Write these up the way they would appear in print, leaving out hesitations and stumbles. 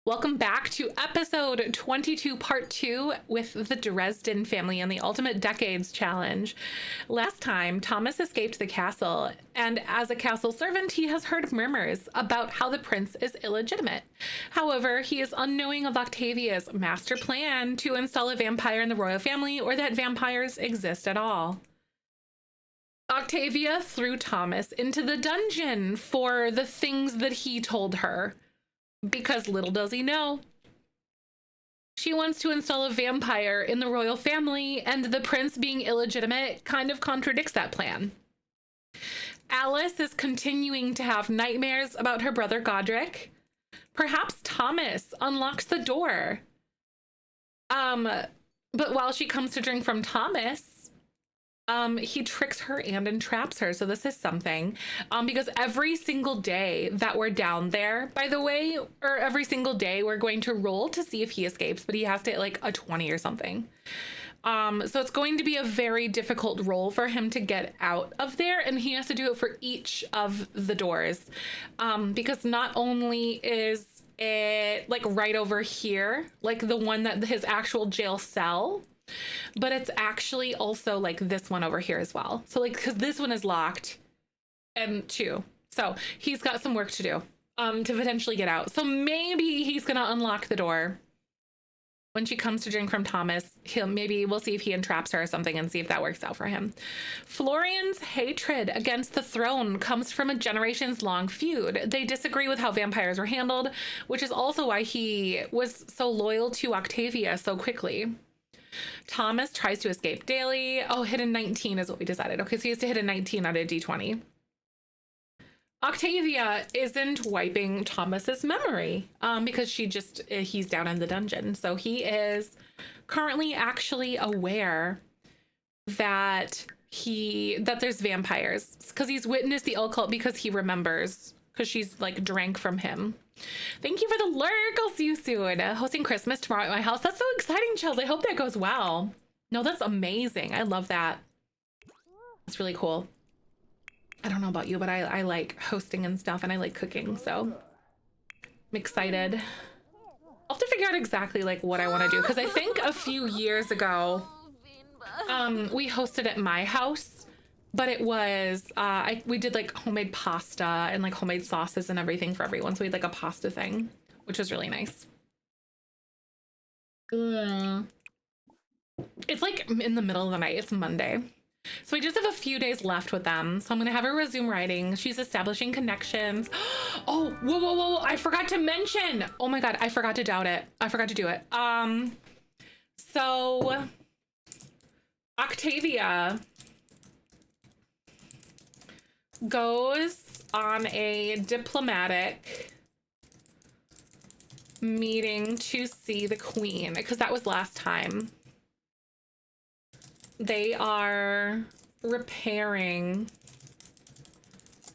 Welcome back to episode 22, part 2 with the Dresden family and the Ultimate Decades Challenge. Last time, Thomas escaped the castle, and as a castle servant, he has heard murmurs about how the prince is illegitimate. However, he is unknowing of Octavia's master plan to install a vampire in the royal family or that vampires exist at all. Octavia threw Thomas into the dungeon for the things that he told her. Because little does he know, she wants to install a vampire in the royal family, and the prince being illegitimate kind of contradicts that plan. Alice is continuing to have nightmares about her brother Godric. Perhaps Thomas unlocks the door. But while she comes to drink from Thomas, he tricks her and entraps her. So this is something, because every single day that we're down there, by the way, or every single day we're going to roll to see if he escapes, but he has to hit like a 20 or something. So it's going to be a very difficult roll for him to get out of there, and he has to do it for each of the doors, because not only is it like right over here, like the one that his actual jail cell, but it's actually also like this one over here as well. So like, because this one is locked and too. So he's got some work to do to potentially get out. So maybe he's gonna unlock the door when she comes to drink from Thomas. We'll see if he entraps her or something and see if that works out for him. Florian's hatred against the throne comes from a generations long feud. They disagree with how vampires were handled, which is also why he was so loyal to Octavia so quickly. Thomas tries to escape daily. Oh, hit a 19 is what we decided. Okay, so he has to hit a 19 out of D20. Octavia isn't wiping Thomas's memory because he's down in the dungeon. So he is currently actually aware that there's vampires because he's witnessed the occult, because he remembers, because she's like drank from him. Thank you for the lurk. I'll see you soon. Hosting Christmas tomorrow at my house. That's so exciting, Chels. I hope that goes well. No, that's amazing. I love that. It's really cool. I don't know about you, but I like hosting and stuff, and I like cooking, so I'm excited. I'll have to figure out exactly like what I want to do, because I think a few years ago we hosted at my house. But it was, we did like homemade pasta and like homemade sauces and everything for everyone. So we had like a pasta thing, which was really nice. It's like in the middle of the night. It's Monday. So we just have a few days left with them. So I'm going to have her resume writing. She's establishing connections. Oh, whoa. I forgot to mention. Oh my God, I forgot to doubt it. I forgot to do it. So Octavia goes on a diplomatic meeting to see the queen, because that was last time. They are repairing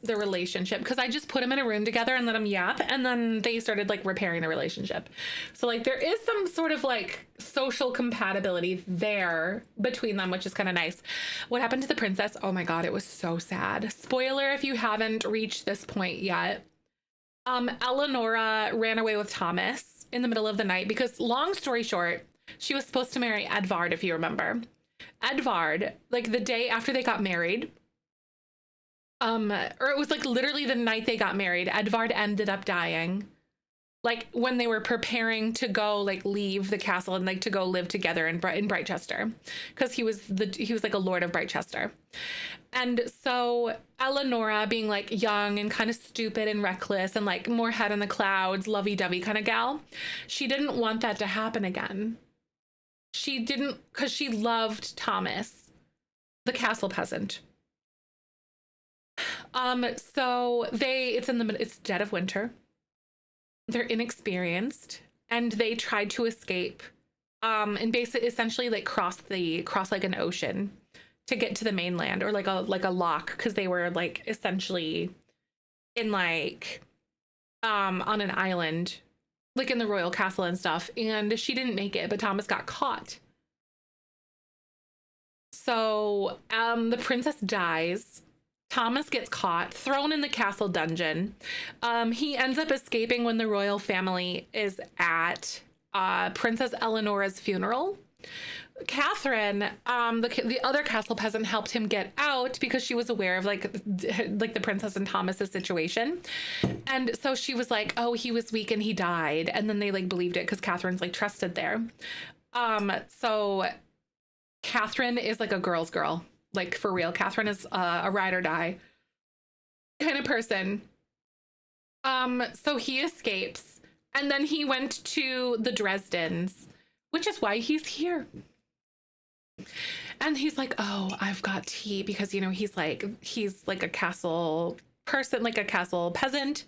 the relationship, because I just put them in a room together and let them yap, and then they started like repairing the relationship. So like there is some sort of like social compatibility there between them, which is kind of nice. What happened to the princess? Oh my God, it was so sad. Spoiler if you haven't reached this point yet. Eleonora ran away with Thomas in the middle of the night because, long story short, she was supposed to marry Edvard, if you remember. Edvard, like the day after they got married, or it was like literally the night they got married, Edvard ended up dying. Like when they were preparing to go like leave the castle and like to go live together in Brightchester, because he was like a lord of Brightchester. And so Eleonora, being like young and kind of stupid and reckless and like more head in the clouds, lovey-dovey kind of gal, she didn't want that to happen again. She didn't, because she loved Thomas, the castle peasant. So it's dead of winter. They're inexperienced, and they tried to escape, and basically essentially like cross like an ocean to get to the mainland, or like a lock, because they were like essentially in like on an island, like in the royal castle and stuff. And she didn't make it, but Thomas got caught. So the princess dies. Thomas gets caught, thrown in the castle dungeon. He ends up escaping when the royal family is at Princess Eleanora's funeral. Catherine, the other castle peasant, helped him get out because she was aware of like the princess and Thomas's situation, and so she was like, "Oh, he was weak and he died," and then they like believed it because Catherine's like trusted there. So Catherine is like a girl's girl, like for real. Catherine is a ride or die kind of person. So he escapes, and then he went to the Dresdens, which is why he's here. And he's like, "Oh, I've got tea," because, you know, he's like a castle person, like a castle peasant.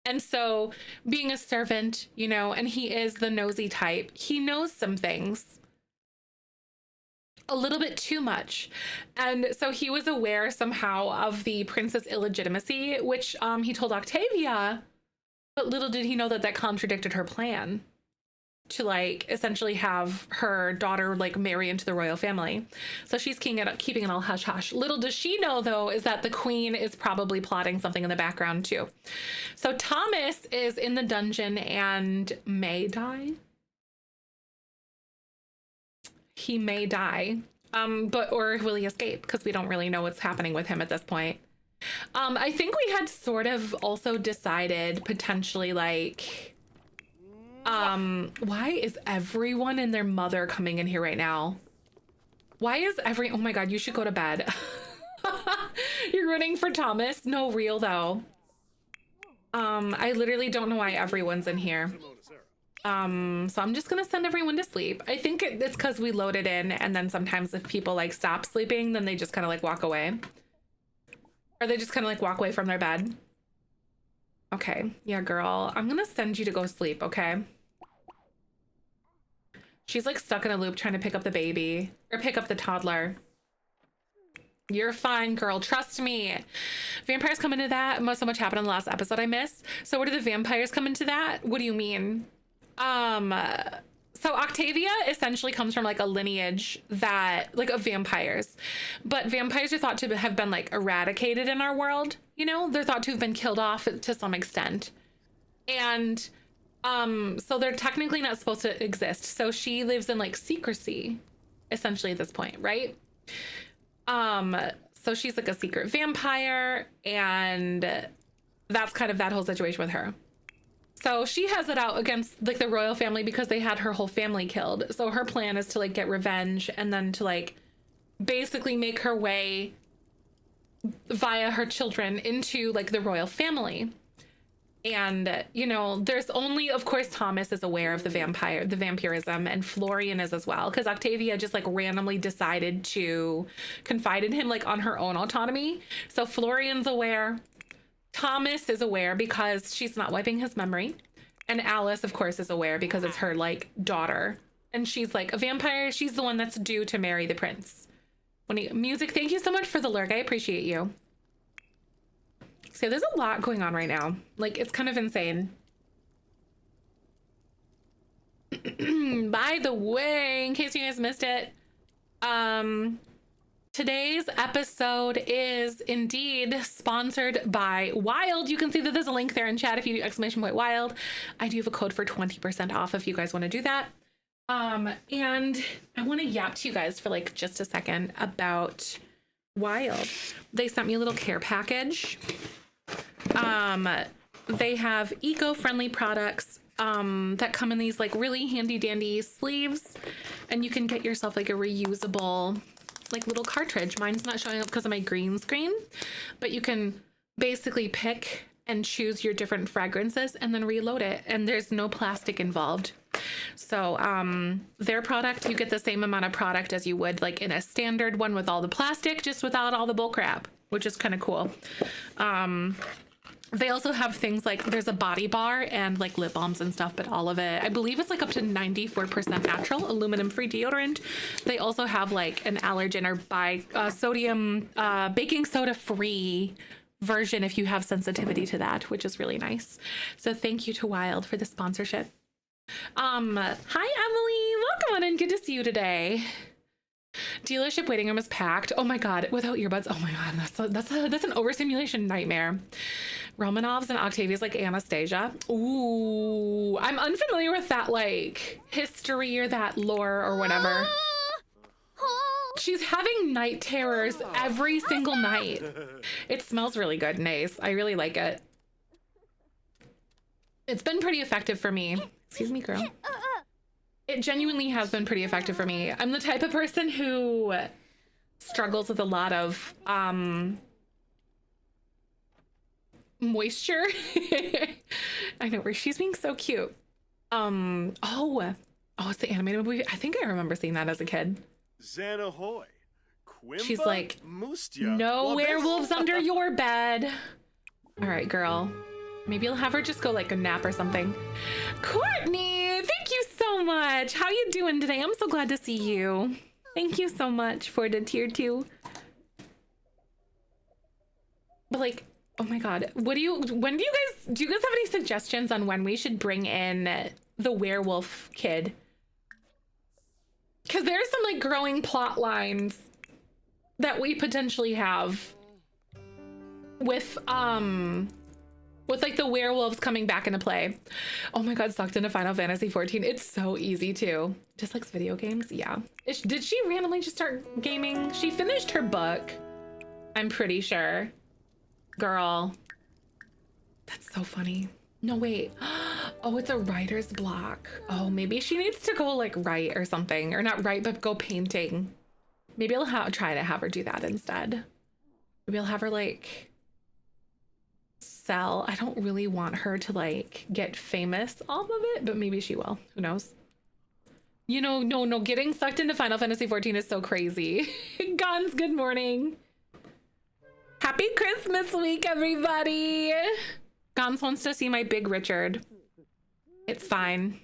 And so being a servant, you know, and he is the nosy type, he knows some things a little bit too much. And so he was aware somehow of the prince's illegitimacy, which he told Octavia, but little did he know that that contradicted her plan to like essentially have her daughter like marry into the royal family. So she's keeping it all hush hush. Little does she know, though, is that the queen is probably plotting something in the background too. So Thomas is in the dungeon and may die. He may die, or will he escape? Because we don't really know what's happening with him at this point. I think we had sort of also decided potentially like, why is everyone and their mother coming in here right now? Why is oh my God, you should go to bed. You're rooting for Thomas? No, real though. I literally don't know why everyone's in here. So I'm just gonna send everyone to sleep. I think it's because we loaded in, and then sometimes if people like stop sleeping, then they just kind of like walk away. Or they just kind of like walk away from their bed. Okay, yeah, girl, I'm gonna send you to go sleep, okay? She's like stuck in a loop trying to pick up the baby or pick up the toddler. You're fine, girl. Trust me. Vampires come into that. So much happened in the last episode I missed. So where do the vampires come into that? What do you mean? So Octavia essentially comes from like a lineage that like of vampires, but vampires are thought to have been like eradicated in our world. You know, they're thought to have been killed off to some extent. And so they're technically not supposed to exist. So she lives in like secrecy, essentially at this point, right? So she's like a secret vampire, and that's kind of that whole situation with her. So she has it out against like the royal family because they had her whole family killed. So her plan is to like get revenge and then to like basically make her way via her children into like the royal family. And, you know, there's only, of course, Thomas is aware of the vampirism, and Florian is as well, because Octavia just like randomly decided to confide in him like on her own autonomy. So Florian's aware. Thomas is aware because she's not wiping his memory. And Alice, of course, is aware because it's her like daughter. And she's like a vampire. She's the one that's due to marry the prince. Music, thank you so much for the lurk. I appreciate you. So there's a lot going on right now. Like, it's kind of insane. By the way, in case you guys missed it, today's episode is indeed sponsored by Wild. You can see that there's a link there in chat if you do !Wild. I do have a code for 20% off if you guys want to do that. And I want to yap to you guys for like just a second about Wild. They sent me a little care package. They have eco-friendly products that come in these like really handy dandy sleeves, and you can get yourself like a reusable like little cartridge. Mine's not showing up because of my green screen, but you can basically pick and choose your different fragrances and then reload it, and there's no plastic involved. So their product, you get the same amount of product as you would like in a standard one with all the plastic, just without all the bull crap, which is kind of cool. They also have things like there's a body bar and like lip balms and stuff, but all of it, I believe it's like up to 94% natural, aluminum free deodorant. They also have like an allergen or sodium, baking soda free version if you have sensitivity to that, which is really nice. So thank you to Wild for the sponsorship. Hi Emily, welcome on in. Good to see you today. Dealership waiting room is packed. Oh my god, without earbuds. Oh my god, that's an overstimulation nightmare. Romanovs and Octavia's like Anastasia. Ooh, I'm unfamiliar with that like history or that lore or whatever. She's having night terrors every single night. It smells really good, Nace. I really like it. It's been pretty effective for me. Excuse me, girl. It genuinely has been pretty effective for me. I'm the type of person who struggles with a lot of moisture. I know, where she's being so cute. Oh, it's the animated movie. I think I remember seeing that as a kid. Xanahoy. She's like, no werewolves under your bed. All right, girl. Maybe you'll have her just go like a nap or something. Courtney, thank you so much. How you doing today? I'm so glad to see you. Thank you so much for the tier 2. But like, oh my God, when do you guys have any suggestions on when we should bring in the werewolf kid? Because there's some like growing plot lines that we potentially have with like the werewolves coming back into play. Oh my God, sucked into Final Fantasy 14. It's so easy too. Just likes video games. Yeah. Did she randomly just start gaming? She finished her book, I'm pretty sure. Girl, that's so funny. No, wait. Oh, it's a writer's block. Oh, maybe she needs to go like write or something, or not write, but go painting. Maybe I'll try to have her do that instead. Maybe I'll have her like sell. I don't really want her to like get famous off of it, but maybe she will. Who knows? You know, no, getting sucked into Final Fantasy 14 is so crazy. Gons, good morning. Happy Christmas week, everybody. Gons wants to see my big Richard. It's fine.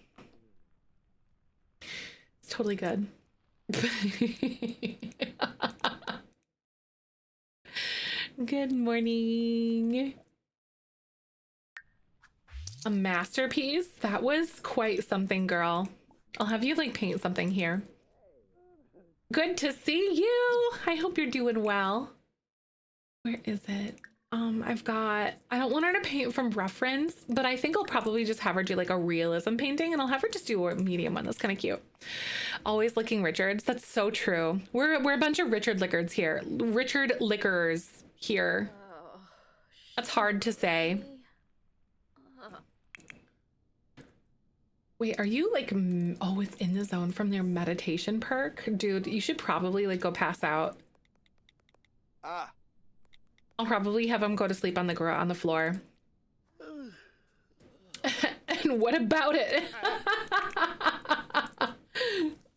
It's totally good. Good morning. A masterpiece? That was quite something, girl. I'll have you like paint something here. Good to see you. I hope you're doing well. Where is it? I don't want her to paint from reference, but I think I'll probably just have her do like a realism painting, and I'll have her just do a medium one. That's kind of cute. Always licking Richards. That's so true. We're a bunch of Richard Lickers here. Richard Lickers here. That's hard to say. Wait, are you like, oh, it's in the zone from their meditation perk? Dude, you should probably like go pass out. I'll probably have him go to sleep on the floor. And what about it?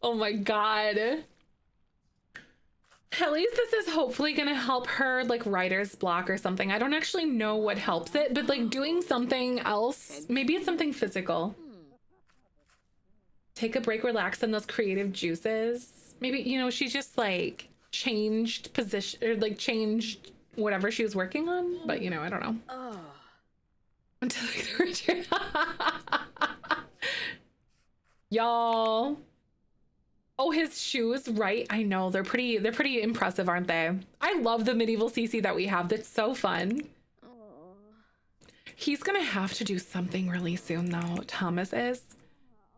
Oh my God. At least this is hopefully gonna help her like writer's block or something. I don't actually know what helps it, but like doing something else, maybe it's something physical. Take a break, relax in those creative juices. Maybe, you know, she just like changed position or like changed whatever she was working on, but you know, I don't know. Until like the Richard. Y'all. Oh, his shoes, right? I know, they're pretty impressive, aren't they? I love the medieval CC that we have. That's so fun. He's gonna have to do something really soon though, Thomas is.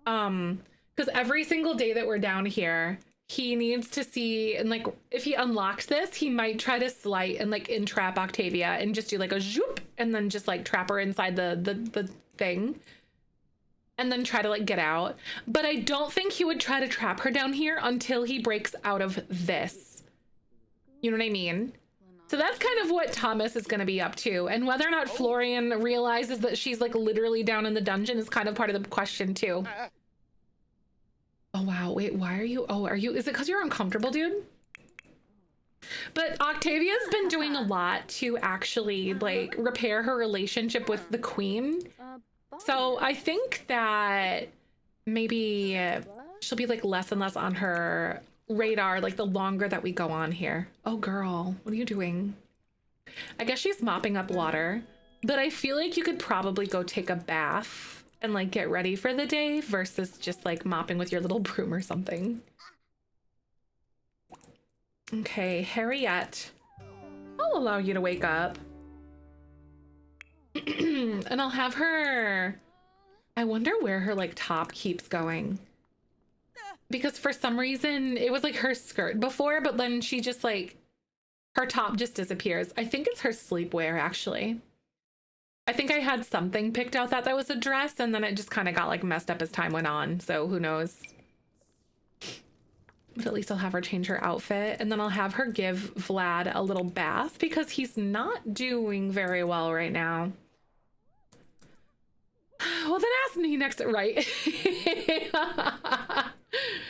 Because every single day that we're down here, he needs to see, and like if he unlocks this, he might try to slight and like entrap Octavia and just do like a zoop and then just like trap her inside the thing and then try to like get out. But I don't think he would try to trap her down here until he breaks out of this. You know what I mean? So that's kind of what Thomas is going to be up to. And whether or not Florian realizes that she's like literally down in the dungeon is kind of part of the question too. Oh, wow. Wait, why are you? Oh, is it because you're uncomfortable, dude? But Octavia's been doing a lot to actually like repair her relationship with the queen. So I think that maybe she'll be like less and less on her radar like the longer that we go on here. Oh, girl, what are you doing? I guess she's mopping up water, but I feel like you could probably go take a bath and like get ready for the day versus just like mopping with your little broom or something. Okay, Harriet. I'll allow you to wake up. And I'll have her... I wonder where her like top keeps going. Because for some reason it was like her skirt before, but then she just like, her top just disappears. I think it's her sleepwear actually. I think I had something picked out that was a dress and then it just kind of got like messed up as time went on. So who knows? But at least I'll have her change her outfit and then I'll have her give Vlad a little bath because he's not doing very well right now. Well, then ask me next, right?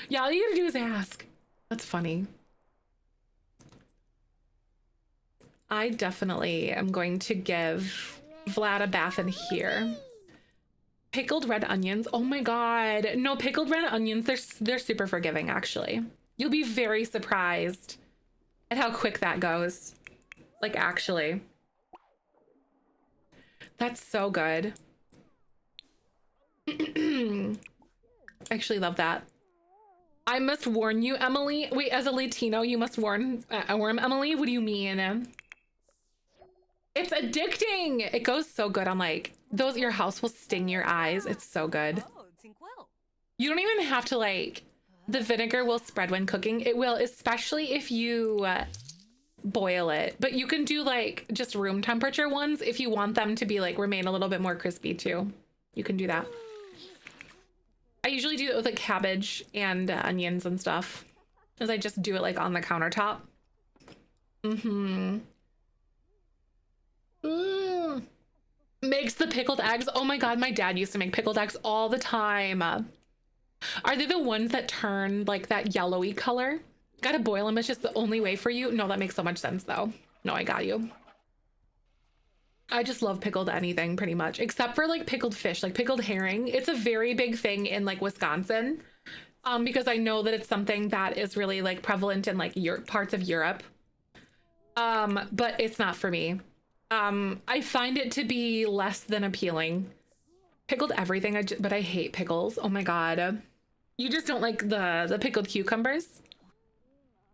Yeah, all you gotta do is ask. That's funny. I definitely am going to give Vlad a bath in here. Pickled red onions. Oh my God. No, pickled red onions. They're super forgiving, actually. You'll be very surprised at how quick that goes. Like, actually. That's so good. I actually love that. I must warn you, Emily. Wait, as a Latino, you must warn Emily? What do you mean? It's addicting. It goes so good on like, your house will sting your eyes. It's so good. You don't even have to like, the vinegar will spread when cooking. It will, especially if you boil it. But you can do like just room temperature ones if you want them to be like, remain a little bit more crispy too. You can do that. I usually do it with like cabbage and onions and stuff, as I just do it like on the countertop. Makes the pickled eggs. Oh my God, my dad used to make pickled eggs all the time. Are they the ones that turn like that yellowy color? Gotta boil them. It's just the only way for you. No, that makes so much sense though. No, I got you. I just love pickled anything pretty much, except for like pickled fish, like pickled herring. It's a very big thing in like Wisconsin, because I know that it's something that is really like prevalent in like parts of Europe. But it's not for me. I find it to be less than appealing. Pickled everything, but I hate pickles. Oh my God. You just don't like the pickled cucumbers?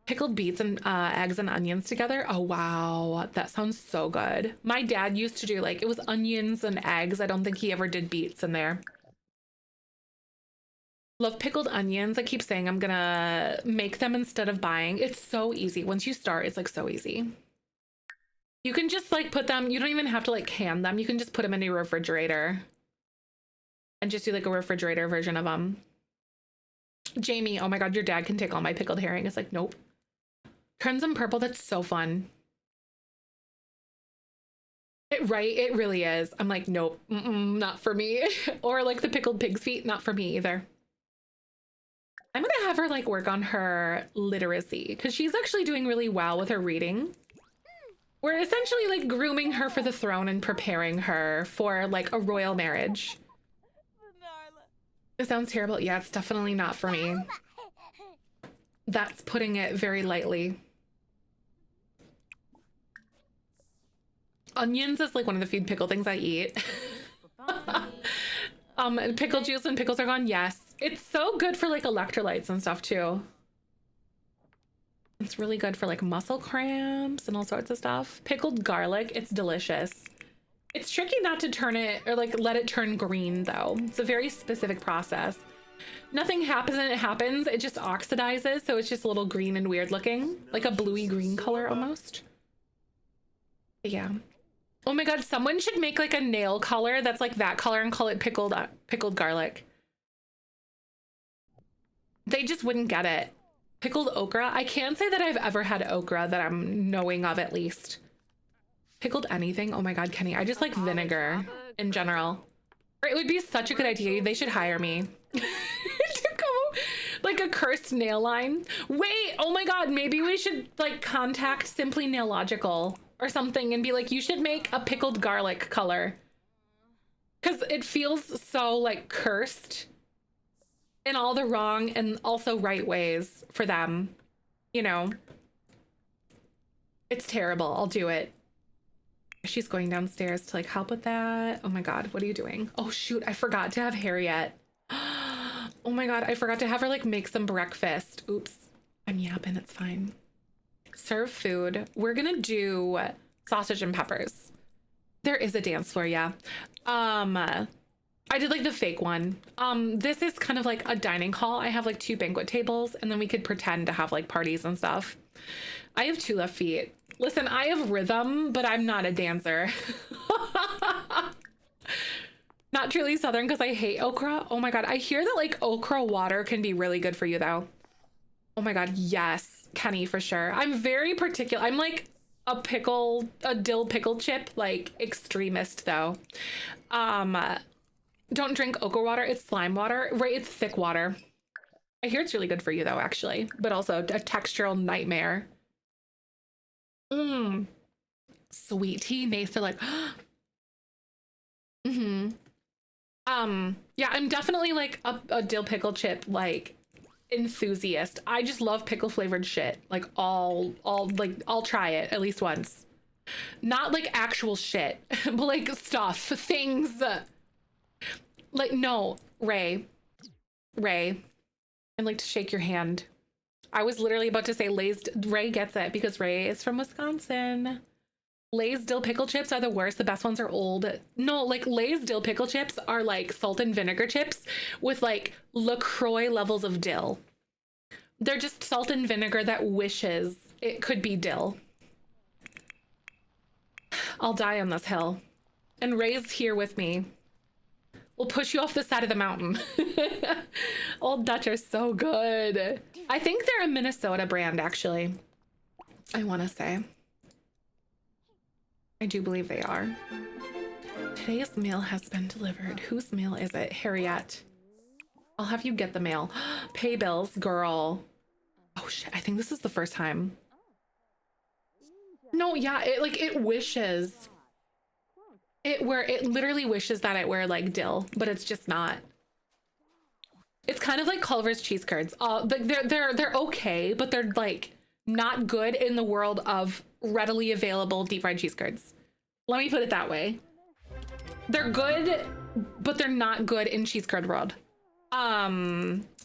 Pickled beets and eggs and onions together. Oh, wow. That sounds so good. My dad used to do like, it was onions and eggs. I don't think he ever did beets in there. Love pickled onions. I keep saying I'm gonna make them instead of buying. It's so easy. Once you start, it's like so easy. You can just like put them, you don't even have to like can them. You can just put them in your refrigerator and just do like a refrigerator version of them. Jamie, oh my God, your dad can take all my pickled herring. It's like, nope. Crimson purple, that's so fun. Right, it really is. I'm like, nope, not for me. Or like the pickled pig's feet, not for me either. I'm gonna have her like work on her literacy because she's actually doing really well with her reading. We're essentially like grooming her for the throne and preparing her for like a royal marriage. It sounds terrible. Yeah, it's definitely not for me. That's putting it very lightly. Onions is like one of the few pickle things I eat. Pickle juice when pickles are gone. Yes. It's so good for like electrolytes and stuff too. It's really good for like muscle cramps and all sorts of stuff. Pickled garlic, it's delicious. It's tricky not to turn it or like let it turn green though. It's a very specific process. Nothing happens and it happens. It just oxidizes. So it's just a little green and weird looking, like a bluey green color almost. But yeah. Oh my God, someone should make like a nail color that's like that color and call it pickled garlic. They just wouldn't get it. Pickled okra. I can't say that I've ever had okra that I'm knowing of at least. Pickled anything. Oh my God, Kenny. I just like vinegar in general. Or it would be such a good idea. They should hire me to go like a cursed nail line. Wait, oh my God. Maybe we should like contact Simply Nailogical or something and be like, you should make a pickled garlic color. Cause it feels so like cursed in all the wrong and also right ways for them. You know, it's terrible. I'll do it. She's going downstairs to like help with that. Oh my God, what are you doing? Oh shoot, I forgot to have Harriet. Oh my God, I forgot to have her like make some breakfast. Oops, I'm yapping, it's fine. serve food. We're gonna do sausage and peppers. There is a dance floor, yeah. I did like the fake one. This is kind of like a dining hall. I have like 2 banquet tables, and then we could pretend to have like parties and stuff. I have 2 left feet. Listen, I have rhythm, but I'm not a dancer. Not truly Southern because I hate okra. Oh my God. I hear that like okra water can be really good for you though. Oh my God. Yes, Kenny, for sure. I'm very particular. I'm like a dill pickle chip, like extremist though. Don't drink okra water. It's slime water, right? It's thick water. I hear it's really good for you though, actually, but also a textural nightmare. Sweet tea makes it like, yeah, I'm definitely like a dill pickle chip, like enthusiast. I just love pickle flavored shit. Like I'll try it at least once. Not like actual shit, but like stuff, things. Like, no, Ray, I'd like to shake your hand. I was literally about to say Lay's. Ray gets it because Ray is from Wisconsin. Lay's dill pickle chips are the worst. The best ones are old. No, like Lay's dill pickle chips are like salt and vinegar chips with like LaCroix levels of dill. They're just salt and vinegar that wishes it could be dill. I'll die on this hill. And Ray's here with me. We'll push you off the side of the mountain. Old Dutch are so good. I think they're a Minnesota brand, actually. I want to say. I do believe they are. Today's mail has been delivered. Whose mail is it? Harriet. I'll have you get the mail. Pay bills, girl. Oh shit, I think this is the first time. No, yeah, it wishes. It literally wishes that it were like dill, but it's just not. It's kind of like Culver's cheese curds. They're okay, but they're like not good in the world of readily available deep fried cheese curds. Let me put it that way. They're good, but they're not good in cheese curd world.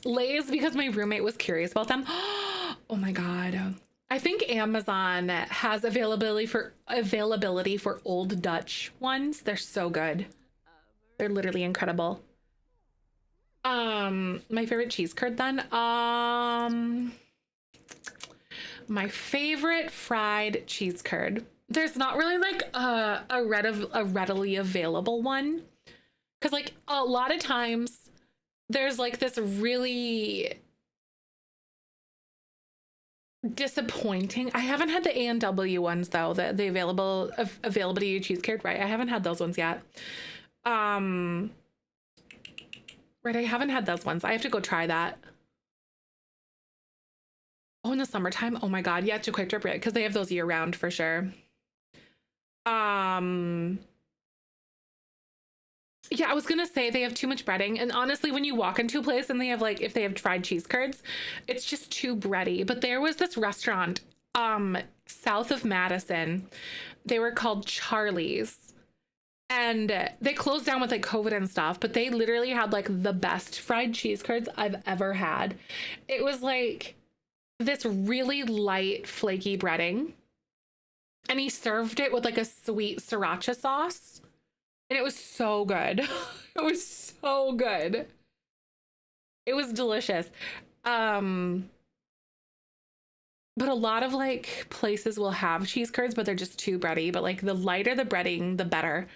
Lay's, because my roommate was curious about them. Oh my God. I think Amazon has availability for Old Dutch ones. They're so good. They're literally incredible. My favorite cheese curd then. My favorite fried cheese curd. There's not really like a readily available one. Cause like a lot of times there's like this really disappointing. I haven't had the A&W ones though, the availability cheese curd, right? I haven't had those ones yet. Right, I haven't had those ones. I have to go try that. Oh, in the summertime? Oh my God, yeah, to quick trip, because they have those year round for sure. Yeah, I was gonna say they have too much breading, and honestly, when you walk into a place and they have like, if they have fried cheese curds, it's just too bready. But there was this restaurant south of Madison. They were called Charlie's, and they closed down with like COVID and stuff, but they literally had like the best fried cheese curds I've ever had. It was like this really light flaky breading, and he served it with like a sweet sriracha sauce. And it was so good. It was so good. It was delicious. But a lot of like places will have cheese curds, but they're just too bready. But like the lighter the breading, the better.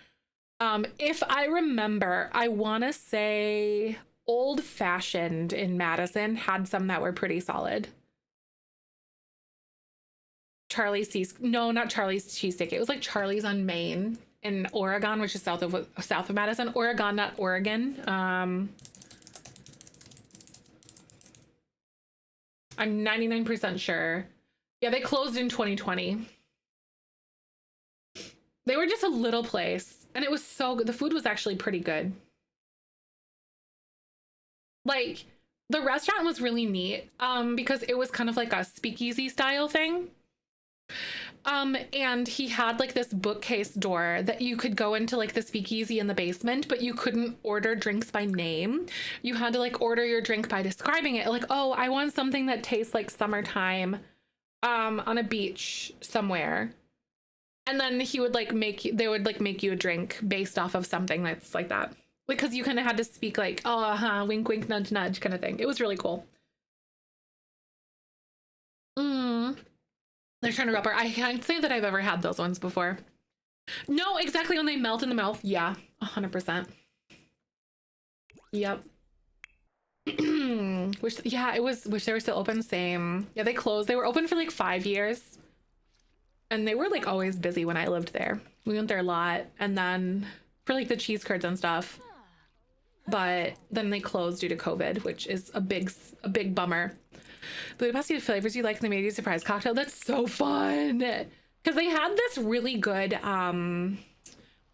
If I remember, I want to say Old Fashioned in Madison had some that were pretty solid. No, not Charlie's cheesesteak. It was like Charlie's on Main in Oregon, which is south of Madison. Oregon, not Oregon. I'm 99% sure. Yeah, they closed in 2020. They were just a little place, and it was so good. The food was actually pretty good. Like, the restaurant was really neat, because it was kind of like a speakeasy style thing. And he had like this bookcase door that you could go into like the speakeasy in the basement, but you couldn't order drinks by name. You had to like order your drink by describing it. Like, oh, I want something that tastes like summertime, on a beach somewhere. And then he would like they would like make you a drink based off of something that's like that. Because you kind of had to speak like, oh, wink, wink, nudge, nudge kind of thing. It was really cool. They're trying to rubber. I can't say that I've ever had those ones before. No, exactly when they melt in the mouth. Yeah, 100%. Yep. Wish they were still open. Same. Yeah, they closed. They were open for like 5 years. And they were like always busy when I lived there. We went there a lot. And then for like the cheese curds and stuff. But then they closed due to COVID, which is a big bummer. Blue pasty flavors you like, and they made you a surprise cocktail. That's so fun. Because they had this really good,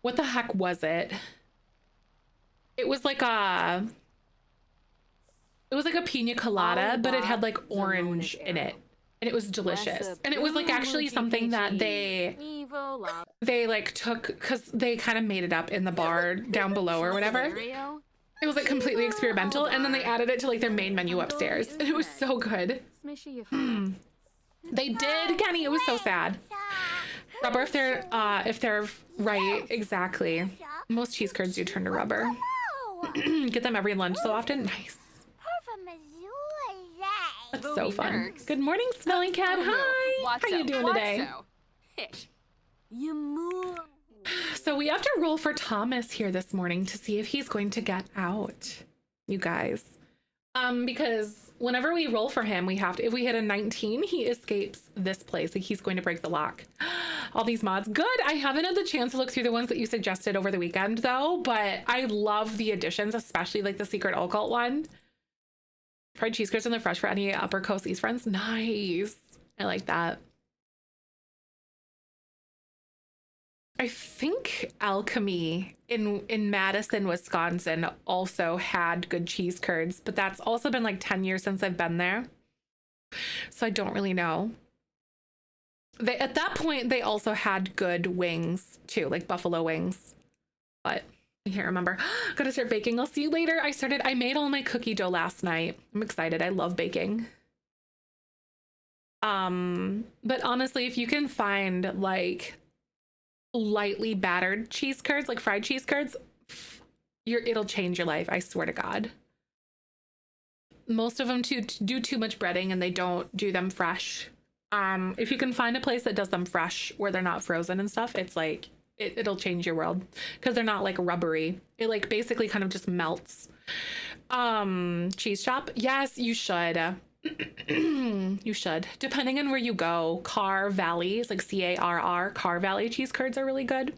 what the heck was it? It was like a pina colada, but it had like orange in it. And it was delicious. And it was like actually something that they like took, because they kind of made it up in the bar down below or whatever. It was like completely experimental, and then they added it to like their main menu upstairs. And it was so good. They did, Kenny. It was so sad. Rubber if they're right, exactly. Most cheese curds do turn to rubber. Get them every lunch so often. Nice. That's so fun. Good morning, Smelling Cat. Hi. How you doing today? So we have to roll for Thomas here this morning to see if he's going to get out, you guys. Because whenever we roll for him, we have to, if we hit a 19, he escapes this place. Like he's going to break the lock. All these mods. Good. I haven't had the chance to look through the ones that you suggested over the weekend though, but I love the additions, especially like the secret occult one. Fried cheese curds and they're fresh for any Upper Coast East friends. Nice. I like that. I think Alchemy in Madison, Wisconsin also had good cheese curds, but that's also been like 10 years since I've been there. So I don't really know. At that point, they also had good wings too, like buffalo wings. But I can't remember. Gotta start baking. I'll see you later. I made all my cookie dough last night. I'm excited. I love baking. But honestly, if you can find like lightly battered cheese curds, like fried cheese curds, it'll change your life. I swear to God. Most of them do too much breading and they don't do them fresh. If you can find a place that does them fresh where they're not frozen and stuff, it's like it'll change your world because they're not like rubbery. It like basically kind of just melts. Cheese shop. Yes, you should. You should, depending on where you go. Car Valley is like CARR. Car Valley cheese curds are really good.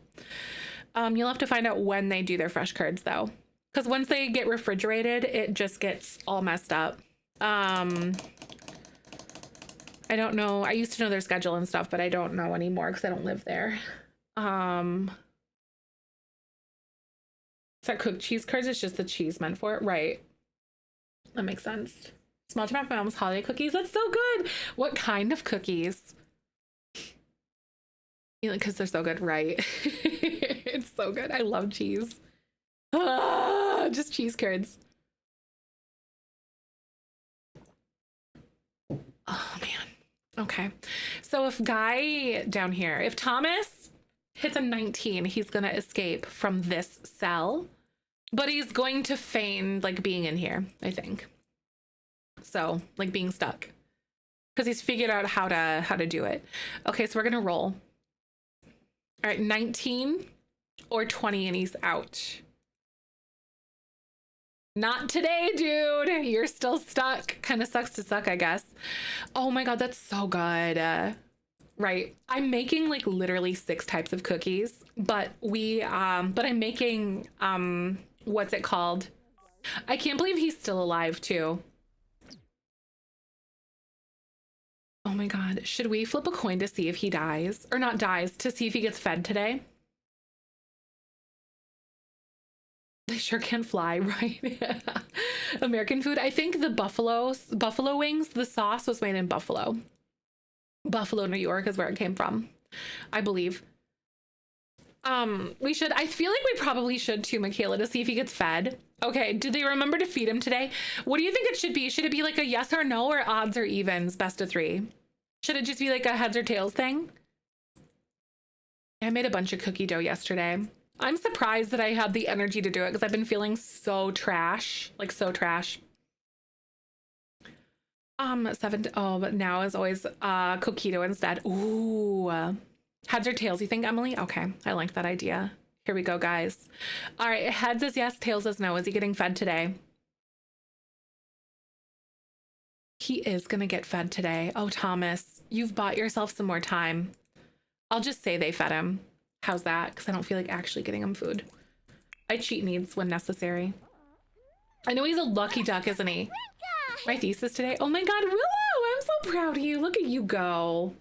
You'll have to find out when they do their fresh curds though, because once they get refrigerated, it just gets all messed up. I don't know. I used to know their schedule and stuff, but I don't know anymore because I don't live there. Is that cooked cheese curds? It's just the cheese meant for it, right? That makes sense. Small to my mom's holiday cookies. That's so good. What kind of cookies? Because they're so good, right? It's so good. I love cheese. Just cheese curds. Oh man. Okay. So if Guy down here, if Thomas hits a 19, he's gonna escape from this cell, but he's going to feign like being in here, I think. So like being stuck because he's figured out how to do it. Okay, so we're gonna roll. All right, 19 or 20 and he's out. Not today, dude. You're still stuck. Kind of sucks to suck, I guess. Oh my God, that's so good. Right. I'm making like literally 6 types of cookies, but I'm making, what's it called? I can't believe he's still alive too. Oh my God. Should we flip a coin to see if he dies or not dies, to see if he gets fed today? They sure can fly, right? American food. I think the buffalo wings, the sauce was made in Buffalo. Buffalo, New York is where it came from, I believe. I feel like we probably should too, Michaela, to see if he gets fed. Okay, did they remember to feed him today? What do you think it should be? Should it be like a yes or no or odds or evens, best of 3? Should it just be like a heads or tails thing? I made a bunch of cookie dough yesterday. I'm surprised that I had the energy to do it because I've been feeling so trash, like so trash. But now as always, cookie dough instead. Ooh, heads or tails, you think, Emily? Okay, I like that idea. Here we go, guys. All right, heads is yes, tails is no. Is he getting fed today? He is gonna get fed today. Oh, Thomas, you've bought yourself some more time. I'll just say they fed him. How's that? Because I don't feel like actually getting him food. I cheat needs when necessary. I know he's a lucky duck, isn't he? My thesis today. Oh my God, Willow, I'm so proud of you. Look at you go.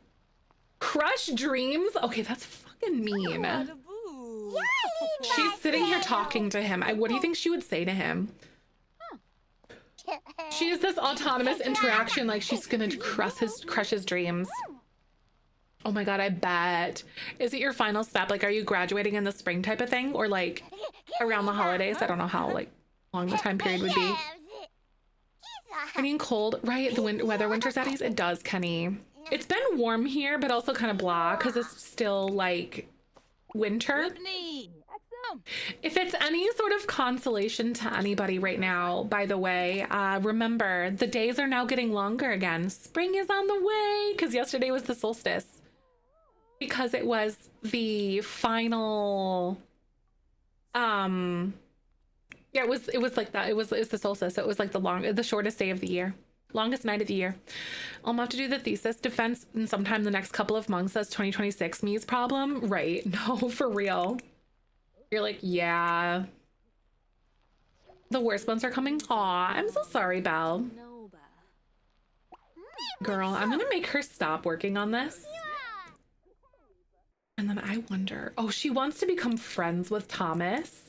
Crush dreams. Okay, that's fucking mean. She's sitting here talking to him. What do you think she would say to him? She has this autonomous interaction like she's gonna crush his dreams. Oh my God, I bet. Is it your final step? Like, are you graduating in the spring type of thing? Or like around the holidays? I don't know how like long the time period would be. Getting cold, right? The weather winter zaddies? It does, Kenny. It's been warm here, but also kind of blah because it's still like winter. If it's any sort of consolation to anybody right now, by the way, remember the days are now getting longer again. Spring is on the way because yesterday was the solstice. Because it was the final, yeah, it was like that. It was the solstice. So it was like the shortest day of the year, longest night of the year. I'm gonna have to do the thesis defense in sometime the next couple of months. That's 2026 me's problem, right? No, for real. You're like, yeah. The worst ones are coming. Aw, I'm so sorry, Belle. Girl, I'm gonna make her stop working on this. And then I wonder, oh, she wants to become friends with Thomas.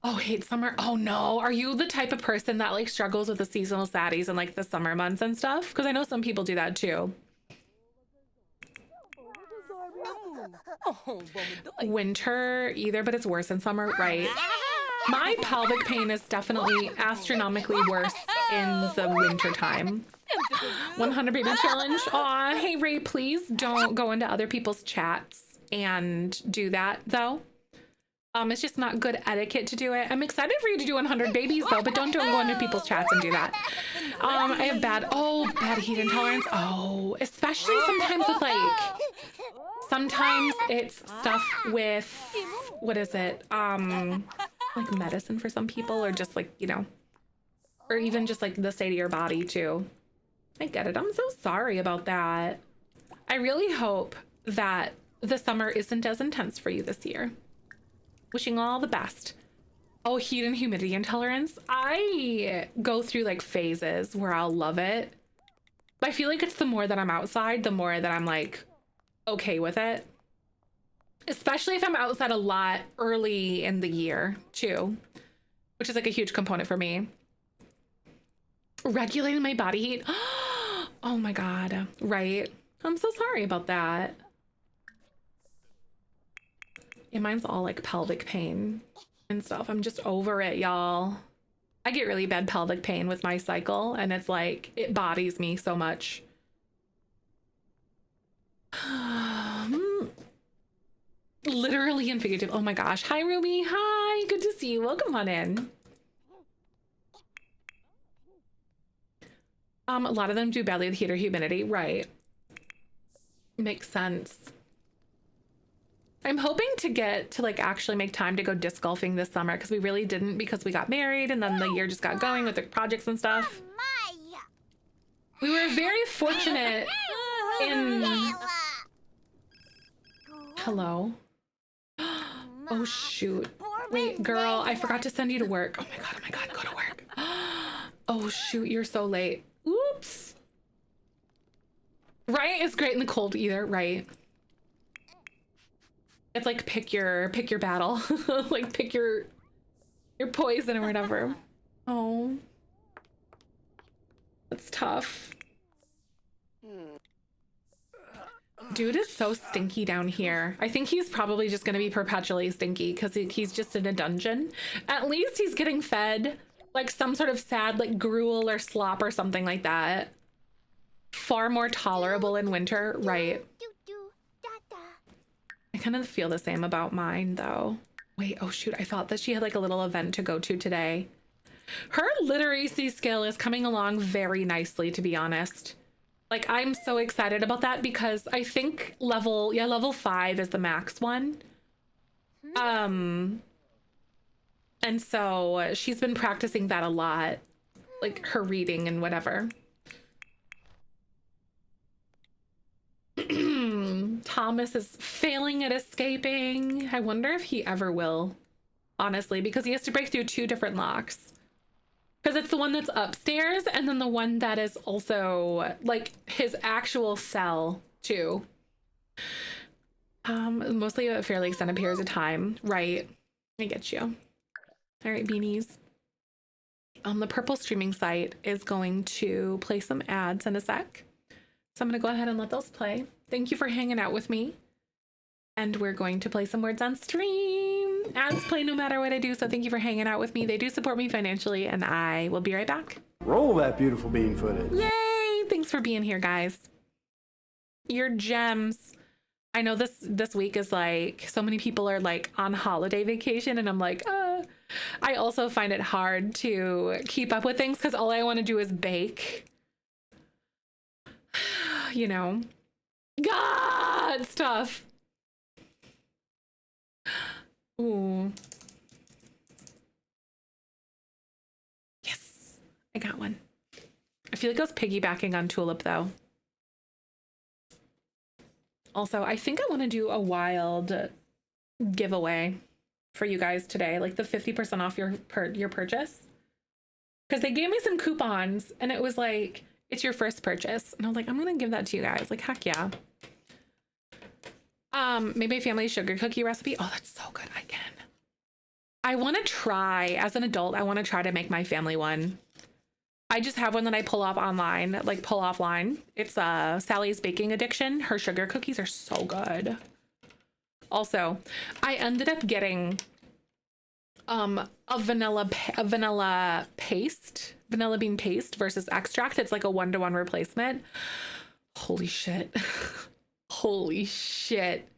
Oh, hate summer. Oh no, are you the type of person that like struggles with the seasonal saddies and like the summer months and stuff? Because I know some people do that too. Winter either, but it's worse in summer, right? My pelvic pain is definitely astronomically worse in the winter time. 100 baby challenge. Aw, hey Ray, please don't go into other people's chats and do that though. It's just not good etiquette to do it. I'm excited for you to do 100 babies though, but don't go into people's chats and do that. I have bad heat intolerance. Oh, especially sometimes with like, sometimes it's stuff with, what is it? Like medicine for some people or just like, you know, or even just like the state of your body too. I get it. I'm so sorry about that. I really hope that the summer isn't as intense for you this year. Wishing all the best. Oh, heat and humidity intolerance. I go through like phases where I'll love it. But I feel like it's the more that I'm outside, the more that I'm like okay with it. Especially if I'm outside a lot early in the year too, which is like a huge component for me. Regulating my body heat. Oh my God. Right. I'm so sorry about that. Yeah, mine's all like pelvic pain and stuff. I'm just over it, y'all. I get really bad pelvic pain with my cycle and it's like, it bodies me so much. Literally and figurative. Oh my gosh. Hi, Ruby. Hi. Good to see you. Welcome on in. A lot of them do badly with heat or humidity. Right. Makes sense. I'm hoping to get to like actually make time to go disc golfing this summer because we really didn't because we got married and then the year just got going with the projects and stuff. We were very fortunate in... Hello? Oh shoot. Wait, girl, I forgot to send you to work. Oh my God, go to work. Oh shoot, you're so late. Oops. Right? It's great in the cold either, right? It's like pick your battle. Like pick your poison or whatever. Oh. That's tough. Dude is so stinky down here. I think he's probably just gonna be perpetually stinky because he's just in a dungeon. At least he's getting fed like some sort of sad like gruel or slop or something like that. far more tolerable in winter, right? I kind of feel the same about mine though. Wait, oh shoot, I thought that she had like a little event to go to today. Her literacy scale is coming along very nicely, to be honest. Like, I'm so excited about that because I think level 5 is the max one. And so she's been practicing that a lot, like her reading and whatever. Thomas is failing at escaping. I wonder if he ever will, honestly, because he has to break through 2 different locks. Because it's the one that's upstairs and then the one that is also like his actual cell too. Mostly a fairly extended periods of time, right? I get you. All right, beanies. The purple streaming site is going to play some ads in a sec. So I'm gonna go ahead and let those play. Thank you for hanging out with me. And we're going to play some words on stream. Ads play no matter what I do, so thank you for hanging out with me. They do support me financially, and I will be right back. Roll that beautiful bean footage. Yay! Thanks for being here, guys. You're gems. I know this week is like, so many people are like on holiday vacation, and I'm like, I also find it hard to keep up with things because all I want to do is bake. You know, God stuff. Ooh. Yes, I got one. I feel like I was piggybacking on Tulip though. Also, I think I want to do a wild giveaway for you guys today, like the 50% off your purchase. Because they gave me some coupons and it was like, it's your first purchase. And I was like, I'm going to give that to you guys. Like, heck yeah. Maybe a family sugar cookie recipe. Oh, that's so good. I can. I want to try, as an adult, I want to try to make my family one. I just have one that I pull off online, like pull offline. It's Sally's Baking Addiction. Her sugar cookies are so good. Also, I ended up getting a vanilla bean paste versus extract. It's like a 1-to-1 replacement. Holy shit. Holy shit.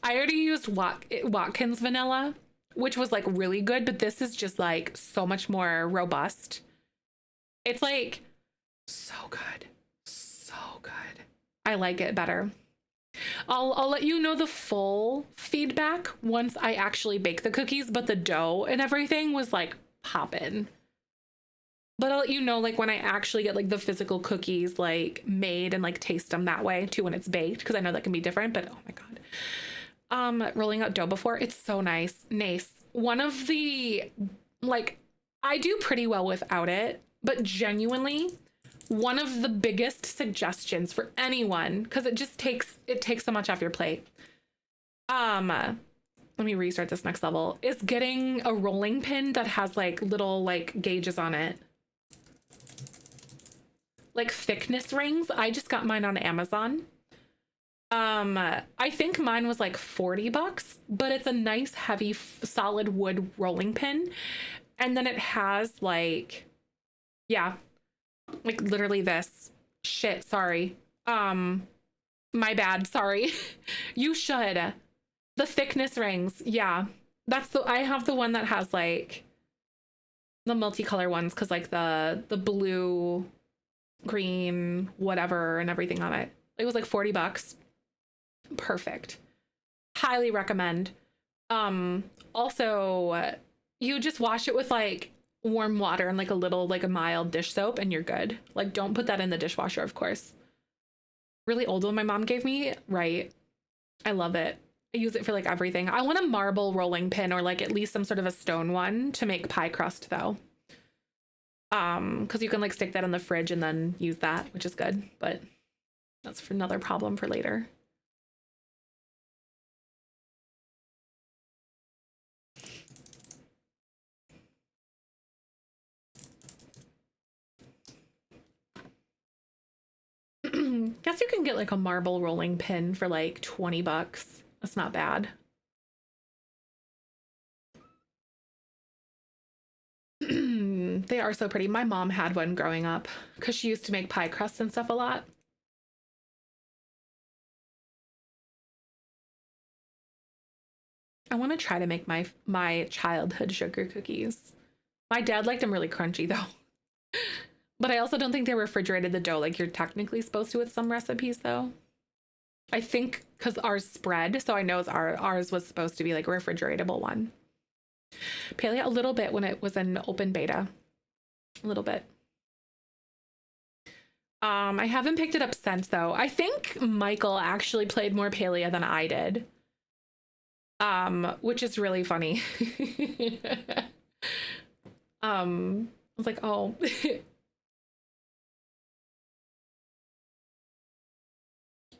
I already used Watkins vanilla, which was like really good, but this is just like so much more robust. It's like so good. So good. I like it better. I'll let you know the full feedback once I actually bake the cookies, but the dough and everything was like poppin'. But I'll let you know like when I actually get like the physical cookies like made and like taste them that way too when it's baked, because I know that can be different, but oh my God. Rolling out dough before, it's so nice. One of the, like, I do pretty well without it, but genuinely one of the biggest suggestions for anyone, because it takes so much off your plate. Let me restart this next level, is getting a rolling pin that has like little like gauges on it. Like thickness rings. I just got mine on Amazon. I think mine was like $40, but it's a nice heavy solid wood rolling pin. And then it has like, yeah, like literally this shit. Sorry. My bad. Sorry. You should. The thickness rings. Yeah. I have the one that has like the multicolor ones. 'Cause like the blue, green, whatever, and everything on it. It was like $40. Perfect. Highly recommend. Also, you just wash it with like warm water and like a mild dish soap and you're good. Like, don't put that in the dishwasher, of course. Really old one my mom gave me. Right. I love it. I use it for like everything. I want a marble rolling pin or like at least some sort of a stone one to make pie crust though. Because you can like stick that in the fridge and then use that, which is good, but that's for another problem for later. Guess you can get like a marble rolling pin for like $20. That's not bad. They are so pretty. My mom had one growing up because she used to make pie crusts and stuff a lot. I want to try to make my childhood sugar cookies. My dad liked them really crunchy though. But I also don't think they refrigerated the dough like you're technically supposed to with some recipes though. I think because ours spread, so I know ours was supposed to be like a refrigeratable one. Paleo a little bit when it was in open beta. A little bit. I haven't picked it up since though. I think Michael actually played more Paleo than I did. Which is really funny. I was like, oh.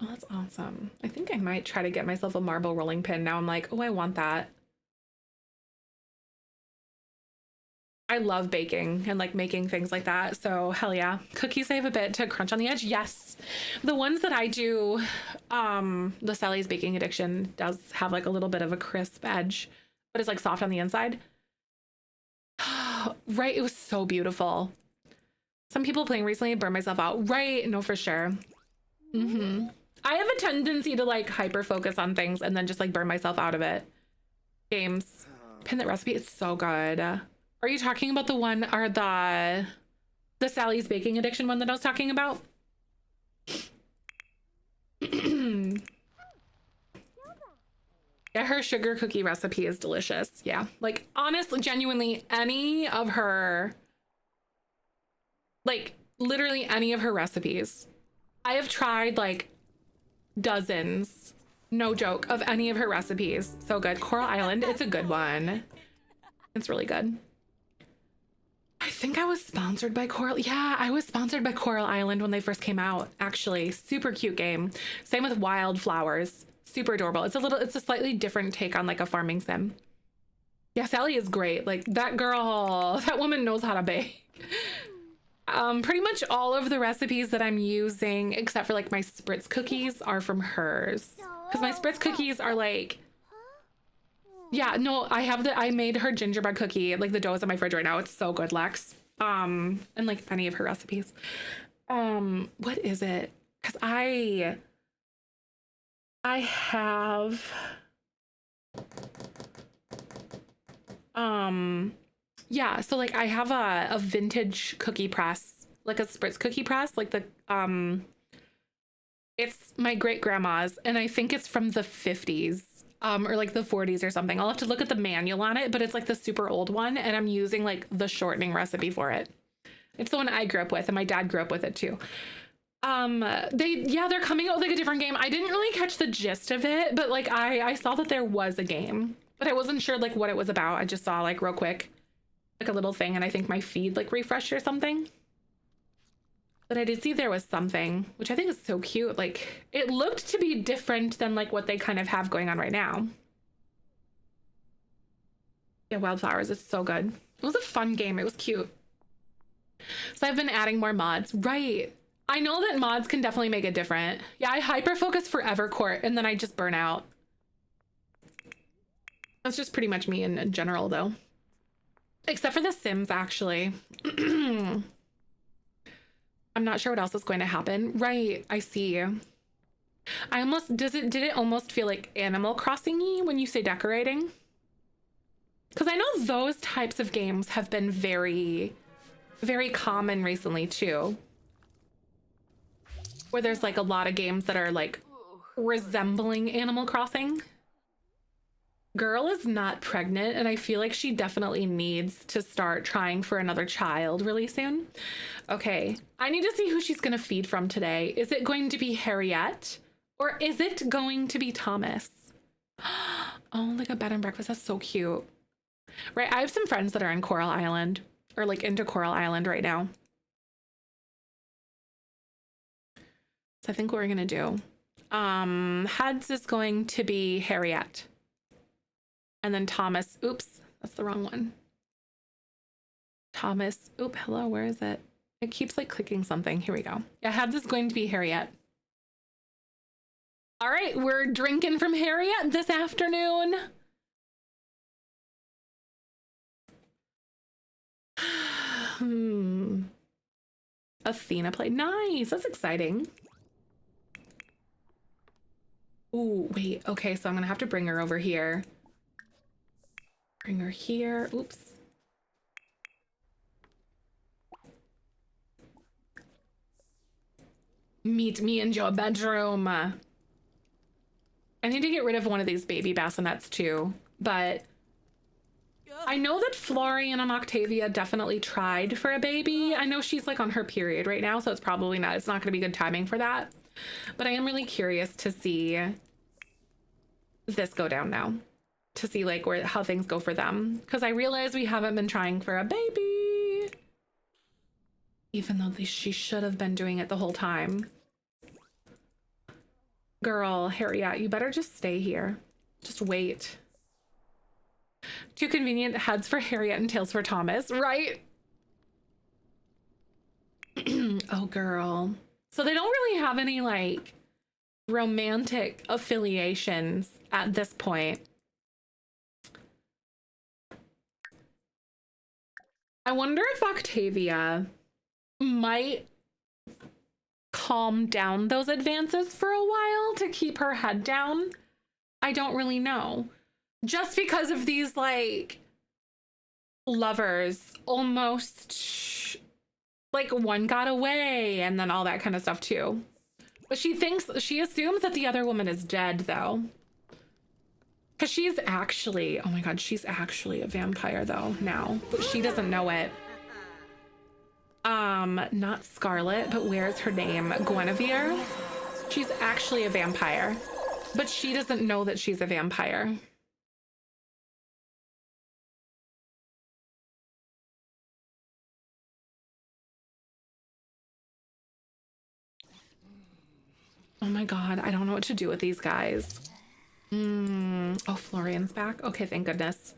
Oh, that's awesome. I think I might try to get myself a marble rolling pin. Now I'm like, oh, I want that. I love baking and like making things like that. So hell yeah. Cookies save a bit to crunch on the edge. Yes. The ones that I do, the Sally's Baking Addiction does have like a little bit of a crisp edge, but it's like soft on the inside. Right. It was so beautiful. Some people playing recently burned myself out. Right. No, for sure. Mm-hmm. I have a tendency to like hyper focus on things and then just like burn myself out of it. Games. Pin that recipe. It's so good. Are you talking about the one or the Sally's Baking Addiction one that I was talking about? Yeah, her sugar cookie recipe is delicious. Yeah, like honestly, genuinely, any of her, like literally any of her recipes, I have tried like dozens, no joke, of any of her recipes. So good. Coral Island, it's a good one. It's really good. I think I was sponsored by Coral. Yeah, I was sponsored by Coral Island when they first came out, actually. Super cute game. Same with Wildflowers. Super adorable. It's a slightly different take on like a farming sim. Yeah, Sally is great. Like that girl, that woman knows how to bake. Pretty much all of the recipes that I'm using, except for like my spritz cookies, are from hers. Because my spritz cookies are like, yeah, no, I made her gingerbread cookie. Like the dough is in my fridge right now. It's so good, Lex. And like any of her recipes. What is it? Because I have, yeah, so like I have a vintage cookie press, like a spritz cookie press, like the, it's my great grandma's, and I think it's from the 50s. Or like the 40s or something. I'll have to look at the manual on it, but it's like the super old one, and I'm using like the shortening recipe for it. It's the one I grew up with, and my dad grew up with it too. They're coming out with like a different game. I didn't really catch the gist of it, but like I saw that there was a game, but I wasn't sure like what it was about. I just saw like real quick, like a little thing, and I think my feed like refreshed or something. But I did see there was something, which I think is so cute. Like it looked to be different than like what they kind of have going on right now. Yeah, Wildflowers, it's so good. It was a fun game. It was cute. So I've been adding more mods. Right. I know that mods can definitely make it different. Yeah, I hyper focus for Evercourt and then I just burn out. That's just pretty much me in general though. Except for The Sims, actually. I'm not sure what else is going to happen. Right, I see. I almost, did it almost feel like Animal Crossing-y when you say decorating? Because I know those types of games have been very, very common recently too. Where there's like a lot of games that are like resembling Animal Crossing. Girl is not pregnant, and I feel like she definitely needs to start trying for another child really soon. Okay, I need to see who she's gonna feed from today. Is it going to be Harriet or is it going to be Thomas? Oh, like a bed and breakfast. That's so cute. Right, I have some friends that are in Coral Island or like into Coral Island right now. So I think what we're gonna do, Heads is going to be Harriet. And then Thomas, oops, that's the wrong one. Thomas, oop, hello, where is it? It keeps like clicking something. Here we go. Yeah, Heads is going to be Harriet. All right, we're drinking from Harriet this afternoon. Athena played. Nice. That's exciting. Ooh, wait. Okay, so I'm gonna have to bring her over here. Bring her here. Oops. Meet me in your bedroom. I need to get rid of one of these baby bassinets too, but I know that Florian and Octavia definitely tried for a baby. I know she's like on her period right now, so it's probably not, it's not gonna be good timing for that. But I am really curious to see this go down now, to see like how things go for them, because I realize we haven't been trying for a baby, even though she should have been doing it the whole time. Girl, Harriet, you better just stay here. Just wait. Two convenient heads for Harriet and tails for Thomas, right? Oh, girl. So they don't really have any like romantic affiliations at this point. I wonder if Octavia might calm down those advances for a while to keep her head down. I don't really know. Just because of these like lovers, almost like one got away and then all that kind of stuff too. But she assumes that the other woman is dead though. Because she's actually, oh my God, she's actually a vampire though now, but she doesn't know it. Not Scarlet, but where's her name? Guinevere. She's actually a vampire, but she doesn't know that she's a vampire. Oh my God, I don't know what to do with these guys. Oh, Florian's back. Okay, thank goodness.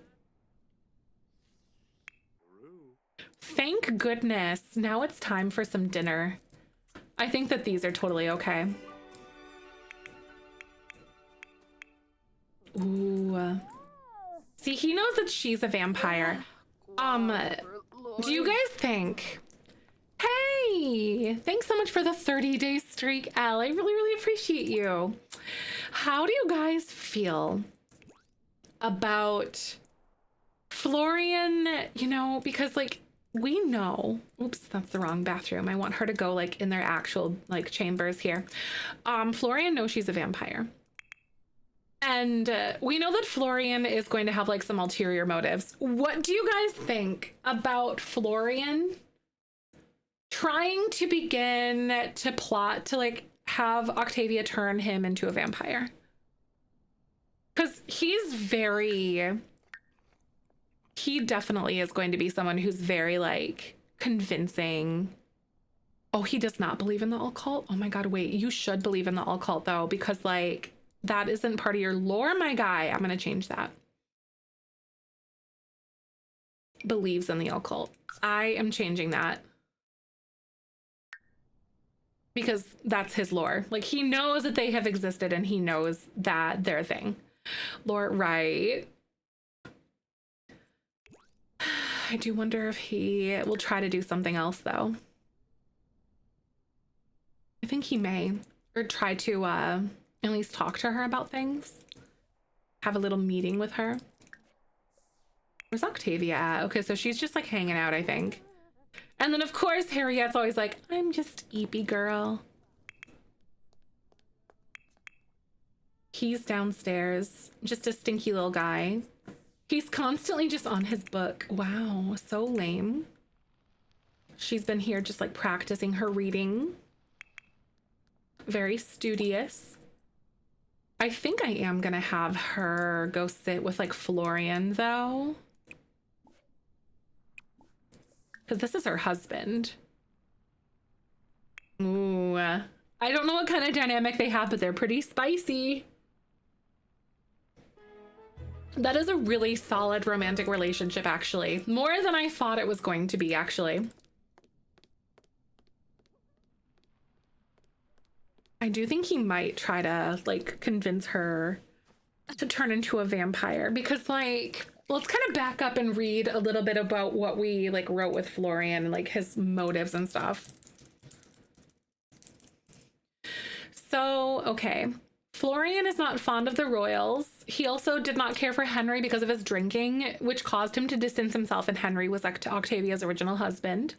Thank goodness. Now it's time for some dinner. I think that these are totally okay. Ooh. See, he knows that she's a vampire. Do you guys think... Hey, thanks so much for the 30-day streak, Al. I really, really appreciate you. How do you guys feel about Florian, you know, because like we know, oops, that's the wrong bathroom. I want her to go like in their actual like chambers here. Florian knows she's a vampire. And we know that Florian is going to have like some ulterior motives. What do you guys think about Florian trying to begin to plot to like have Octavia turn him into a vampire? Because he definitely is going to be someone who's very like convincing. Oh, he does not believe in the occult? Oh my God, wait, you should believe in the occult though, because like that isn't part of your lore, my guy. I'm gonna change that. Believes in the occult. I am changing that. Because that's his lore. Like he knows that they have existed and he knows that they're a thing. Lore, right. I do wonder if he will try to do something else though. I think he may, or try to at least talk to her about things. Have a little meeting with her. Where's Octavia at? Okay, so she's just like hanging out, I think. And then of course Harriet's always like, I'm just Eepy girl. He's downstairs, just a stinky little guy. He's constantly just on his book. Wow, so lame. She's been here just like practicing her reading. Very studious. I think I am gonna have her go sit with like Florian though. Because this is her husband. Ooh, I don't know what kind of dynamic they have, but they're pretty spicy. That is a really solid romantic relationship, actually. More than I thought it was going to be, actually. I do think he might try to, like, convince her to turn into a vampire. Because, like, let's kind of back up and read a little bit about what we like wrote with Florian and like his motives and stuff. So, okay. Florian is not fond of the royals. He also did not care for Henry because of his drinking, which caused him to distance himself, and Henry was Octavia's original husband.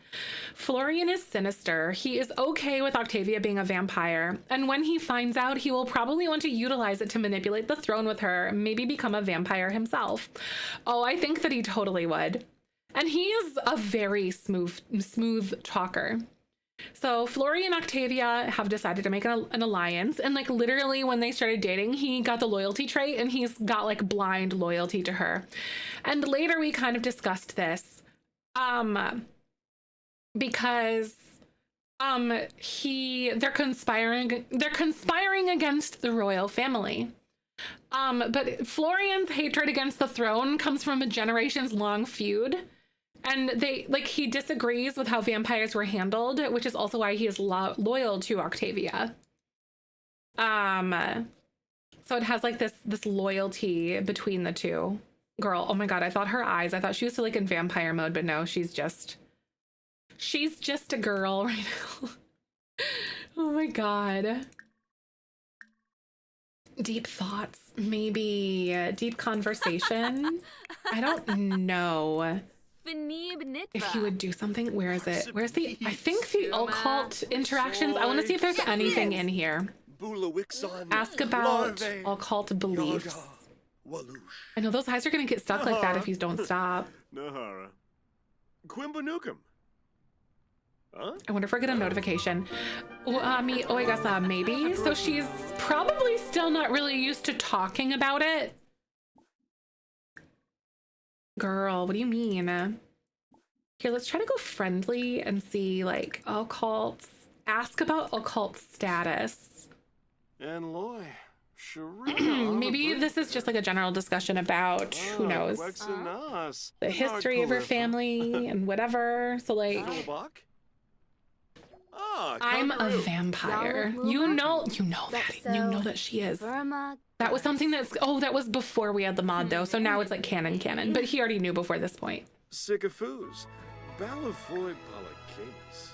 Florian is sinister. He is okay with Octavia being a vampire, and when he finds out, he will probably want to utilize it to manipulate the throne with her, maybe become a vampire himself. Oh, I think that he totally would. And he is a very smooth talker. So Florian and Octavia have decided to make an alliance, and like literally when they started dating, he got the loyalty trait and he's got like blind loyalty to her. And later we kind of discussed this because they're conspiring against the royal family. But Florian's hatred against the throne comes from a generations long feud. And he disagrees with how vampires were handled, which is also why he is loyal to Octavia. So it has like this loyalty between the two. Girl, oh my God, I thought her eyes, I thought she was still like in vampire mode, but no, she's just a girl right now. Oh my God. Deep thoughts, maybe deep conversation. I don't know. If he would do something, where is it? Where's the, I think the occult interactions. I want to see if there's anything in here. Ask about occult beliefs. I know those eyes are going to get stuck like that if you don't stop. I wonder if I get a notification. I guess maybe. So she's probably still not really used to talking about it. Girl, what do you mean? Here, let's try to go friendly and see, like, occults. Ask about occult status. And Loy, maybe this is just like a general discussion about, who knows, the history of her family and whatever. So, like, I'm a vampire. You know that she is. That was something that was before we had the mod though, so now it's like canon. But he already knew before this point. Sycophus, Balafoy Palacanis,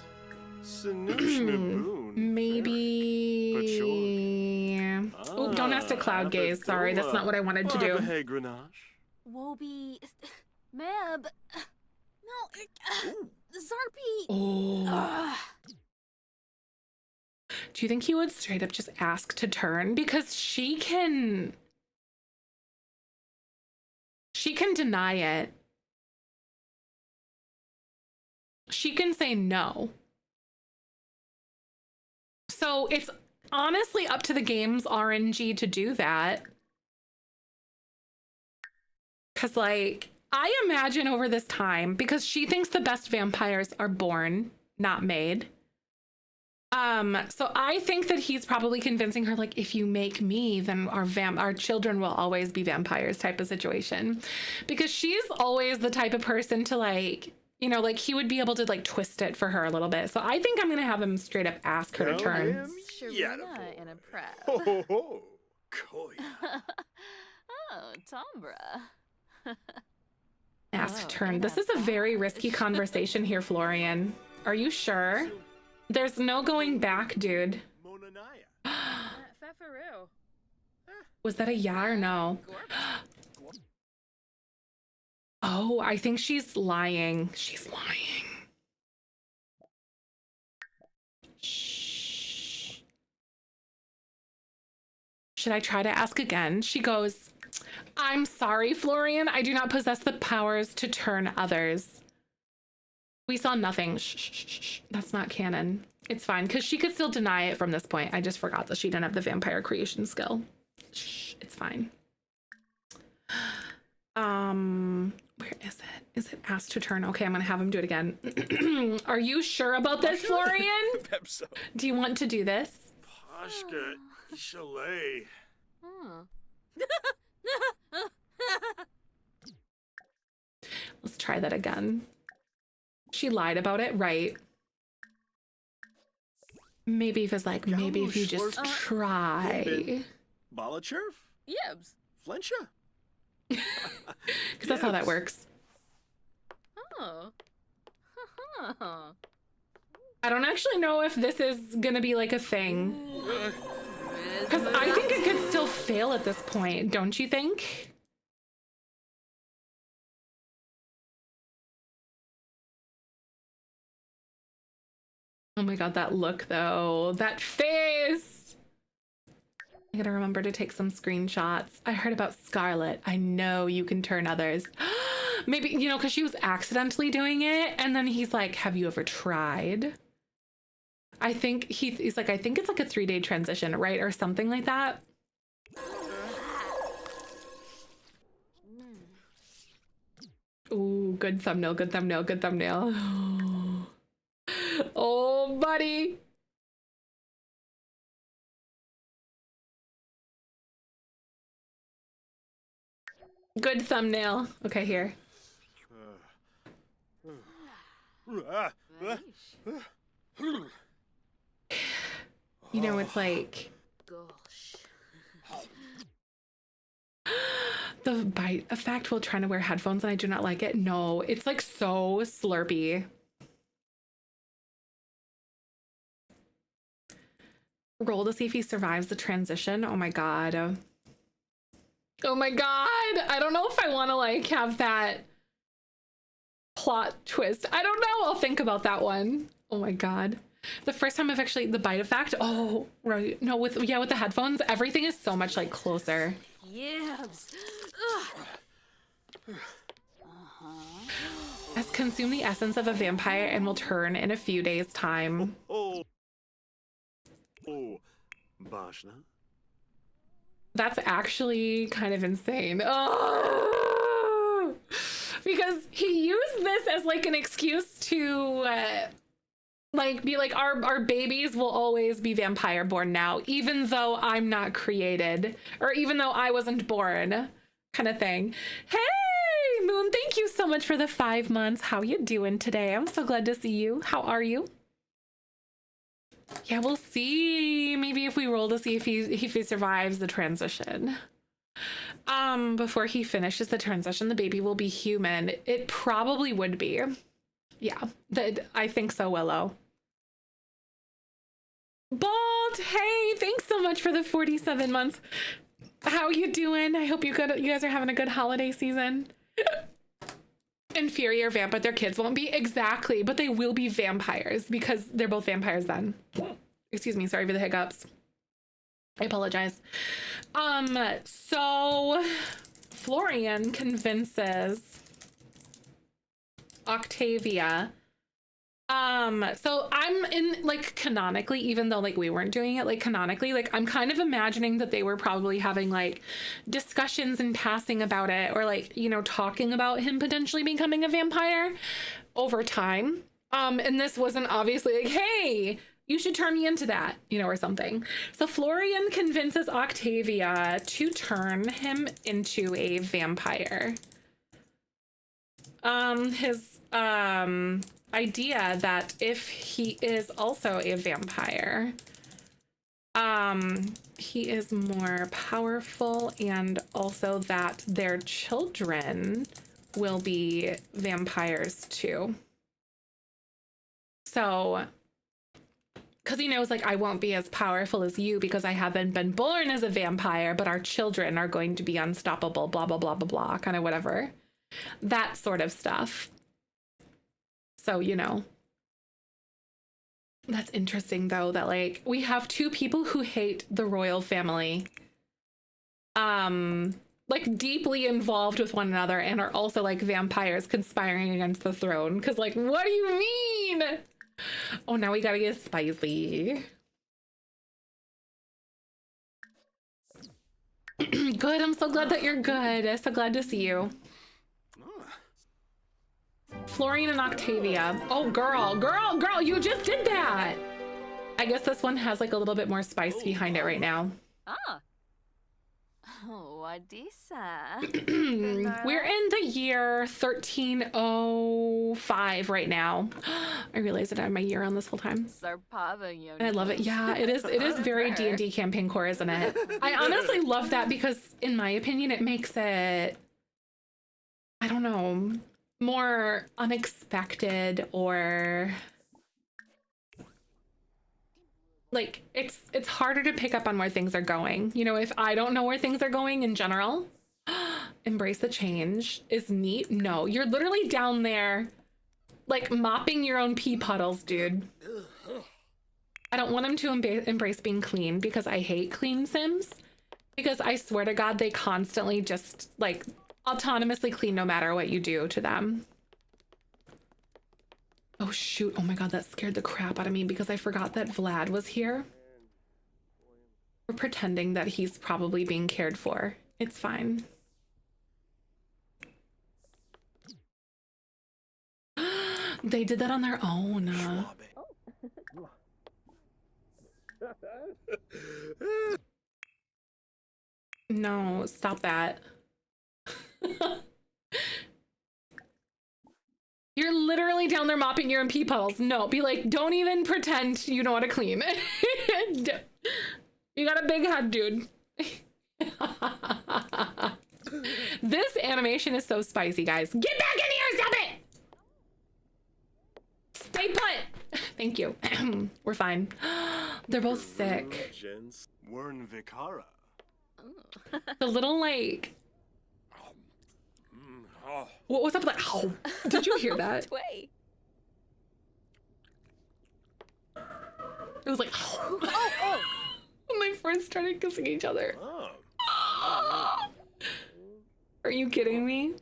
Sinushnaboon. Maybe. Oh, don't ask to cloud gaze. Sorry, that's not what I wanted to do. Woby, Meb, no, Zarpy. Oh. Do you think he would straight up just ask to turn? Because she can deny it. She can say no. So it's honestly up to the game's RNG to do that. Because, like, I imagine over this time, because she thinks the best vampires are born, not made. So I think that he's probably convincing her, like, if you make me, then our children will always be vampires type of situation. Because she's always the type of person to, like, you know, like, he would be able to, like, twist it for her a little bit. So I think I'm going to have him straight up ask her to turn. Sharina in a prep. Oh, Koi. Oh, Tombra. Ask to turn. This is a very risky conversation here, Florian. Are you sure? There's no going back, dude. Was that a yeah or no? Oh, I think she's lying. She's lying. Shh. Should I try to ask again? She goes, I'm sorry, Florian. I do not possess the powers to turn others. We saw nothing. Shh. That's not canon. It's fine, because she could still deny it from this point. I just forgot that she didn't have the vampire creation skill. Shh, it's fine. Where is it? Is it asked to turn? Okay, I'm gonna have him do it again. Are you sure about this, Florian? Do you want to do this? Pashka, Chalet. Let's try that again. She lied about it, right? Maybe if it's like, maybe if you just try. Balacherf? Yibs. Flensha? Because that's how that works. Oh. I don't actually know if this is gonna be like a thing. Because I think it could still fail at this point, don't you think? Oh my god, that look though. That face! I gotta remember to take some screenshots. I heard about Scarlet. I know you can turn others. Maybe, you know, because she was accidentally doing it, and then he's like, have you ever tried? I think he's like, I think it's like a 3-day transition, right? Or something like that. Ooh, good thumbnail, good thumbnail, good thumbnail. Oh, buddy. Good thumbnail. Okay, here. You know, it's like... Gosh. The bite effect while trying to wear headphones and I do not like it. No, it's like so slurpy. Roll to see if he survives the transition. Oh my god. Oh my god. I don't know if I want to like have that plot twist. I don't know. I'll think about that one. Oh my god. The first time I've actually the bite effect. Oh, right. No, with the headphones, everything is so much like closer. Yabs. Has consumed the essence of a vampire and will turn in a few days' time. Oh. Bashna? That's actually kind of insane. Oh! Because he used this as like an excuse to like be like our babies will always be vampire born now, even though I'm not created or even though I wasn't born, kind of thing. Hey, Moon, thank you so much for the 5 months. How you doing today? I'm so glad to see you. How are you? Yeah, we'll see. Maybe if we roll to see if he survives the transition. Before he finishes the transition, the baby will be human. It probably would be. Yeah, I think so, Willow. Bald, hey, thanks so much for the 47 months. How you doing? I hope you guys are having a good holiday season. Inferior vamp, but their kids won't be. Exactly, but they will be vampires because they're both vampires then. Excuse me, sorry for the hiccups. I apologize. So Florian convinces Octavia. So I'm in like canonically, even though like we weren't doing it, like canonically, like I'm kind of imagining that they were probably having like discussions in passing about it or like, you know, talking about him potentially becoming a vampire over time. And this wasn't obviously like, hey, you should turn me into that, you know, or something. So Florian convinces Octavia to turn him into a vampire. His idea that if he is also a vampire, he is more powerful and also that their children will be vampires too. So, because he knows like I won't be as powerful as you because I haven't been born as a vampire, but our children are going to be unstoppable, blah, blah, blah, blah, blah, kind of whatever. That sort of stuff. So, you know, that's interesting though, that like we have two people who hate the royal family, like deeply involved with one another and are also like vampires conspiring against the throne. Cause like, what do you mean? Oh, now we gotta get spicy. Good, I'm so glad that you're good. I'm so glad to see you. Florian and Octavia. Oh, girl, you just did that. I guess this one has like a little bit more spice behind it right now. Ah. Oh, Adisa. We're in the year 1305 right now. I realized that I had my year on this whole time. And I love it. Yeah, it is very D&D campaign core, isn't it? I honestly love that because in my opinion, it makes it I don't know, more unexpected, or like it's harder to pick up on where things are going. You know, if I don't know where things are going in general, embrace the change is neat. No, you're literally down there like mopping your own pee puddles, dude. I don't want him to embrace being clean because I hate clean Sims, because I swear to God, they constantly just like autonomously clean no matter what you do to them. Oh shoot, oh my God, that scared the crap out of me because I forgot that Vlad was here. We're pretending that he's probably being cared for. It's fine. They did that on their own. No, stop that. You're literally down there mopping your own pee puddles. No, be like, don't even pretend you know how to clean. You got a big head, dude. This animation is so spicy, guys. Get back in here, stop it! Stay put! Thank you. We're fine. They're both sick. Wern Vikara. The little, like... What was up with that? Oh, did you hear that? Way. It was like... Oh. When they first started kissing each other. Are you kidding me?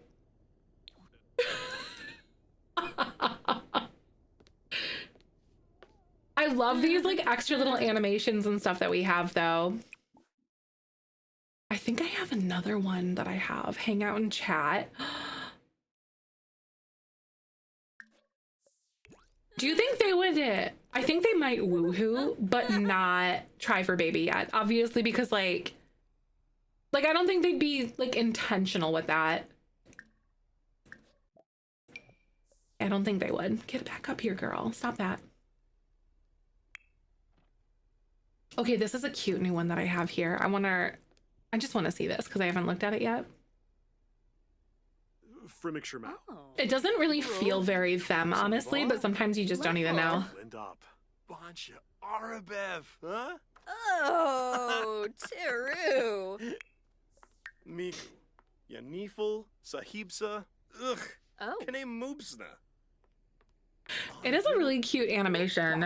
I love these like extra little animations and stuff that we have though. I think I have another one that I have. Hang out and chat. Do you think they would, I think they might woohoo, but not try for baby yet. Obviously, because like I don't think they'd be like intentional with that. I don't think they would. Get back up here, girl. Stop that. Okay, this is a cute new one that I have here. I just want to see this because I haven't looked at it yet. It doesn't really feel very them, honestly, but sometimes you just don't even know. Oh, Teru. Migu. Yanifel, Sahibsa, ugh. Oh. Kane Moobsna. It is a really cute animation.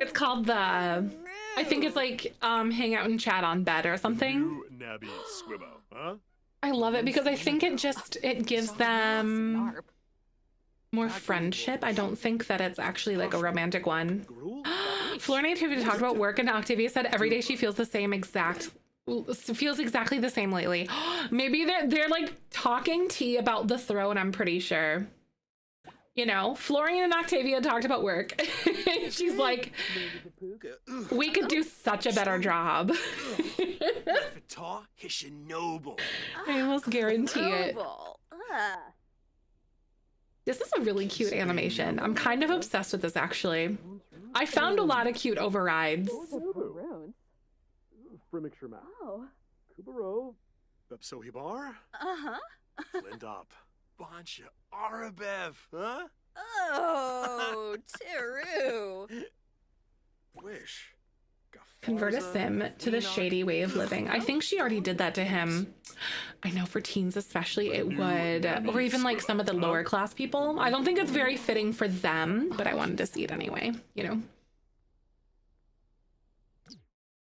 It's called the, I think it's like hang out and chat on bed or something. Nabby Squibbo, huh? I love it because I think it gives them more friendship. I don't think that it's actually like a romantic one. Flora and Octavia talked about work, and Octavia said every day she feels exactly the same lately. Maybe they're like talking tea about the throne, I'm pretty sure. You know, Florian and Octavia talked about work. She's like, we could do such a better job. I almost guarantee it. This is a really cute animation. I'm kind of obsessed with this, actually. I found a lot of cute overrides. Oh. Kubaro, Bepsohibar, Uh-huh. Lindop, Bancha, Arabev, huh? Oh, Teru. Wish. Convert a sim to the shady way of living. I think she already did that to him. I know for teens especially it would, or even like some of the lower class people. I don't think it's very fitting for them, but I wanted to see it anyway, you know?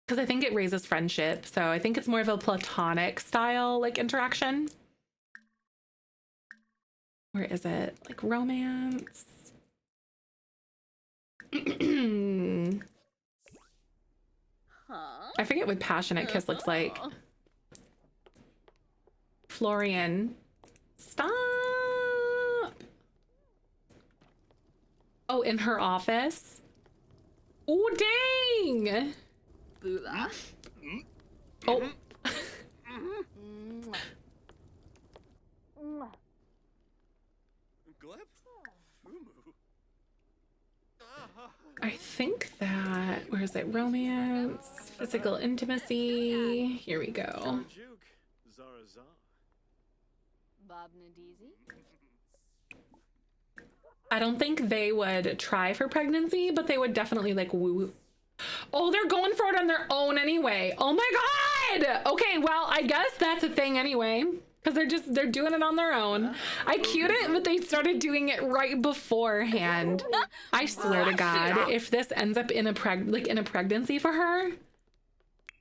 Because I think it raises friendship. So I think it's more of a platonic style like interaction. Where is it? Like romance? Huh? I forget what passionate kiss looks like. Florian. Stop. Oh, in her office? Oh, dang. Bula. Oh. I think that, where is it? Romance, physical intimacy. Here we go. Bob Nadizi. I don't think they would try for pregnancy, but they would definitely like woo. Oh, they're going for it on their own anyway. Oh my God. Okay, well, I guess that's a thing anyway. Because they're doing it on their own. I cued it, but they started doing it right beforehand. I swear to God, if this ends up in a pregnancy for her,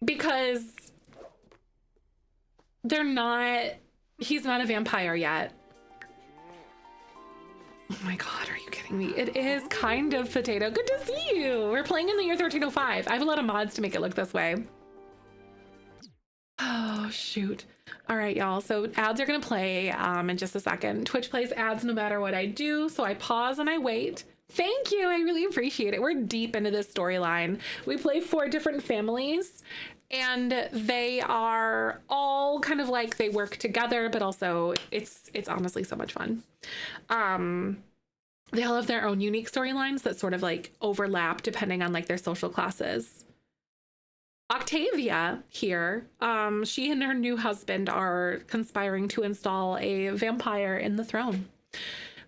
because he's not a vampire yet. Oh my God, are you kidding me? It is kind of potato. Good to see you. We're playing in the year 1305. I have a lot of mods to make it look this way. Oh, shoot. All right, y'all. So ads are going to play in just a second. Twitch plays ads no matter what I do. So I pause and I wait. Thank you. I really appreciate it. We're deep into this storyline. We play 4 different families and they are all kind of like they work together, but also it's honestly so much fun. They all have their own unique storylines that sort of like overlap depending on like their social classes. Octavia here, she and her new husband are conspiring to install a vampire in the throne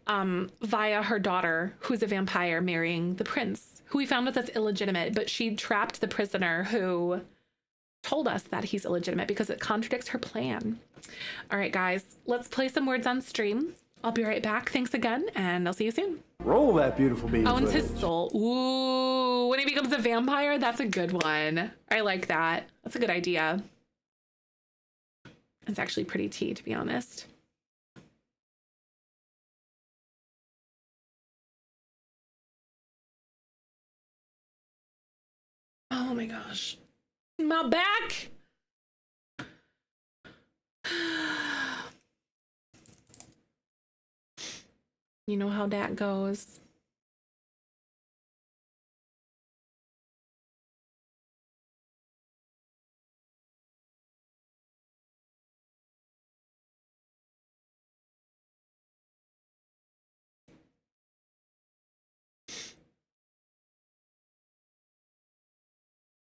via her daughter, who's a vampire marrying the prince, who we found out that's illegitimate, but she trapped the prisoner who told us that he's illegitimate because it contradicts her plan. All right, guys, let's play some words on stream. I'll be right back. Thanks again, and I'll see you soon. Roll that beautiful bean Owns footage. his soul. Ooh, when he becomes a vampire, that's a good one. I like that. That's a good idea. It's actually pretty tea, to be honest. Oh my gosh. My back. You know how that goes.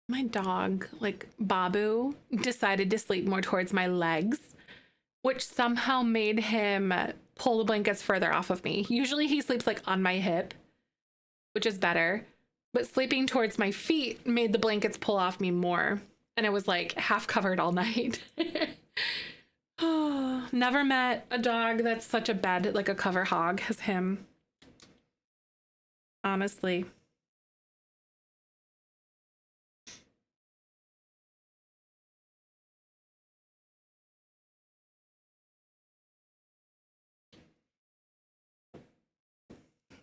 My dog, like Babu, decided to sleep more towards my legs, which somehow made him pull the blankets further off of me. Usually he sleeps like on my hip, which is better, but sleeping towards my feet made the blankets pull off me more. And it was like half covered all night. Oh, never met a dog that's such a bed, like a cover hog as him. Honestly.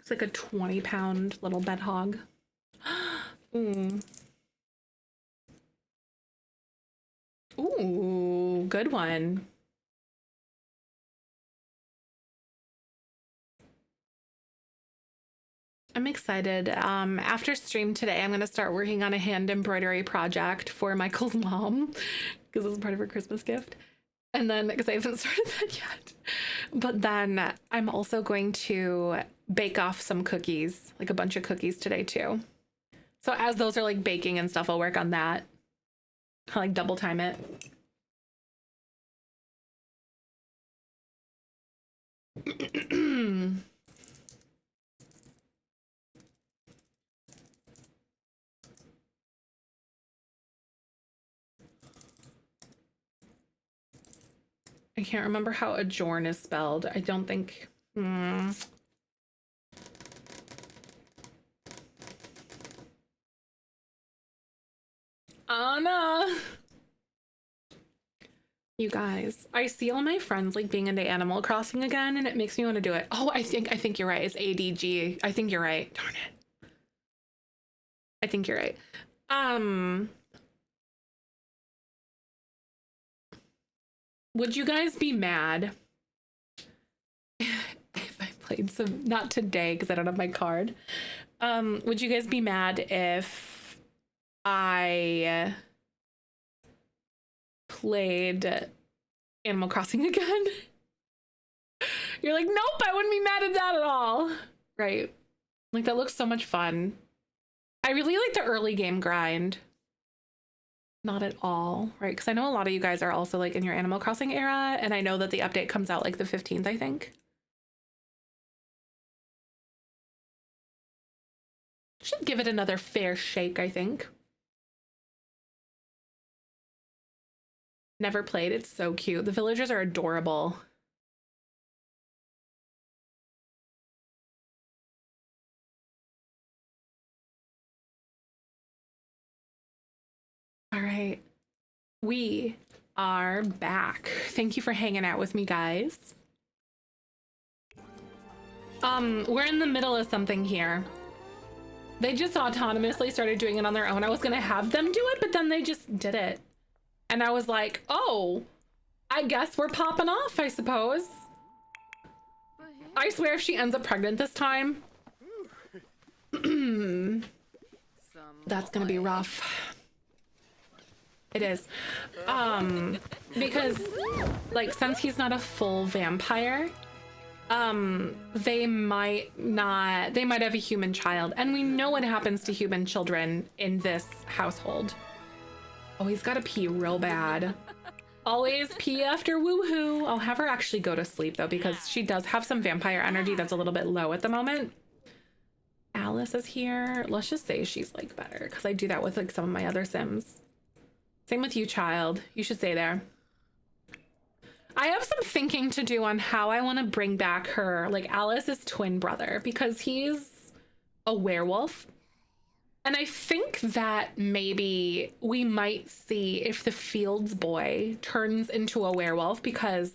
It's like a 20-pound little bed hog. Ooh. Ooh, good one. I'm excited. After stream today, I'm going to start working on a hand embroidery project for Michael's mom because it's part of her Christmas gift. And then, because I haven't started that yet. But then I'm also going to bake off some cookies, like a bunch of cookies today too. So as those are like baking and stuff, I'll work on that. I'll like double time it. I can't remember how adjourn is spelled. I don't think. Anna. You guys, I see all my friends like being into Animal Crossing again, and it makes me want to do it. Oh, I think you're right. It's ADG. I think you're right. Darn it. I think you're right. Would you guys be mad if I played some, not today because I don't have my card. Would you guys be mad if I played Animal Crossing again? You're like, nope, I wouldn't be mad at that at all. Right. Like, that looks so much fun. I really like the early game grind. Not at all, right? Because I know a lot of you guys are also like in your Animal Crossing era, and I know that the update comes out like the 15th, I think. Should give it another fair shake, I think. Never played. It's so cute. The villagers are adorable. All right. We are back. Thank you for hanging out with me, guys. We're in the middle of something here. They just autonomously started doing it on their own. I was gonna have them do it, but then they just did it. And I was like, oh, I guess we're popping off, I suppose. I swear if she ends up pregnant this time, that's gonna be rough. It is. Because, like, since he's not a full vampire, they might have a human child. And we know what happens to human children in this household. Oh, he's gotta pee real bad. Always pee after woohoo. I'll have her actually go to sleep though, because she does have some vampire energy that's a little bit low at the moment. Alice is here. Let's just say she's like better, because I do that with like some of my other Sims. Same with you, child. You should stay there. I have some thinking to do on how I want to bring back her, like Alice's twin brother, because he's a werewolf. And I think that maybe we might see if the Fields boy turns into a werewolf, because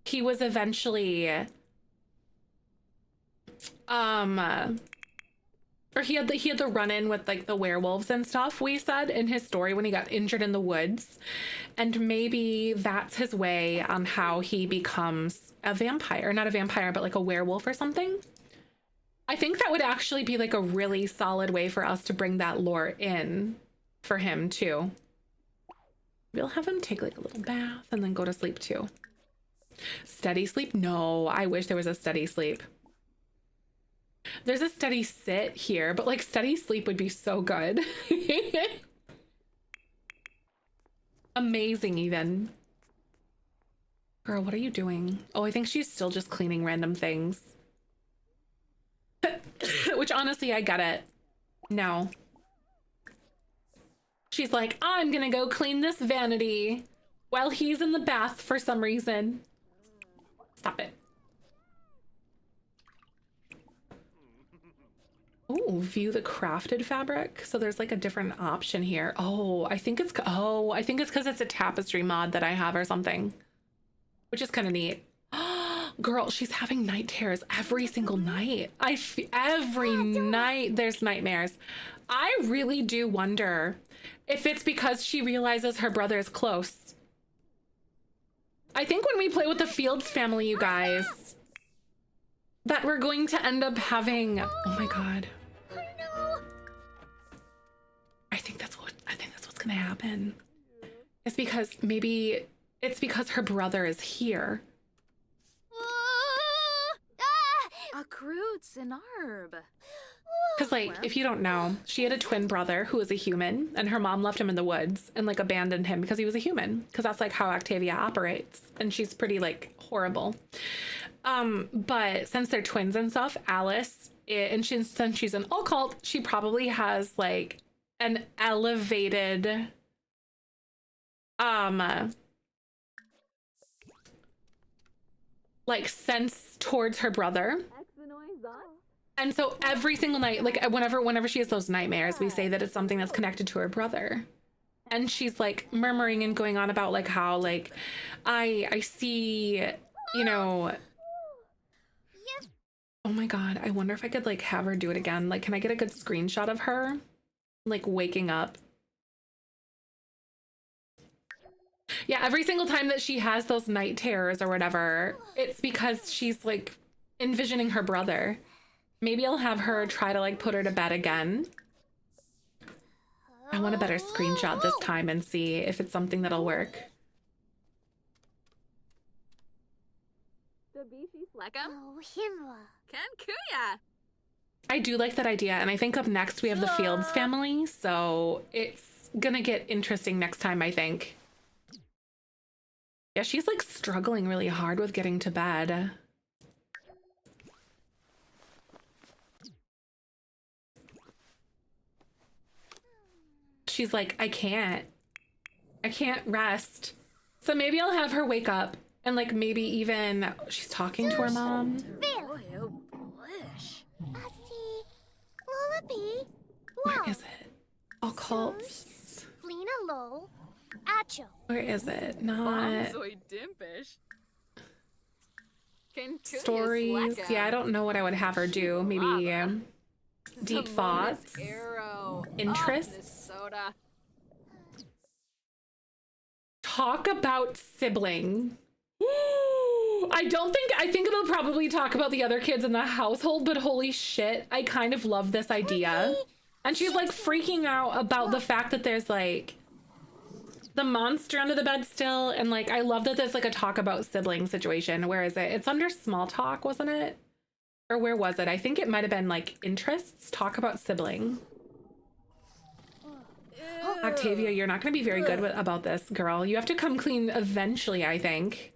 he was eventually, or he had the run-in with like the werewolves and stuff, we said in his story when he got injured in the woods. And maybe that's his way on how he becomes a vampire. Not a vampire, but like a werewolf or something. I think that would actually be like a really solid way for us to bring that lore in for him too. We'll have him take like a little bath and then go to sleep too. Steady sleep? No, I wish there was a steady sleep. There's a steady sit here, but like steady sleep would be so good. Amazing even. Girl, what are you doing? Oh, I think she's still just cleaning random things. Which honestly, I get it. No. She's like, I'm gonna go clean this vanity while he's in the bath for some reason. Stop it. Oh, view the crafted fabric. So there's like a different option here. Oh, I think it's because it's a tapestry mod that I have or something, which is kind of neat. Girl, she's having night terrors every single night. Every night there's nightmares. I really do wonder if it's because she realizes her brother is close. I think when we play with the Fields family, you guys, that we're going to end up having, oh my God. I think that's what's gonna happen. It's because maybe it's because her brother is here. A Croots and Arb. Because like, if you don't know, she had a twin brother who was a human, and her mom left him in the woods and like abandoned him because he was a human, because that's like how Octavia operates, and she's pretty like horrible. But since they're twins and stuff, Alice, and since she's an occult, she probably has like an elevated like sense towards her brother. And so every single night, like whenever she has those nightmares, we say that it's something that's connected to her brother. And she's like murmuring and going on about like how like I see, you know. Oh my God, I wonder if I could like have her do it again. Like, can I get a good screenshot of her like waking up? Yeah, every single time that she has those night terrors or whatever, it's because she's like envisioning her brother. Maybe I'll have her try to like put her to bed again. I want a better screenshot this time and see if it's something that'll work. I do like that idea, and I think up next we have the Fields family, so it's gonna get interesting next time, I think. Yeah, she's like struggling really hard with getting to bed. She's like, I can't rest. So maybe I'll have her wake up and like maybe even she's talking to her mom. Boy, oh, bush. Lullaby. Where is it? Occults. Flina lol. Acho. Where is it? Not dimpish. stories. Yeah, I don't know what I would have her do. Maybe deep thoughts. Interests. Soda. Talk about sibling. I think it'll probably talk about the other kids in the household, but holy shit, I kind of love this idea. And she's like freaking out about the fact that there's like the monster under the bed still. And like, I love that there's like a talk about sibling situation. Where is it? It's under small talk, wasn't it? Or where was it? I think it might have been like interests, talk about sibling. Octavia, you're not going to be very good about this, girl. You have to come clean eventually, I think.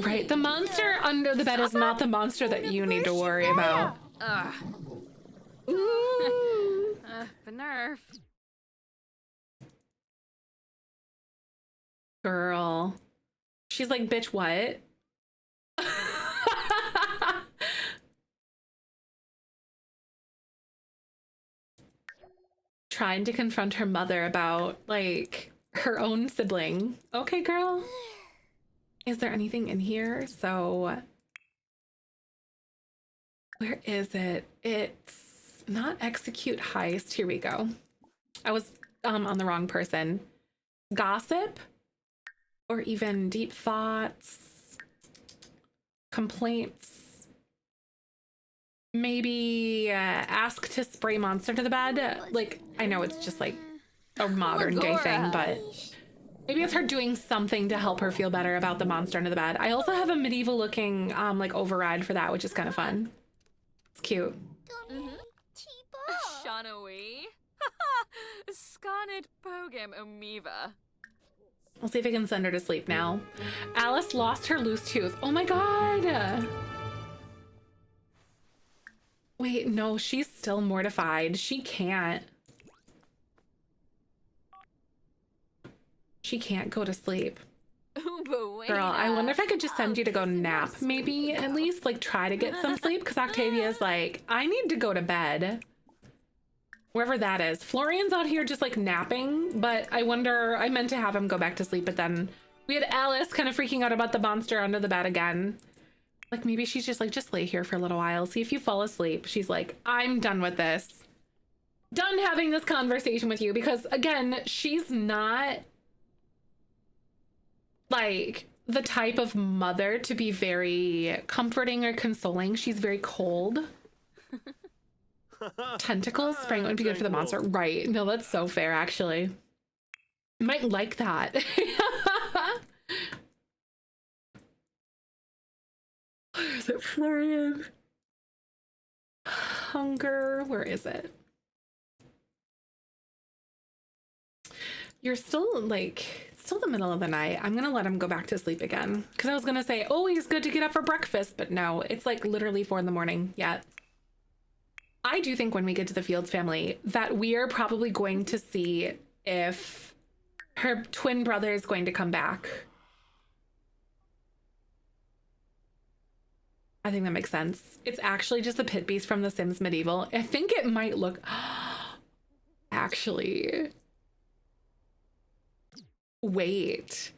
Right. The monster under the bed is not the monster that you need to worry about. Nerf. Girl. She's like, bitch, what? Trying to confront her mother about like her own sibling. Okay, girl. Is there anything in here? So where is it? It's not execute heist. Here we go. I was on the wrong person. Gossip or even deep thoughts, complaints. Maybe ask to spray monster to the bed. Like, I know it's just like a modern day thing, but maybe it's her doing something to help her feel better about the monster under the bed. I also have a medieval looking like override for that, which is kind of fun. It's cute. Shanawi. Scarnet Pogam Omiva. I'll see if I can send her to sleep now. Alice lost her loose tooth. Oh my god. Wait, no, she's still mortified. She can't go to sleep. Girl, I wonder if I could just send you to go nap, maybe, at least, like, try to get some sleep, because Octavia's like, I need to go to bed. Wherever that is. Florian's out here just, like, napping, but I wonder, I meant to have him go back to sleep, but then we had Alice kind of freaking out about the monster under the bed again. Like, maybe she's just like, just lay here for a little while, see if you fall asleep. She's like, I'm done with this. Done having this conversation with you, because, again, she's not like the type of mother to be very comforting or consoling. She's very cold. Tentacles spraying would be good for the monster. Right. No, that's so fair, actually. Might like that. Where is it, Florian? Hunger. Where is it? You're still like, still the middle of the night. I'm gonna let him go back to sleep again. Because I was gonna say, oh, he's good to get up for breakfast. But no, it's like literally 4 a.m. yet. I do think when we get to the Fields family that we are probably going to see if her twin brother is going to come back. I think that makes sense. It's actually just the pit beast from The Sims Medieval. I think it might look... Actually... Wait.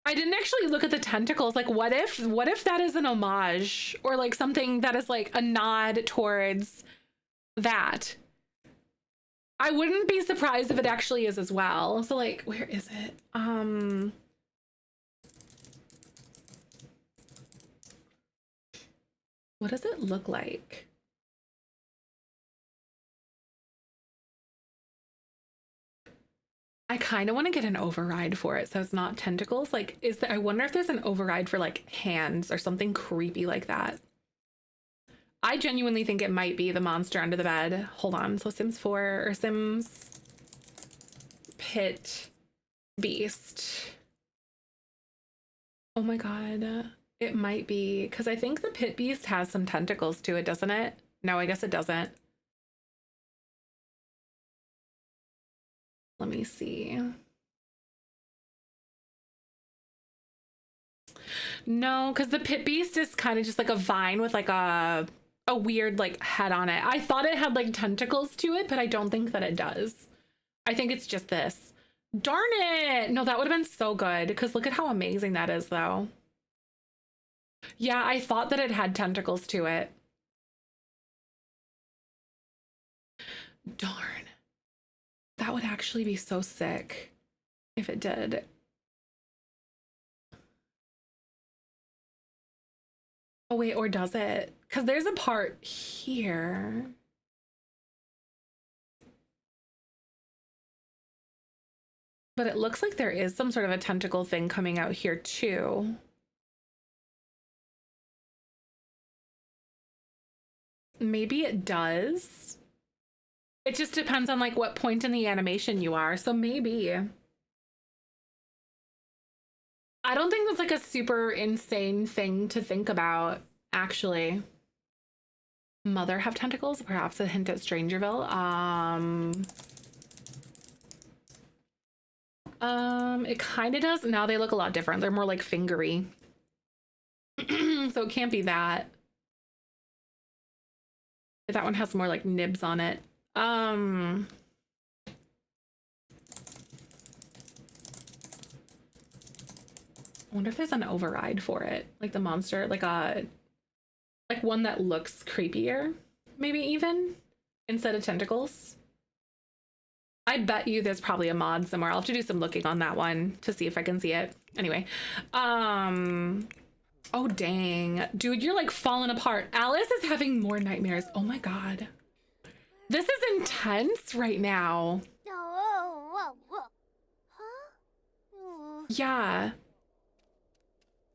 I didn't actually look at the tentacles. Like, what if that is an homage? Or like something that is like a nod towards that? I wouldn't be surprised if it actually is as well. So like, where is it? What does it look like? I kind of want to get an override for it so it's not tentacles. Like, I wonder if there's an override for like hands or something creepy like that. I genuinely think it might be the monster under the bed. Hold on. So Sims 4 or Sims Pit Beast. Oh my God. It might be, because I think the Pit Beast has some tentacles to it, doesn't it? No, I guess it doesn't. Let me see. No, because the Pit Beast is kind of just like a vine with like a weird like head on it. I thought it had like tentacles to it, but I don't think that it does. I think it's just this. Darn it. No, that would have been so good, because look at how amazing that is though. Yeah, I thought that it had tentacles to it. Darn. That would actually be so sick if it did. Oh wait, or does it? Because there's a part here. But it looks like there is some sort of a tentacle thing coming out here too. Maybe it does. It just depends on like what point in the animation you are. So maybe. I don't think that's like a super insane thing to think about, actually. Mother have tentacles? Perhaps a hint at Strangerville. It kind of does. Now they look a lot different. They're more like fingery. So it can't be that. That one has more like nibs on it. I wonder if there's an override for it. Like the monster, like one that looks creepier, maybe even, instead of tentacles. I bet you there's probably a mod somewhere. I'll have to do some looking on that one to see if I can see it. Anyway, oh dang. Dude, you're like falling apart. Alice is having more nightmares. Oh my God. This is intense right now. Huh? Yeah.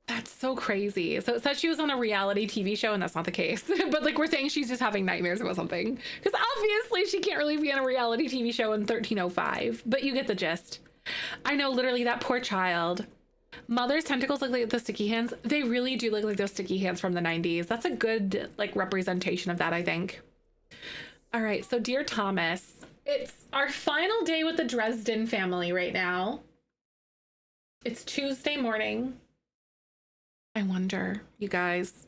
That's so crazy. So it said she was on a reality TV show, and that's not the case. But like we're saying she's just having nightmares about something. Because obviously she can't really be on a reality TV show in 1305. But you get the gist. I know, literally, that poor child. Mother's tentacles look like the sticky hands. They really do look like those sticky hands from the 90s. That's a good like representation of that, I think. All right, so dear Thomas, it's our final day with the Dresden family right now. It's Tuesday morning. I wonder, you guys.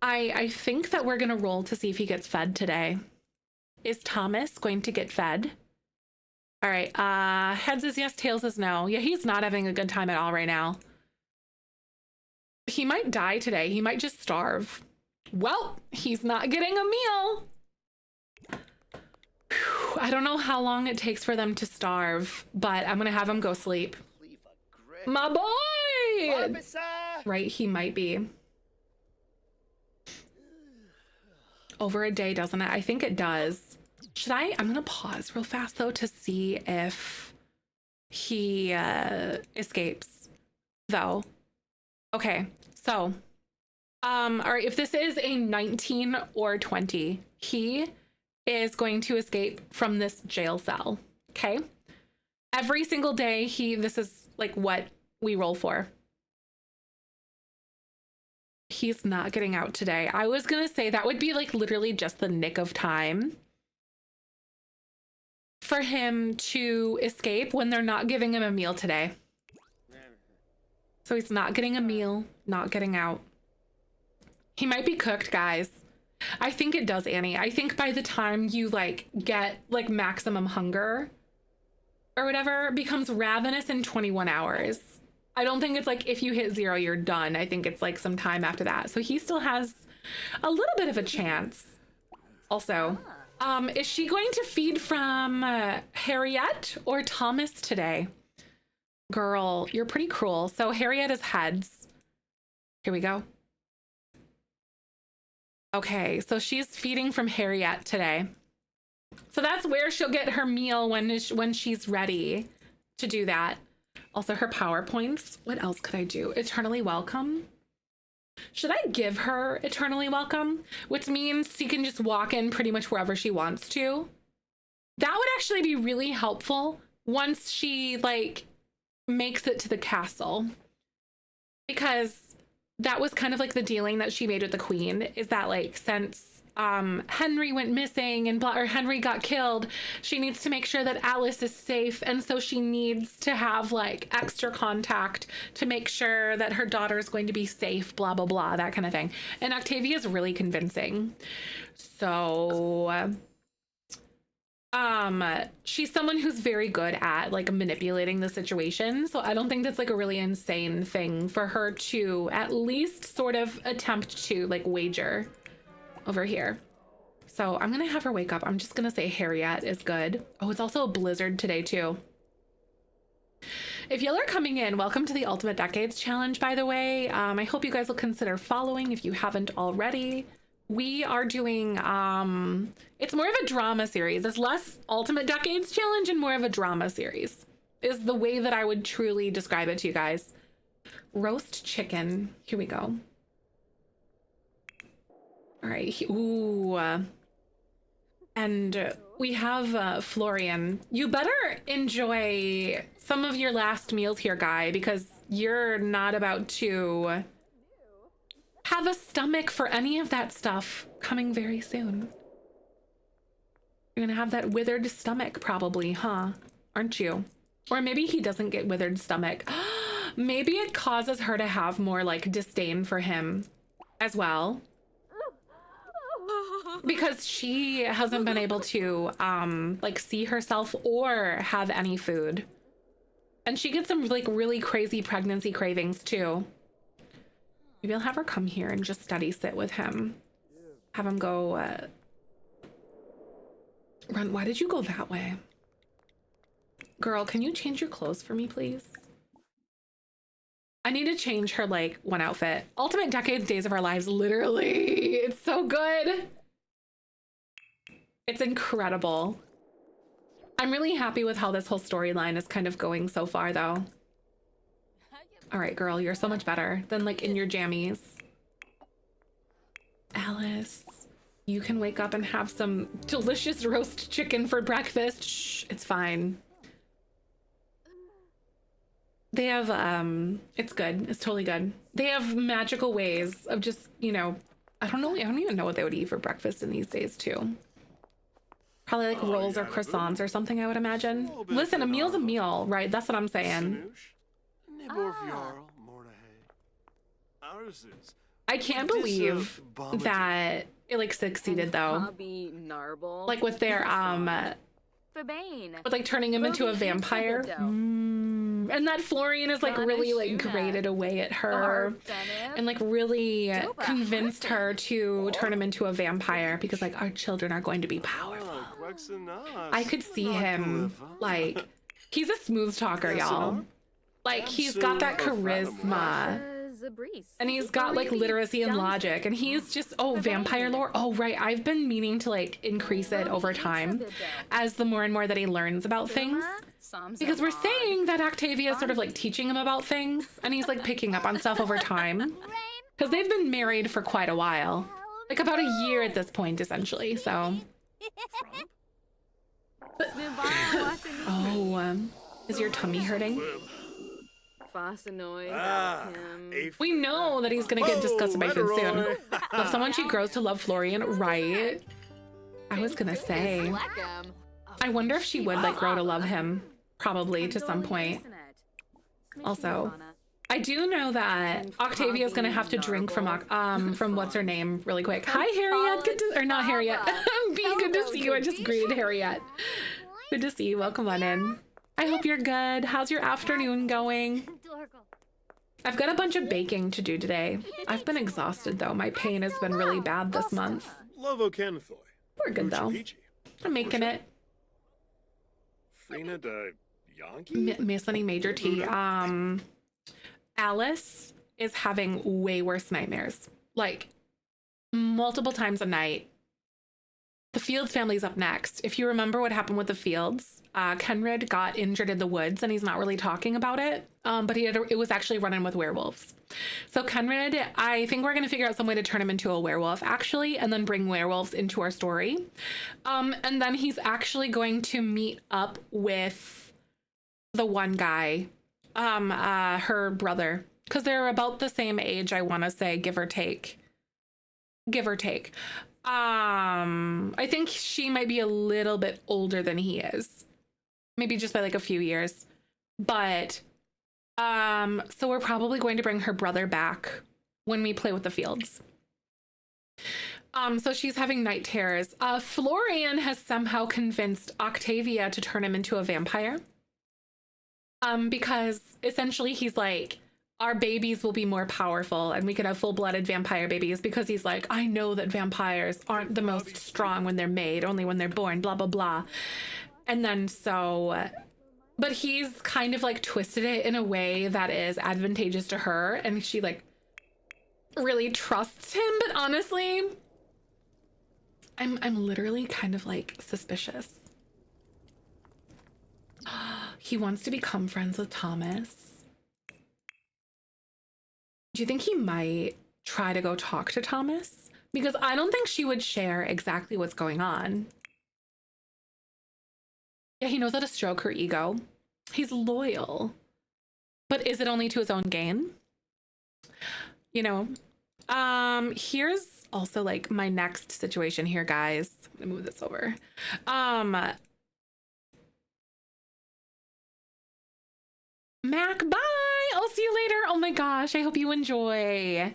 I think that we're gonna roll to see if he gets fed today. Is Thomas going to get fed? All right, heads is yes, tails is no. Yeah, he's not having a good time at all right now. He might die today. He might just starve. Well, he's not getting a meal. Whew, I don't know how long it takes for them to starve, but I'm gonna have him go sleep. My boy! Right, he might be. Over a day, doesn't it? I think it does. Should I? I'm gonna pause real fast though to see if he escapes though. Okay, so all right, if this is a 19 or 20, he is going to escape from this jail cell. Okay, every single day this is like what we roll for. He's not getting out today. I was gonna say that would be like literally just the nick of time for him to escape when they're not giving him a meal today. So he's not getting a meal, not getting out. He might be cooked, guys. I think it does, Annie. I think by the time you like get like maximum hunger or whatever, it becomes ravenous in 21 hours. I don't think it's like if you hit 0, you're done. I think it's like some time after that. So he still has a little bit of a chance. Also, is she going to feed from Harriet or Thomas today? Girl, you're pretty cruel. So Harriet is heads. Here we go. Okay, so she's feeding from Harriet today. So that's where she'll get her meal when she's ready to do that. Also, her PowerPoints. What else could I do? Eternally welcome. Should I give her eternally welcome? Which means she can just walk in pretty much wherever she wants to. That would actually be really helpful once she like makes it to the castle. Because that was kind of like the dealing that she made with the queen, is that like since Henry went missing and or Henry got killed, she needs to make sure that Alice is safe, and so she needs to have like extra contact to make sure that her daughter is going to be safe, blah blah blah, that kind of thing. And Octavia is really convincing. So she's someone who's very good at like manipulating the situation, so I don't think that's like a really insane thing for her to at least sort of attempt to like wager over here. So I'm gonna have her wake up. I'm just gonna say Harriet is good. Oh, it's also a blizzard today too. If y'all are coming in, welcome to the Ultimate Decades Challenge, by the way. I hope you guys will consider following if you haven't already. We are doing, it's more of a drama series. It's less Ultimate Decades Challenge and more of a drama series is the way that I would truly describe it to you guys. Roast chicken. Here we go. All right. Ooh. And we have Florian. You better enjoy some of your last meals here, Guy, because you're not about to have a stomach for any of that stuff coming very soon. You're gonna have that withered stomach probably, huh? Aren't you? Or maybe he doesn't get withered stomach. Maybe it causes her to have more like disdain for him as well. Because she hasn't been able to like see herself or have any food. And she gets some like really crazy pregnancy cravings too. Maybe I'll have her come here and just study sit with him. Have him go run. Why did you go that way? Girl, can you change your clothes for me, please? I need to change her like one outfit. Ultimate Decades Days of Our Lives, literally. It's so good. It's incredible. I'm really happy with how this whole storyline is kind of going so far, though. All right, girl, you're so much better than like in your jammies. Alice, you can wake up and have some delicious roast chicken for breakfast. Shh, it's fine. They have, it's good. It's totally good. They have magical ways of just, you know, I don't even know what they would eat for breakfast in these days, too. Probably like rolls or croissants or something, I would imagine. Listen, a meal's a meal, right? That's what I'm saying. I can't believe that it like succeeded though. Like with their with like turning him into a vampire. And that Florian is like really like grated away at her and like really convinced her to turn him into a vampire because like our children are going to be powerful. I could see him like, he's a smooth talker, y'all. Like he's got that charisma and he's got like literacy and logic and he's just, oh, vampire lore. Oh, right. I've been meaning to like increase it over time as the more and more that he learns about things. Because we're saying that Octavia is sort of like teaching him about things and he's like picking up on stuff over time. Because they've been married for quite a while. Like about a year at this point, essentially, so. Oh, is your tummy hurting? We know that he's gonna get disgusted by food soon. Love someone she grows to love Florian, right? I was gonna say. I wonder if she would like grow to love him. Probably to some point. Also, I do know that Octavia is gonna have to drink from what's her name really quick. Hi Harriet, good to, or not Harriet. B, good to see you. I just greeted Harriet. Good to see you. Welcome on in. I hope you're good. How's your afternoon going? I've got a bunch of baking to do today. I've been exhausted though. My pain has been really bad this month. We're good though. I'm making it. Listening Major T. Alice is having way worse nightmares. Like multiple times a night. The Fields family's up next. If you remember what happened with the Fields, Kenrid got injured in the woods and he's not really talking about it, but it was actually running with werewolves. So Kenrid, I think we're going to figure out some way to turn him into a werewolf, actually, and then bring werewolves into our story. And then he's actually going to meet up with the one guy, her brother, because they're about the same age, I want to say, give or take. Give or take. I think she might be a little bit older than he is. Maybe just by like a few years. But so we're probably going to bring her brother back when we play with the Fields. So she's having night terrors. Florian has somehow convinced Octavia to turn him into a vampire. Because essentially he's like, our babies will be more powerful and we could have full-blooded vampire babies, because he's like, I know that vampires aren't the most strong when they're made, only when they're born, blah, blah, blah. And then so, but he's kind of like twisted it in a way that is advantageous to her. And she like really trusts him. But honestly, I'm literally kind of like suspicious. He wants to become friends with Thomas. Do you think he might try to go talk to Thomas? Because I don't think she would share exactly what's going on. Yeah, he knows how to stroke her ego. He's loyal. But is it only to his own gain? You know, here's also like my next situation here, guys. Let me move this over. Mac, bye. I'll see you later. Oh my gosh, I hope you enjoy.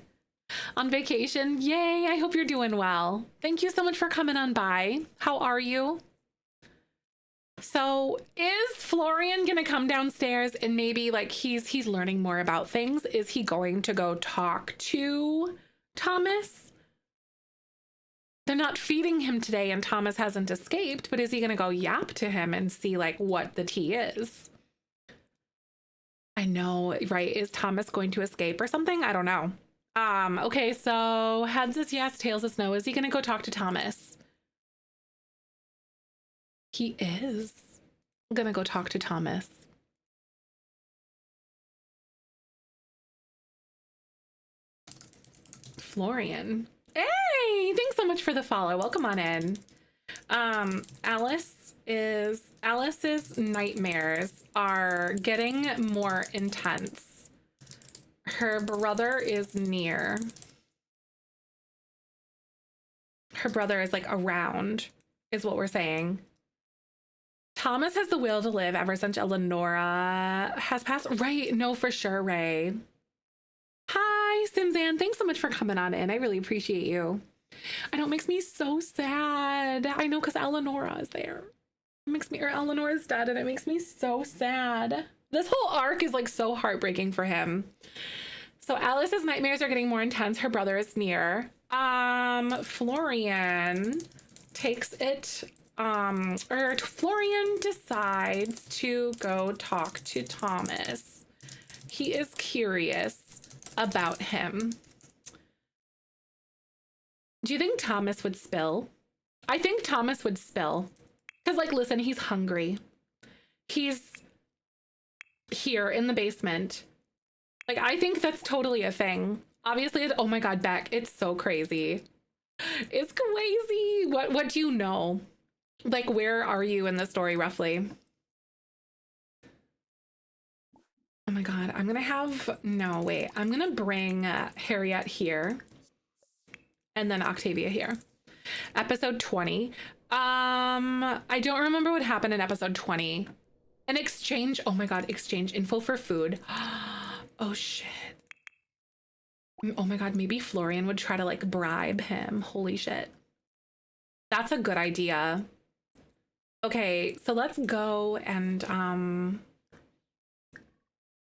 On vacation. Yay, I hope you're doing well. Thank you so much for coming on by. How are you? So is Florian gonna come downstairs and maybe like he's learning more about things? Is he going to go talk to Thomas? They're not feeding him today and Thomas hasn't escaped, but is he gonna go yap to him and see like what the tea is? I know, right? Is Thomas going to escape or something? I don't know. Okay, so heads is yes, tails is no. Is he gonna go talk to Thomas? He is gonna go talk to Thomas. Florian. Hey, thanks so much for the follow. Welcome on in. Alice's nightmares are getting more intense. Her brother is near. Her brother is like around, is what we're saying. Thomas has the will to live ever since Eleonora has passed. Right, no, for sure, Ray. Hi, Simzan. Thanks so much for coming on in. I really appreciate you. I know it makes me so sad. I know, because Eleonora is there. It makes me, or Eleanor's dead, and it makes me so sad. This whole arc is like so heartbreaking for him. So Alice's nightmares are getting more intense. Her brother is near. Florian takes it, or Florian decides to go talk to Thomas. He is curious about him. Do you think Thomas would spill? I think Thomas would spill. Because, like, listen, he's hungry. He's here in the basement. Like, I think that's totally a thing. Obviously, oh my God, Beck, it's so crazy. It's crazy. What do you know? Like, where are you in the story, roughly? Oh my God, I'm gonna have, no, wait. I'm gonna bring Harriet here. And then Octavia here. Episode 20. I don't remember what happened in episode 20. An exchange, oh my God, exchange info for food. Oh shit. Oh my God, maybe Florian would try to like bribe him. Holy shit. That's a good idea. Okay, so let's go and I'm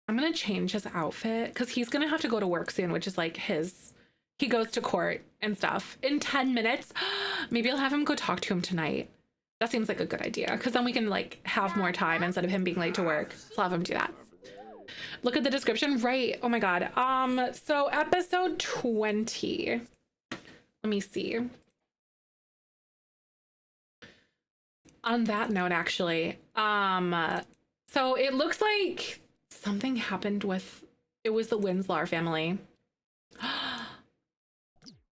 gonna change his outfit because he's gonna have to go to work soon, which is like he goes to court and stuff in 10 minutes. Maybe I'll have him go talk to him tonight. That seems like a good idea because then we can like have more time instead of him being late to work. So I'll have him do that. Look at the description. Right. Oh my God. So episode 20. Let me see. On that note, actually, so it looks like something happened with, it was the Winslar family.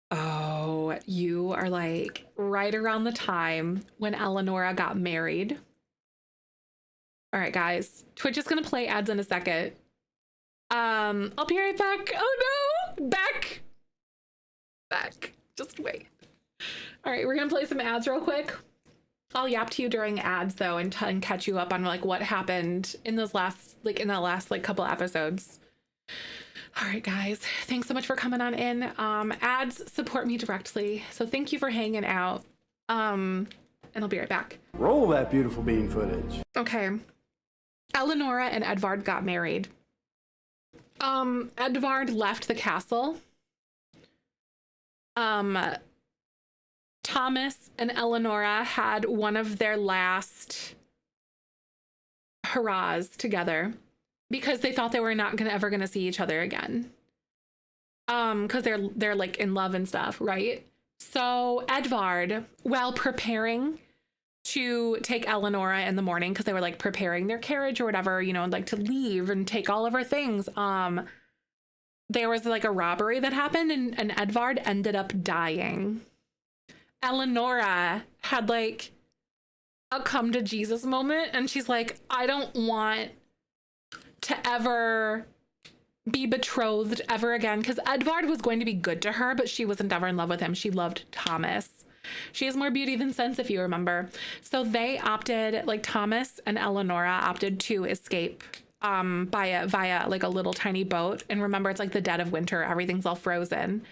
Oh, you are like right around the time when Eleonora got married. All right, guys, Twitch is gonna play ads in a second. I'll be right back. Oh no, back. Just wait. All right, we're gonna play some ads real quick. I'll yap to you during ads though, and catch you up on like what happened in those last, like in the last like couple episodes. All right, guys, thanks so much for coming on in. Ads support me directly, so thank you for hanging out. And I'll be right back. Roll that beautiful bean footage. Okay. Eleonora and Edvard got married. Edvard left the castle. Thomas and Eleonora had one of their last hurrahs together because they thought they were not ever gonna see each other again. Because they're like in love and stuff, right? So Edvard, while preparing to take Eleonora in the morning, because they were like preparing their carriage or whatever, you know, like to leave and take all of her things, there was like a robbery that happened, and Edvard ended up dying. Eleonora had like a come to Jesus moment, and she's like, I don't want to ever be betrothed ever again, because Edvard was going to be good to her, but she wasn't ever in love with him. She loved Thomas. She has more beauty than sense, if you remember. So they opted, like Thomas and Eleonora opted to escape via like a little tiny boat. And remember, it's like the dead of winter, everything's all frozen.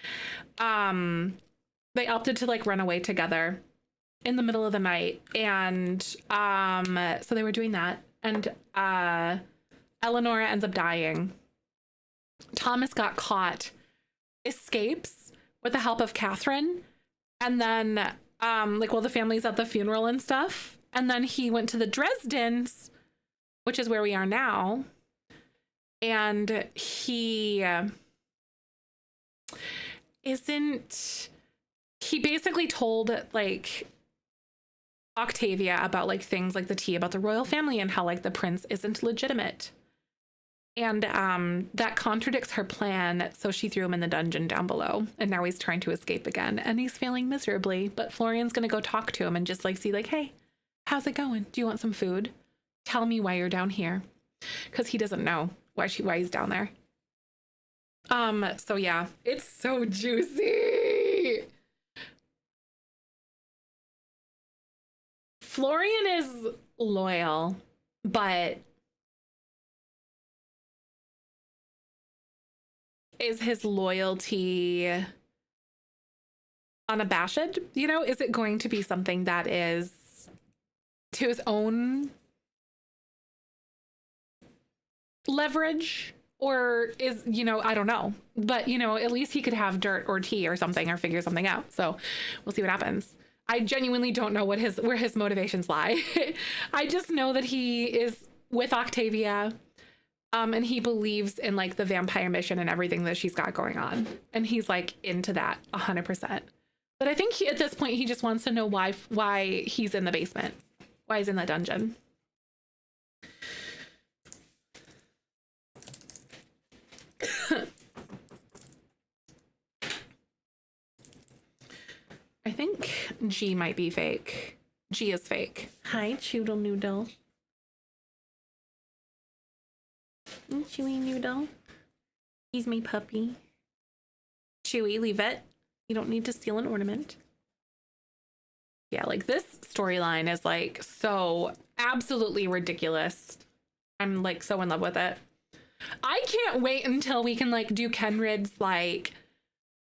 They opted to like run away together in the middle of the night. And so they were doing that. And Eleonora ends up dying. Thomas got caught, escapes with the help of Catherine. And then like while the family's at the funeral and stuff. And then he went to the Dresdens, which is where we are now. And he he basically told like Octavia about like things like the tea about the royal family and how like the prince isn't legitimate. And that contradicts her plan, so she threw him in the dungeon down below, and now he's trying to escape again, and he's failing miserably. But Florian's gonna go talk to him and just like see like, hey, how's it going? Do you want some food? Tell me why you're down here, because he doesn't know why he's down there. So yeah, it's so juicy. Florian is loyal, but is his loyalty unabashed? You know, is it going to be something that is to his own leverage? Or is, you know, I don't know. But, you know, at least he could have dirt or tea or something or figure something out. So we'll see what happens. I genuinely don't know where his motivations lie. I just know that he is with Octavia. And he believes in like the vampire mission and everything that she's got going on. And he's like into that 100%. But I think at this point, he just wants to know why he's in the basement, why he's in the dungeon. I think G might be fake. G is fake. Hi, Choodle Noodle. Chewy Noodle. He's my puppy. Chewy, leave it. You don't need to steal an ornament. Yeah, like this storyline is like so absolutely ridiculous. I'm like so in love with it. I can't wait until we can like do Kenrid's like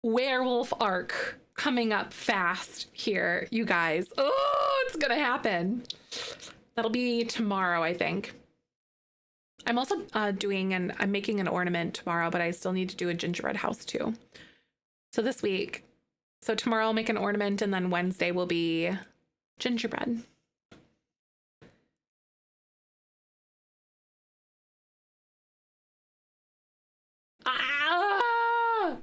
werewolf arc coming up fast here, you guys. Oh, it's gonna happen. That'll be tomorrow, I think. I'm also I'm making an ornament tomorrow, but I still need to do a gingerbread house too. So this week, so tomorrow I'll make an ornament, and then Wednesday will be gingerbread. Ah!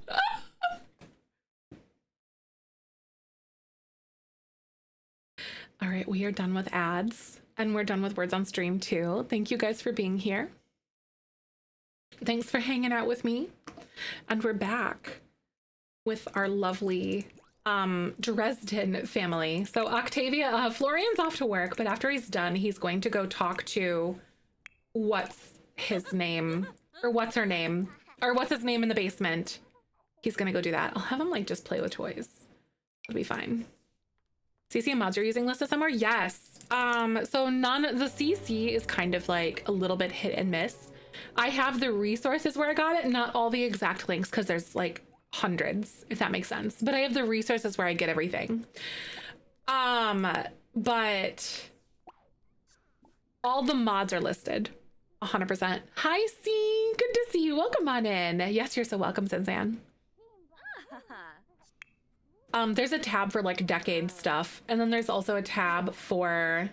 All right, we are done with ads and we're done with words on stream too. Thank you guys for being here. Thanks for hanging out with me. And we're back with our lovely Dresden family. So Octavia, Florian's off to work, but after he's done, he's going to go talk to what's his name or what's her name or what's his name in the basement. He's gonna go do that. I'll have him like just play with toys. It'll be fine. CC and mods are using Lista somewhere? Yes. So the CC is kind of like a little bit hit and miss. I have the resources where I got it, not all the exact links because there's like hundreds, if that makes sense. But I have the resources where I get everything. But all the mods are listed 100%. Hi, C. Good to see you. Welcome on in. Yes, you're so welcome, Zinzan. There's a tab for like decade stuff, and then there's also a tab for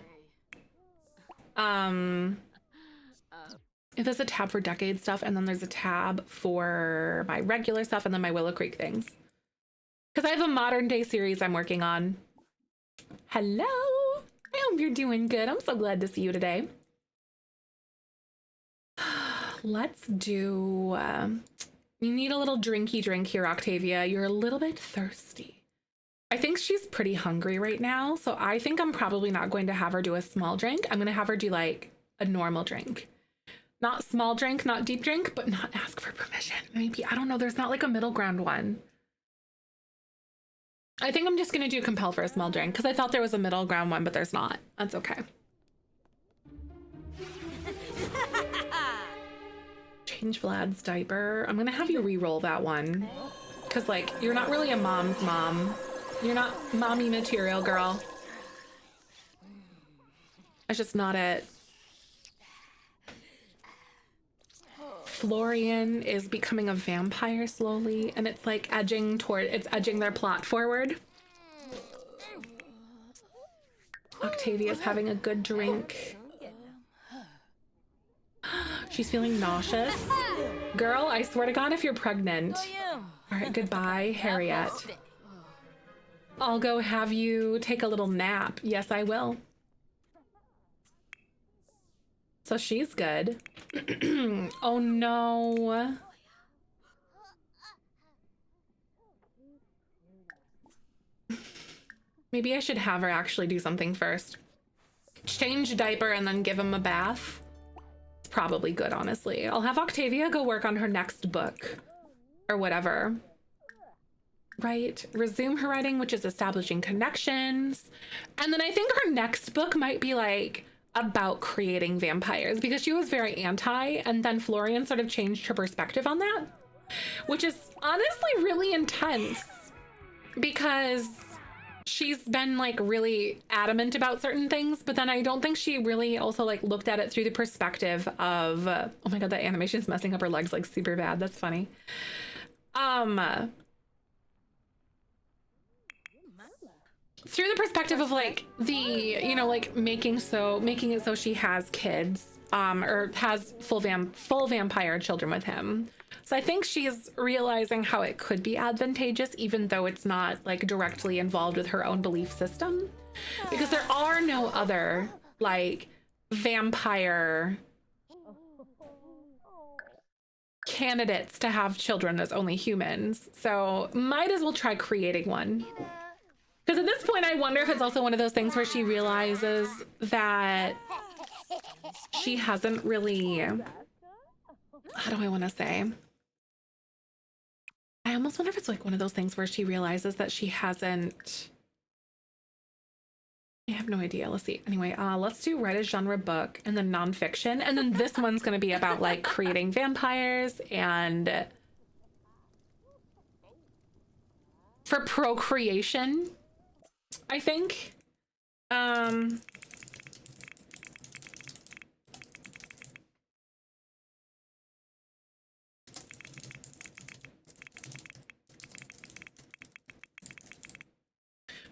there's a tab for decade stuff, and then there's a tab for my regular stuff, and then my Willow Creek things. Because I have a modern day series I'm working on. Hello, I hope you're doing good. I'm so glad to see you today. Let's do. You need a little drinky drink here, Octavia. You're a little bit thirsty. I think she's pretty hungry right now, so I think I'm probably not going to have her do a small drink. I'm going to have her do like a normal drink. Not small drink, not deep drink, but not ask for permission. Maybe, I don't know, there's not like a middle ground one. I think I'm just going to do compel for a small drink because I thought there was a middle ground one, but there's not. That's okay. Change Vlad's diaper. I'm going to have you re-roll that one because like you're not really a mom's mom. You're not mommy material, girl. That's just not it. Florian is becoming a vampire slowly, and it's like edging their plot forward. Octavia's having a good drink. She's feeling nauseous. Girl, I swear to God, if you're pregnant. All right, goodbye, Harriet. I'll go have you take a little nap. Yes, I will. So she's good. Oh no. Maybe I should have her actually do something first. Change diaper and then give him a bath. It's probably good, honestly. I'll have Octavia go work on her next book or whatever. Right, resume her writing, which is establishing connections. And then I think her next book might be like about creating vampires because she was very anti, and then Florian sort of changed her perspective on that, which is honestly really intense because she's been like really adamant about certain things, but then I don't think she really also like looked at it through the perspective of, oh my God, that animation's messing up her legs like super bad. That's funny. Through the perspective of like the, you know, like making it so she has kids, or has full vampire children with him. So I think she's realizing how it could be advantageous, even though it's not like directly involved with her own belief system, because there are no other like vampire candidates to have children as only humans. So might as well try creating one. Because at this point, I wonder if it's also one of those things where she realizes that she hasn't really, how do I want to say? I almost wonder if it's like one of those things where she realizes that she hasn't, I have no idea. Let's see. Anyway, let's do write a genre book and then nonfiction. And then this one's going to be about like creating vampires and for procreation, I think.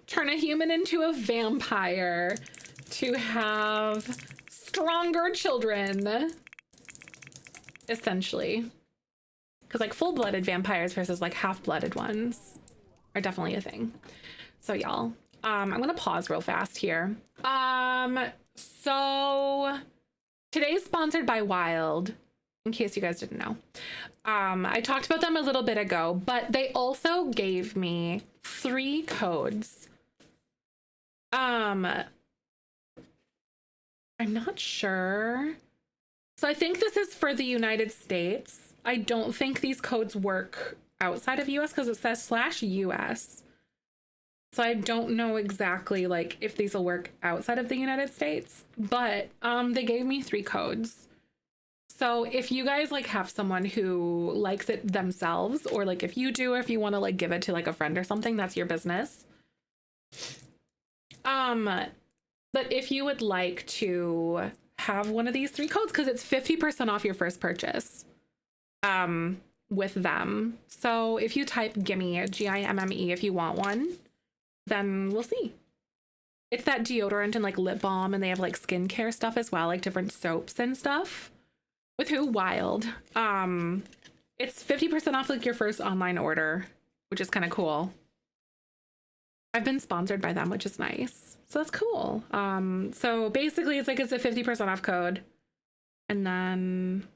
Turn a human into a vampire to have stronger children, essentially. Because like full-blooded vampires versus like half-blooded ones are definitely a thing. So y'all, I'm gonna pause real fast here. So today's sponsored by Wild, in case you guys didn't know. I talked about them a little bit ago, but they also gave me 3 codes. I'm not sure. So I think this is for the United States. I don't think these codes work outside of US because it says /US. So I don't know exactly like if these will work outside of the United States, but they gave me 3 codes. So if you guys like have someone who likes it themselves, or like if you do, or if you want to like give it to like a friend or something, that's your business. But if you would like to have one of these 3 codes, because it's 50% off your first purchase with them. So if you type gimme, GIMME, if you want one, then we'll see. It's that deodorant and like lip balm, and they have like skincare stuff as well, like different soaps and stuff. With who? Wild. It's 50% off like your first online order, which is kind of cool. I've been sponsored by them, which is nice. So that's cool. So basically it's a 50% off code. And then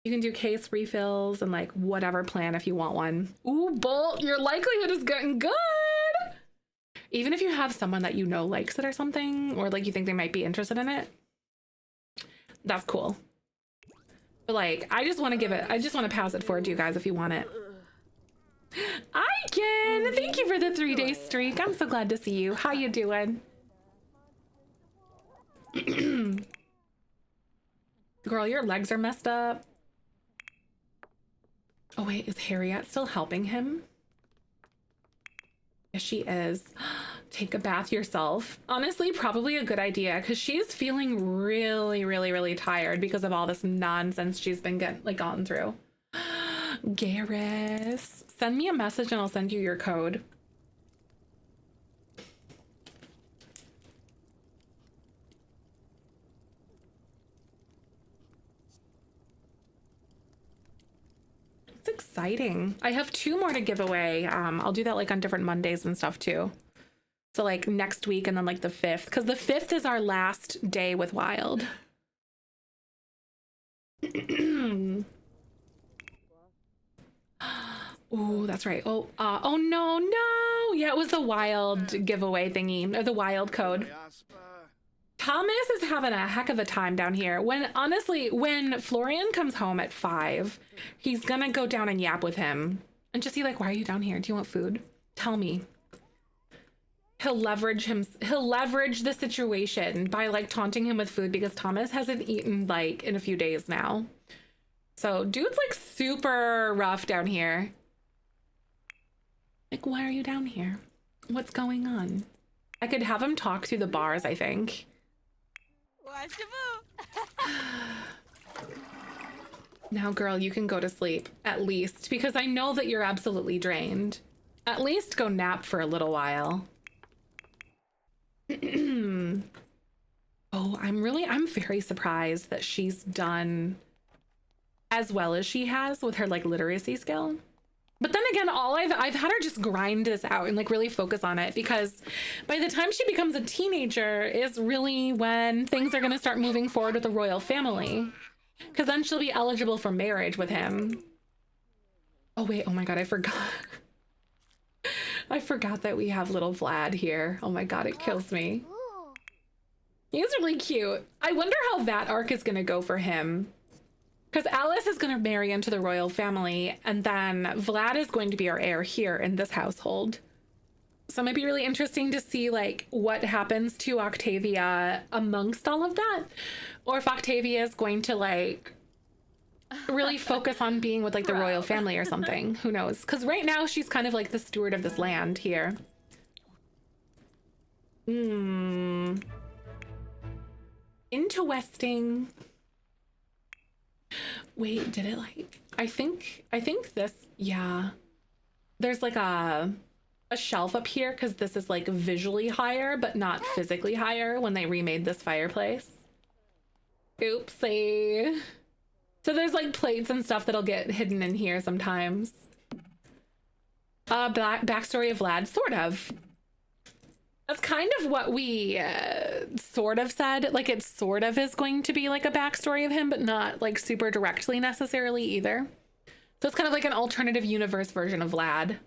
you can do case refills and like whatever plan if you want one. Ooh, Bolt, your likelihood is getting good. Even if you have someone that you know likes it or something, or like you think they might be interested in it, that's cool. But like, I just want to pass it forward to you guys if you want it. Aiken, thank you for the 3-day streak. I'm so glad to see you. How you doing? Girl, your legs are messed up. Oh wait, is Harriet still helping him? Yes, she is. Take a bath yourself. Honestly, probably a good idea because she's feeling really, really, really tired because of all this nonsense she's been gotten through. Garrus, send me a message and I'll send you your code. It's exciting. I have 2 more to give away. I'll do that like on different Mondays and stuff too. So like next week and then like the 5th, because the 5th is our last day with Wild. Oh, that's right. Oh, no. Yeah, it was the Wild giveaway thingy, or the Wild code. Thomas is having a heck of a time down here. When Florian comes home at 5, he's gonna go down and yap with him and just be like, why are you down here? Do you want food? Tell me. He'll leverage the situation by like taunting him with food because Thomas hasn't eaten like in a few days now. So dude's like super rough down here. Like, why are you down here? What's going on? I could have him talk through the bars, I think. Now, girl, you can go to sleep, at least, because I know that you're absolutely drained. At least go nap for a little while. Oh, I'm very surprised that she's done as well as she has with her like literacy skill. But then again, I've had her just grind this out and like really focus on it, because by the time she becomes a teenager is really when things are going to start moving forward with the royal family, because then she'll be eligible for marriage with him. Oh wait, oh my god, I forgot. I forgot that we have little Vlad here. Oh my god, it kills me. He's really cute. I wonder how that arc is going to go for him. Because Alice is going to marry into the royal family, and then Vlad is going to be our heir here in this household. So it might be really interesting to see like what happens to Octavia amongst all of that. Or if Octavia is going to like really focus on being with like the royal family or something. Who knows? Because right now she's kind of like the steward of this land here. Interesting. Wait, did it like, I think this, yeah. There's like a shelf up here because this is like visually higher, but not physically higher when they remade this fireplace. Oopsie. So there's like plates and stuff that'll get hidden in here sometimes. Backstory of Vlad, sort of. That's kind of what we sort of said. Like, it sort of is going to be like a backstory of him, but not like super directly necessarily either. So it's kind of like an alternative universe version of Vlad.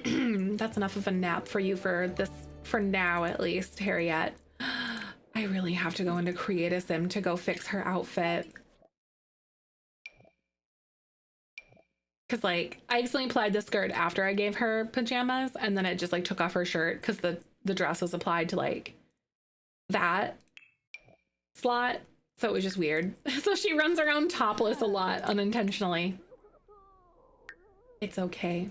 That's enough of a nap for you for this, for now at least, Harriet. I really have to go into Create a Sim to go fix her outfit. Because, like, I accidentally applied the skirt after I gave her pajamas, and then it just, like, took off her shirt because the dress was applied to, like, that slot. So it was just weird. So she runs around topless a lot unintentionally. It's okay.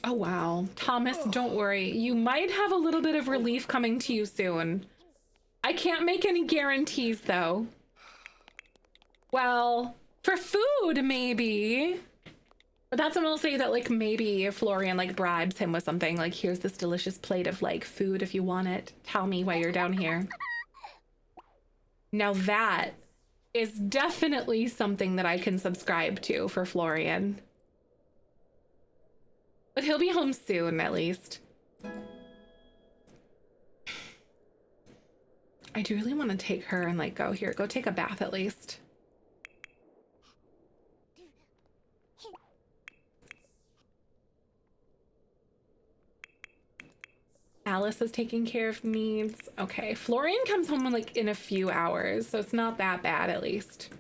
Oh, wow. Thomas, don't worry. You might have a little bit of relief coming to you soon. I can't make any guarantees, though. Well, for food, maybe. But that's when I'll say that, like, maybe if Florian, like, bribes him with something, like, here's this delicious plate of, like, food if you want it. Tell me while you're down here. Now that is definitely something that I can subscribe to for Florian. But he'll be home soon, at least. I do really want to take her and, like, go take a bath at least. Alice is taking care of needs. Okay, Florian comes home in, like, in a few hours, so it's not that bad, at least.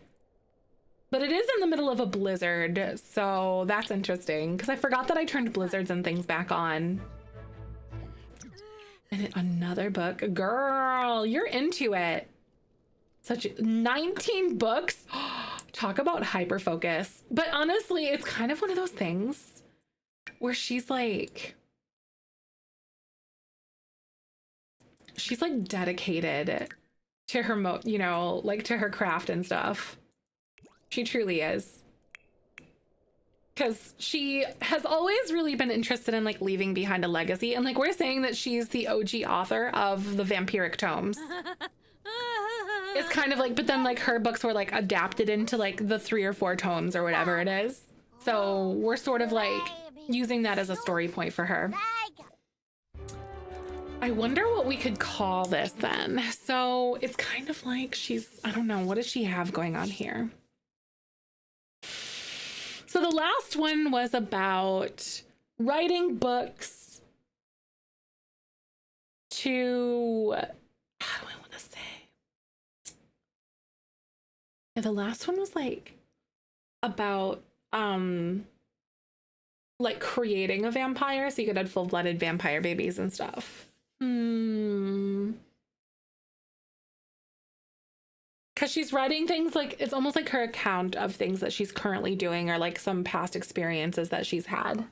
But it is in the middle of a blizzard, so that's interesting, because I forgot that I turned blizzards and things back on. And another book. Girl, you're into it. Such 19 books. Talk about hyper focus. But honestly, it's kind of one of those things where she's like dedicated to her you know, like to her craft and stuff. She truly is. Because she has always really been interested in, like, leaving behind a legacy. And, like, we're saying that she's the OG author of the vampiric tomes. It's kind of like, but then, like, her books were, like, adapted into, like, the 3 or 4 tomes or whatever it is. So we're sort of, like, using that as a story point for her. I wonder what we could call this then. So it's kind of like I don't know, what does she have going on here? So the last one was about writing books to, how do I want to say? Yeah, the last one was like about like creating a vampire so you could have full-blooded vampire babies and stuff. Because she's writing things like, it's almost like her account of things that she's currently doing or like some past experiences that she's had.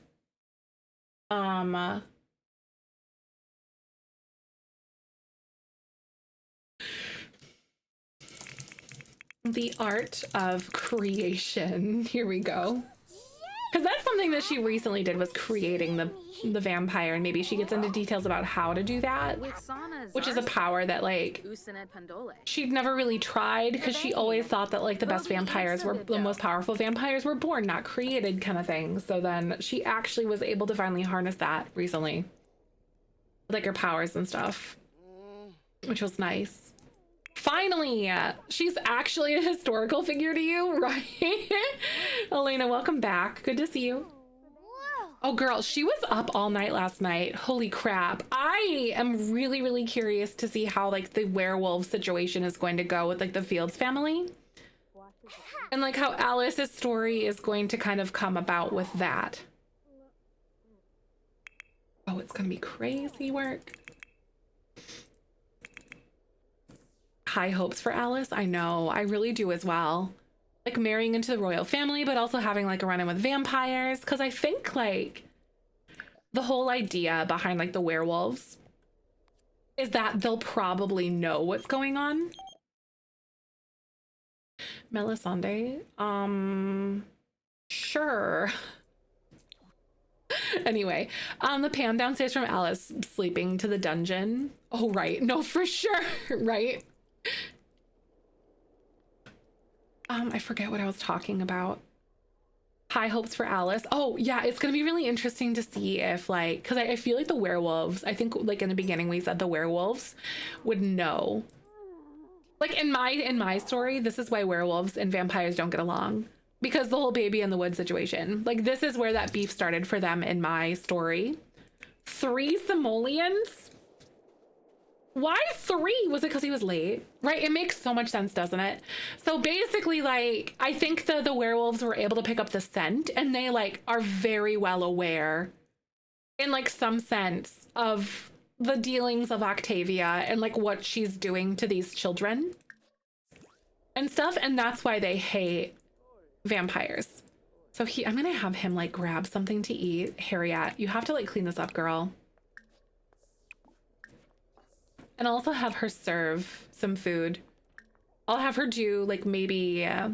The art of creation. Here we go. Because that's something that she recently did, was creating the vampire, and maybe she gets into details about how to do that, which is a power that, like, she'd never really tried, because she always thought that, like, the best vampires were, the most powerful vampires were born, not created kind of thing. So then she actually was able to finally harness that recently, like her powers and stuff, which was nice. Finally, she's actually a historical figure to you, right? Elena, welcome back. Good to see you. Oh, girl, she was up all night last night. Holy crap. I am really, really curious to see how, like, the werewolf situation is going to go with, like, the Fields family. And, like, how Alice's story is going to kind of come about with that. Oh, it's going to be crazy work. High hopes for Alice. I know, I really do as well. Like marrying into the royal family, but also having like a run-in with vampires. Because I think like the whole idea behind like the werewolves is that they'll probably know what's going on. Melisande, sure. Anyway, the pan downstairs from Alice sleeping to the dungeon. Oh, right. No, for sure. Right. I forget what I was talking about. High hopes for Alice. Oh, yeah, it's gonna be really interesting to see if, like, because I feel like the werewolves, I think, like, in the beginning we said the werewolves would know. Like, in my story, this is why werewolves and vampires don't get along. Because the whole baby in the wood situation. Like, this is where that beef started for them in my story. 3 simoleons? Why 3? Was it because he was late? Right? It makes so much sense, doesn't it? So basically, like, I think the werewolves were able to pick up the scent, and they, like, are very well aware, in, like, some sense, of the dealings of Octavia and, like, what she's doing to these children and stuff. And that's why they hate vampires. So I'm gonna have him, like, grab something to eat. Harriet, you have to, like, clean this up, girl. And I'll also have her serve some food. I'll have her do, like, maybe... I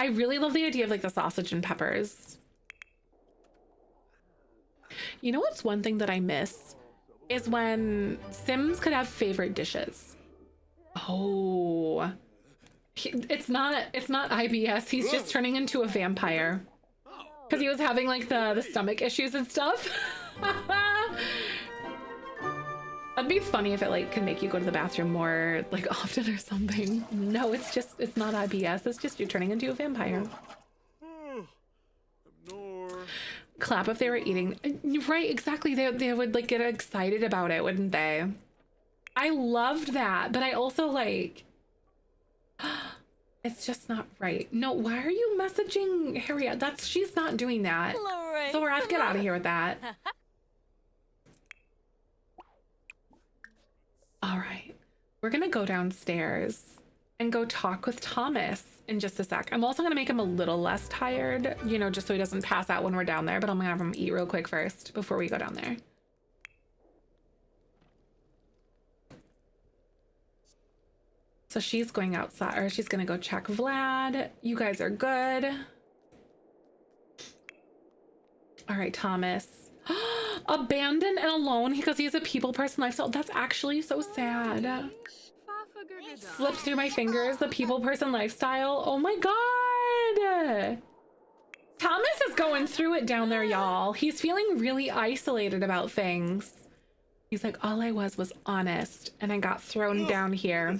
really love the idea of, like, the sausage and peppers. You know what's one thing that I miss? Is when Sims could have favorite dishes. Oh. It's not IBS. He's just turning into a vampire. Because he was having, like, the stomach issues and stuff. That'd be funny if it, like, could make you go to the bathroom more, like, often or something. No, it's not IBS. It's just you're turning into a vampire. Clap if they were eating. Right, exactly. They would, like, get excited about it, wouldn't they? I loved that, but I also, like... It's just not right. No, why are you messaging Harriet? She's not doing that. Zorath, get out of here with that. All right, we're gonna go downstairs and go talk with Thomas in just a sec. I'm also gonna make him a little less tired, you know, just so he doesn't pass out when we're down there, but I'm gonna have him eat real quick first before we go down there. So she's going outside, or she's gonna go check Vlad. You guys are good. All right, Thomas. Abandoned and alone because he has a people person lifestyle. That's actually so sad. Slipped through my fingers, the people person lifestyle. Oh my god. Thomas is going through it down there, y'all. He's feeling really isolated about things. He's like, all I was honest, and I got thrown down here.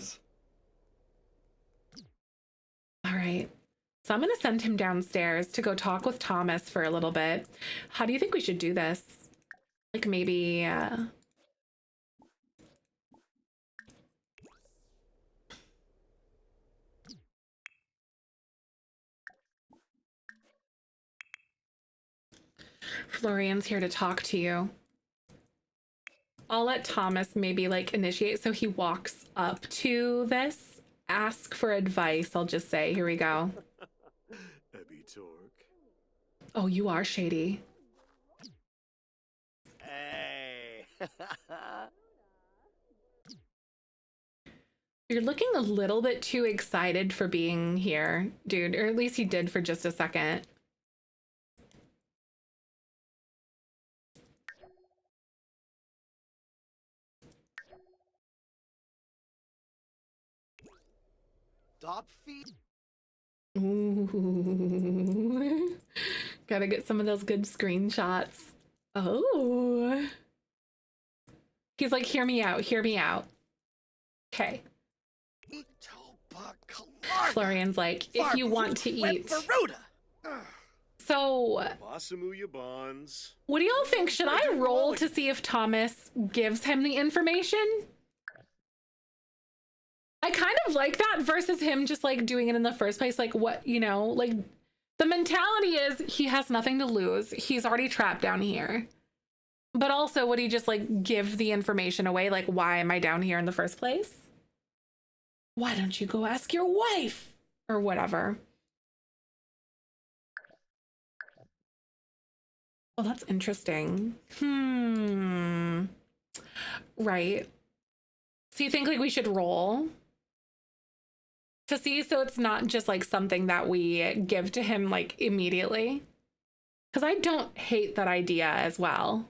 All right. So I'm going to send him downstairs to go talk with Thomas for a little bit. How do you think we should do this? Like, maybe... Florian's here to talk to you. I'll let Thomas maybe, like, initiate, so he walks up to this. Ask for advice, I'll just say. Here we go. Oh, you are shady. Hey. You're looking a little bit too excited for being here, dude. Or at least he did for just a second. Stop feet. Ooh. Gotta get some of those good screenshots. Oh. He's like, hear me out, hear me out. Okay. Florian's like, if you want to eat. So, what do y'all think? Should I roll to see if Thomas gives him the information? I kind of like that versus him just, like, doing it in the first place. Like, what, you know, like, the mentality is he has nothing to lose. He's already trapped down here. But also, would he just, like, give the information away? Like, why am I down here in the first place? Why don't you go ask your wife? Or whatever. Oh, that's interesting. Right. So you think, like, we should roll to see, so it's not just, like, something that we give to him, like, immediately? Because I don't hate that idea as well.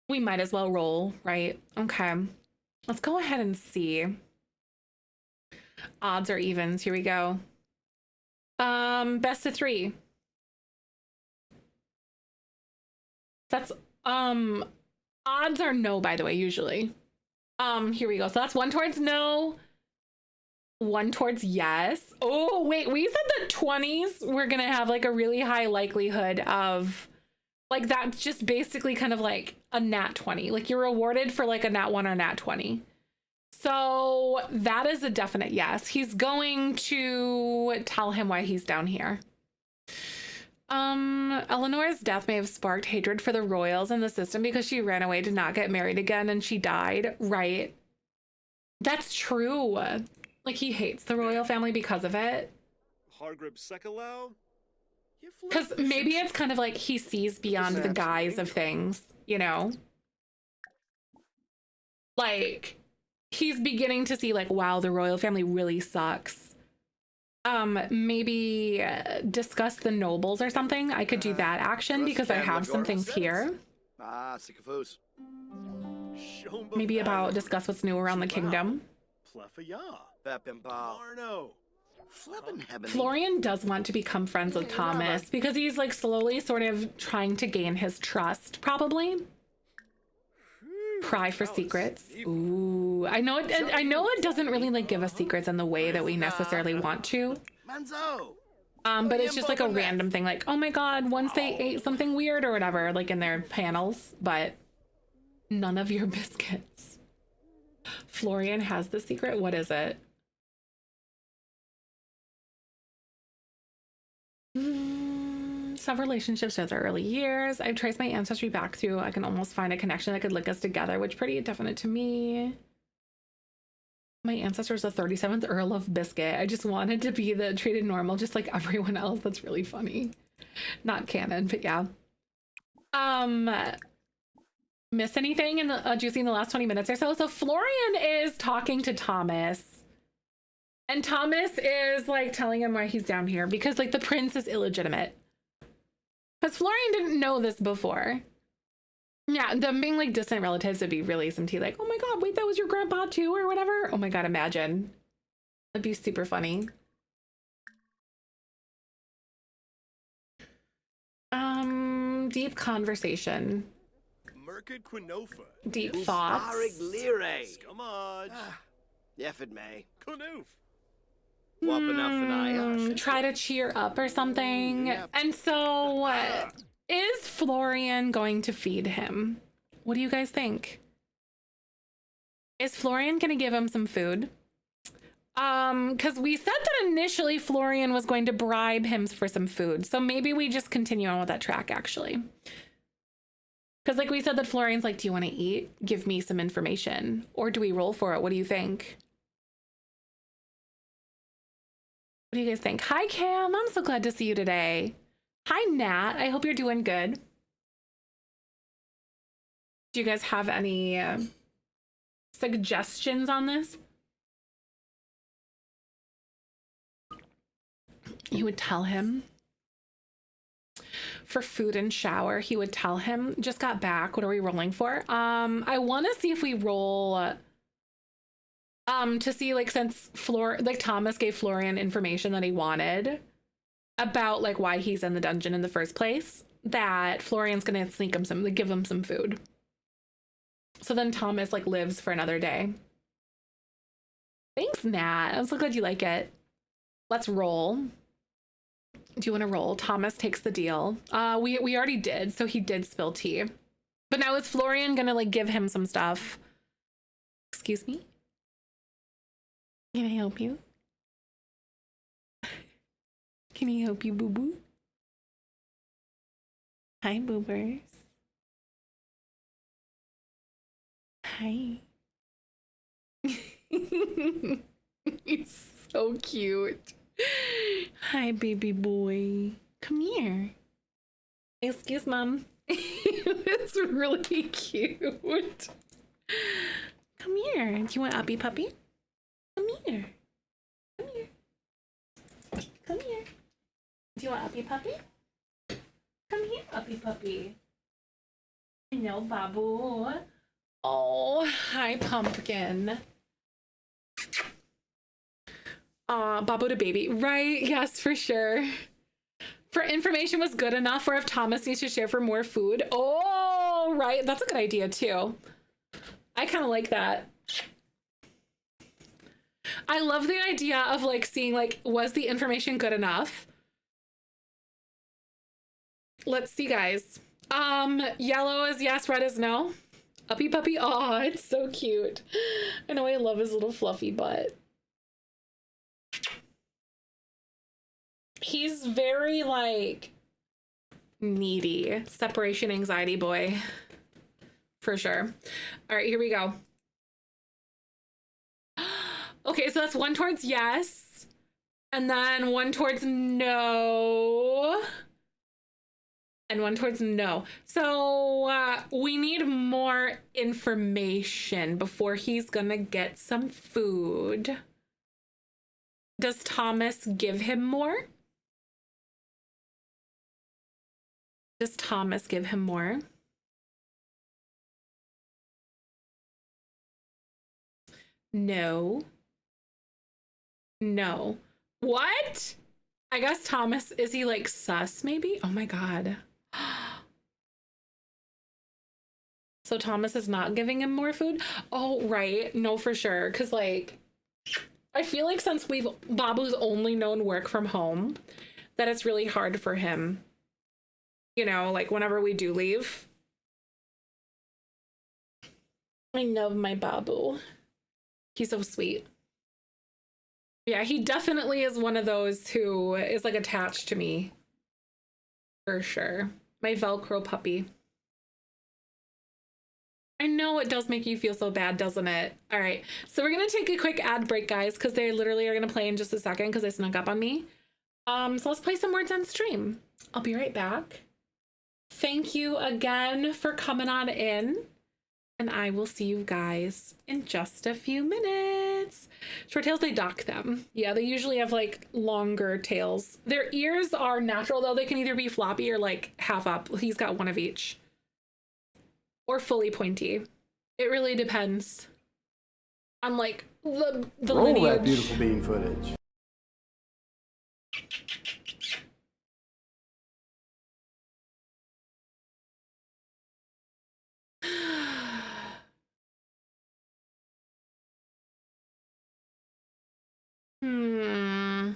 We might as well roll, right? Okay. Let's go ahead and see. Odds or evens. Here we go. Best of 3. That's odds are no, by the way, usually. Here we go. So that's 1 towards no, 1 towards yes. Oh, wait, we said that 20s we're gonna have like a really high likelihood of, like, that's just basically kind of like a nat 20. Like, you're rewarded for like a nat 1 or nat 20. So that is a definite yes. He's going to tell him why he's down here. Eleanor's death may have sparked hatred for the royals and the system because she ran away to not get married again and she died. Right. That's true. Like, he hates the royal family because of it. Because maybe it's kind of like he sees beyond the guise of things, you know? Like, he's beginning to see, like, wow, the royal family really sucks. Maybe discuss the nobles or something. I could do that action because I have some things here. Maybe about discuss what's new around the kingdom. Florian does want to become friends with Thomas because he's like slowly sort of trying to gain his trust, probably. Pry for secrets. Ooh, I know it doesn't really like give us secrets in the way that we necessarily want to. But it's just like a random thing, like, oh my god, once they ate something weird or whatever, like in their panels, but none of your biscuits. Florian has the secret. What is it? Some relationships throughout the early years. I've traced my ancestry back through. I can almost find a connection that could link us together, which pretty definite to me. My ancestor is the 37th Earl of Biscuit. I just wanted to be the treated normal, just like everyone else. That's really funny. Not canon, but yeah. Miss anything in the juicy in the last 20 minutes or so? So Florian is talking to Thomas. And Thomas is like telling him why he's down here because like the prince is illegitimate. Because Florian didn't know this before. Yeah, them being like distant relatives would be really some tea, like, oh my god, wait, that was your grandpa too or whatever. Oh my god, imagine. That'd be super funny. Deep conversation. Deep thoughts. Try to cheer up or something. And so is Florian going to feed him? What do you guys think? Is Florian gonna give him some food? Because we said that initially Florian was going to bribe him for some food. So maybe we just continue on with that track, actually. Because like we said that Florian's like, do you want to eat? Give me some information. Or do we roll for it? What do you think? What do you guys think? Hi, Cam. I'm so glad to see you today. Hi, Nat. I hope you're doing good. Do you guys have any suggestions on this? You would tell him. For food and shower, he would tell him. Just got back. What are we rolling for? I want to see if we roll to see, like, since Thomas gave Florian information that he wanted about like why he's in the dungeon in the first place, that Florian's gonna sneak him some, like, give him some food. So then Thomas like lives for another day. Thanks, Nat. I'm so glad you like it. Let's roll. Do you want to roll? Thomas takes the deal. We already did, so he did spill tea. But now is Florian gonna like give him some stuff? Excuse me? Can I help you? Can he help you, boo-boo? Hi, boobers. Hi. He's so cute. Hi, baby boy. Come here. Excuse mom. It's really cute. Come here. Do you want uppy puppy? Come here. Come here. Come here. Do you want uppy puppy? Come here, uppy puppy. No, babu. Oh, hi, pumpkin. Babu to baby. Right. Yes, for sure. For information was good enough, or if Thomas needs to share for more food. Oh, right. That's a good idea too. I kind of like that. I love the idea of like seeing like, was the information good enough? Let's see, guys. Yellow is yes, red is no. Uppy puppy. Oh, it's so cute. I know I love his little fluffy butt. He's very like needy. Separation anxiety boy. For sure. All right, here we go. Okay, so that's one towards yes. And then one towards no. And one towards no. So we need more information before he's gonna get some food. Does Thomas give him more? Does Thomas give him more? No. No. What? I guess Thomas, is he like sus maybe? Oh my God. So Thomas is not giving him more food? Oh, right. No, for sure. Because like, I feel like since Babu's only known work from home, that it's really hard for him. You know, like whenever we do leave. I love my Babu. He's so sweet. Yeah, he definitely is one of those who is like attached to me. For sure. My Velcro puppy. I know it does make you feel so bad, doesn't it? All right, so we're gonna take a quick ad break, guys, because they literally are gonna play in just a second because they snuck up on me. So let's play some words on stream. I'll be right back. Thank you again for coming on in. And I will see you guys in just a few minutes. Short tails, they dock them. Yeah, they usually have like longer tails. Their ears are natural though. They can either be floppy or like half up. He's got one of each. Or fully pointy. It really depends on like the Roll lineage. that beautiful bean footage. Hmm.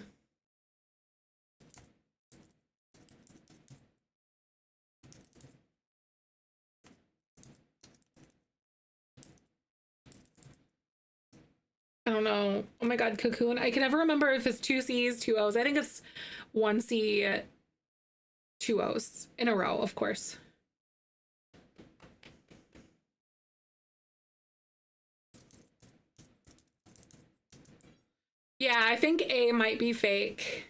I don't know. Oh my God, cocoon. I can never remember if it's 2 C's, 2 O's. I think it's 1 C, 2 O's in a row, of course. Yeah, I think A might be fake.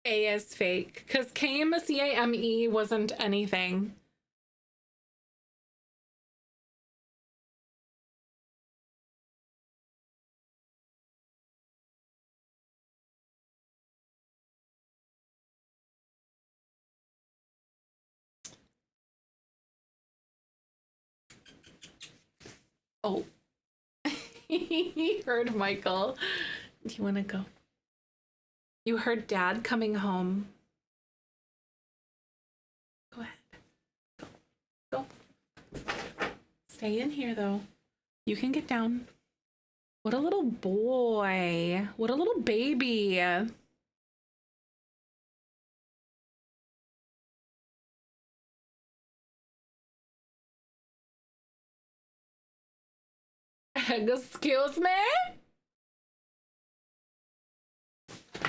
A is fake because CAME wasn't anything. Oh, he heard Michael. Do you want to go? You heard Dad coming home. Go ahead. Go. Stay in here, though. You can get down. What a little boy. What a little baby. Excuse me?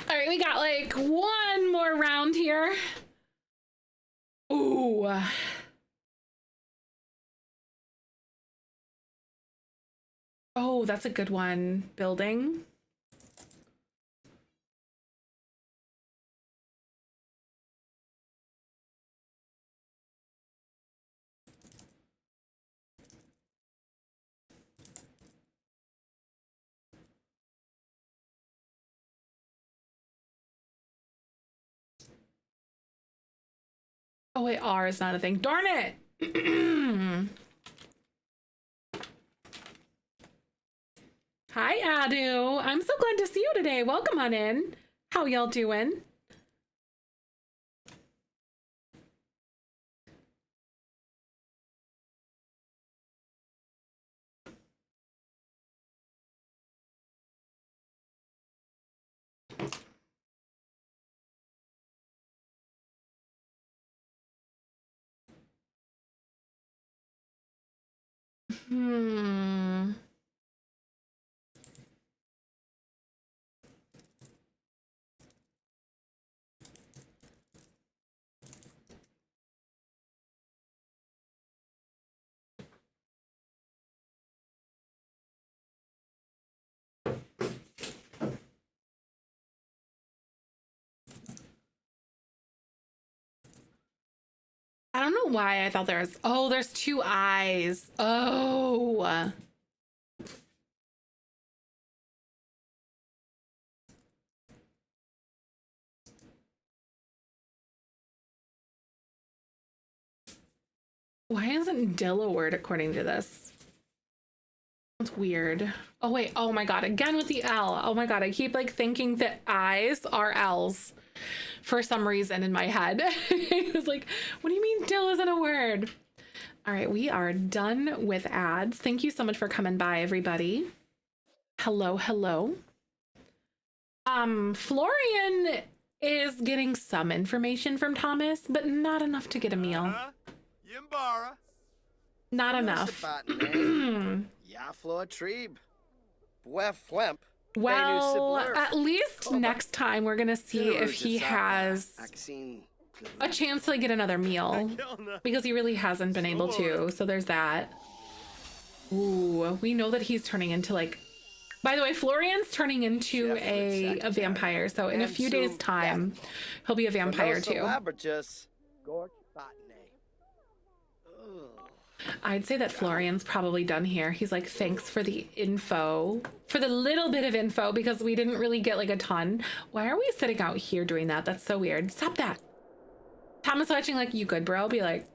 All right, we got like one more round here. Ooh. Oh, that's a good one. Building. Oh wait, R is not a thing. Darn it! Hi, Adu. I'm so glad to see you today. Welcome on in. How y'all doing? Hmm. I don't know why I thought there was. Oh, there's two eyes. Oh. Why isn't Dill a word according to this? That's weird. Oh wait, oh my god, again with the L. Oh my god, I keep like thinking that I's are L's for some reason in my head. It was like, what do you mean Dill isn't a word? All right, we are done with ads. Thank you so much for coming by, everybody. Hello, hello. Florian is getting some information from Thomas, but not enough to get a meal. Yimbara. Not enough. Yaflo Treeb. Bwef Well, at least next time we're gonna see if he has a chance to like, get another meal, because he really hasn't been able to. So there's that. Ooh, we know that he's turning into like. By the way, Florian's turning into a vampire. So in a few days' time, he'll be a vampire too. I'd say that Florian's probably done here. He's like, thanks for the info, for the little bit of info, because we didn't really get like a ton. Why are we sitting out here doing that? That's so weird. Stop that. Thomas watching like, you good, bro? Be like,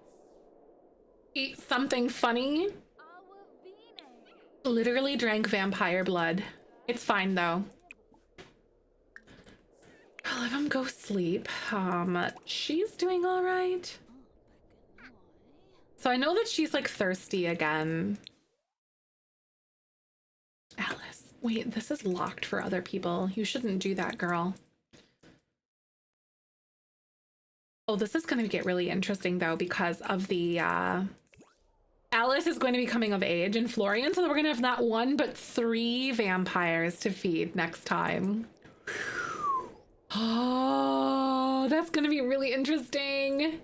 eat something funny. Literally drank vampire blood. It's fine though. I'll let him go sleep. She's doing all right. So I know that she's like thirsty again. Alice, wait, this is locked for other people. You shouldn't do that, girl. Oh, this is going to get really interesting though, because of the Alice is going to be coming of age and Florian, so we're going to have not one but 3 vampires to feed next time. Oh, that's going to be really interesting.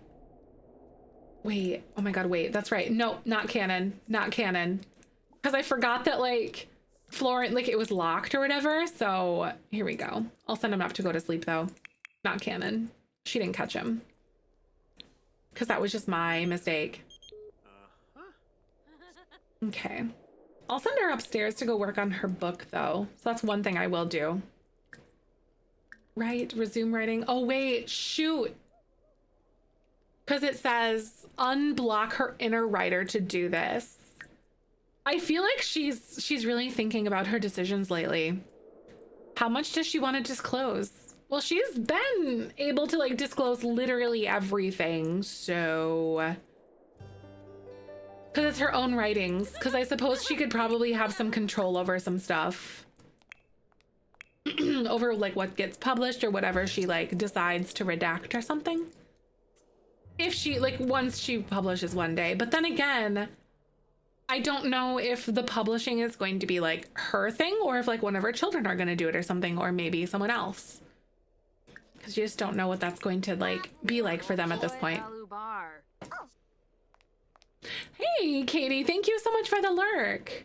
Wait, oh my god, wait, that's right. No, not canon, not canon. Because I forgot that like Florent, like it was locked or whatever. So here we go. I'll send him off to go to sleep though. Not canon. She didn't catch him. Because that was just my mistake. Okay. I'll send her upstairs to go work on her book though. So that's one thing I will do. Right, resume writing. Oh wait, shoot. Because it says unblock her inner writer to do this. I feel like she's really thinking about her decisions lately. How much does she want to disclose? Well, she's been able to like disclose literally everything, so because it's her own writings. Because I suppose she could probably have some control over some stuff. Over like what gets published or whatever she like decides to redact or something. If she like once she publishes one day, but then again, I don't know if the publishing is going to be like her thing or if like one of her children are going to do it or something, or maybe someone else, because you just don't know what that's going to like be like for them at this point. Hey Katie, thank you so much for the lurk.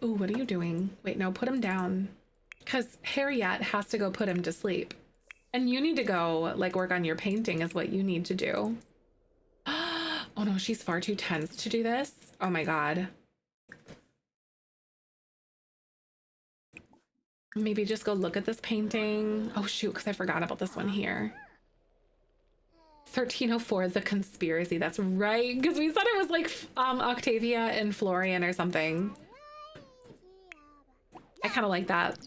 Ooh, what are you doing? Wait, no, put him down, because Harriet has to go put him to sleep. And you need to go, like, work on your painting is what you need to do. Oh no, she's far too tense to do this. Oh my god. Maybe just go look at this painting. Oh shoot, because I forgot about this one here. 1304, the conspiracy. That's right. Because we said it was like Octavia and Florian or something. I kind of like that.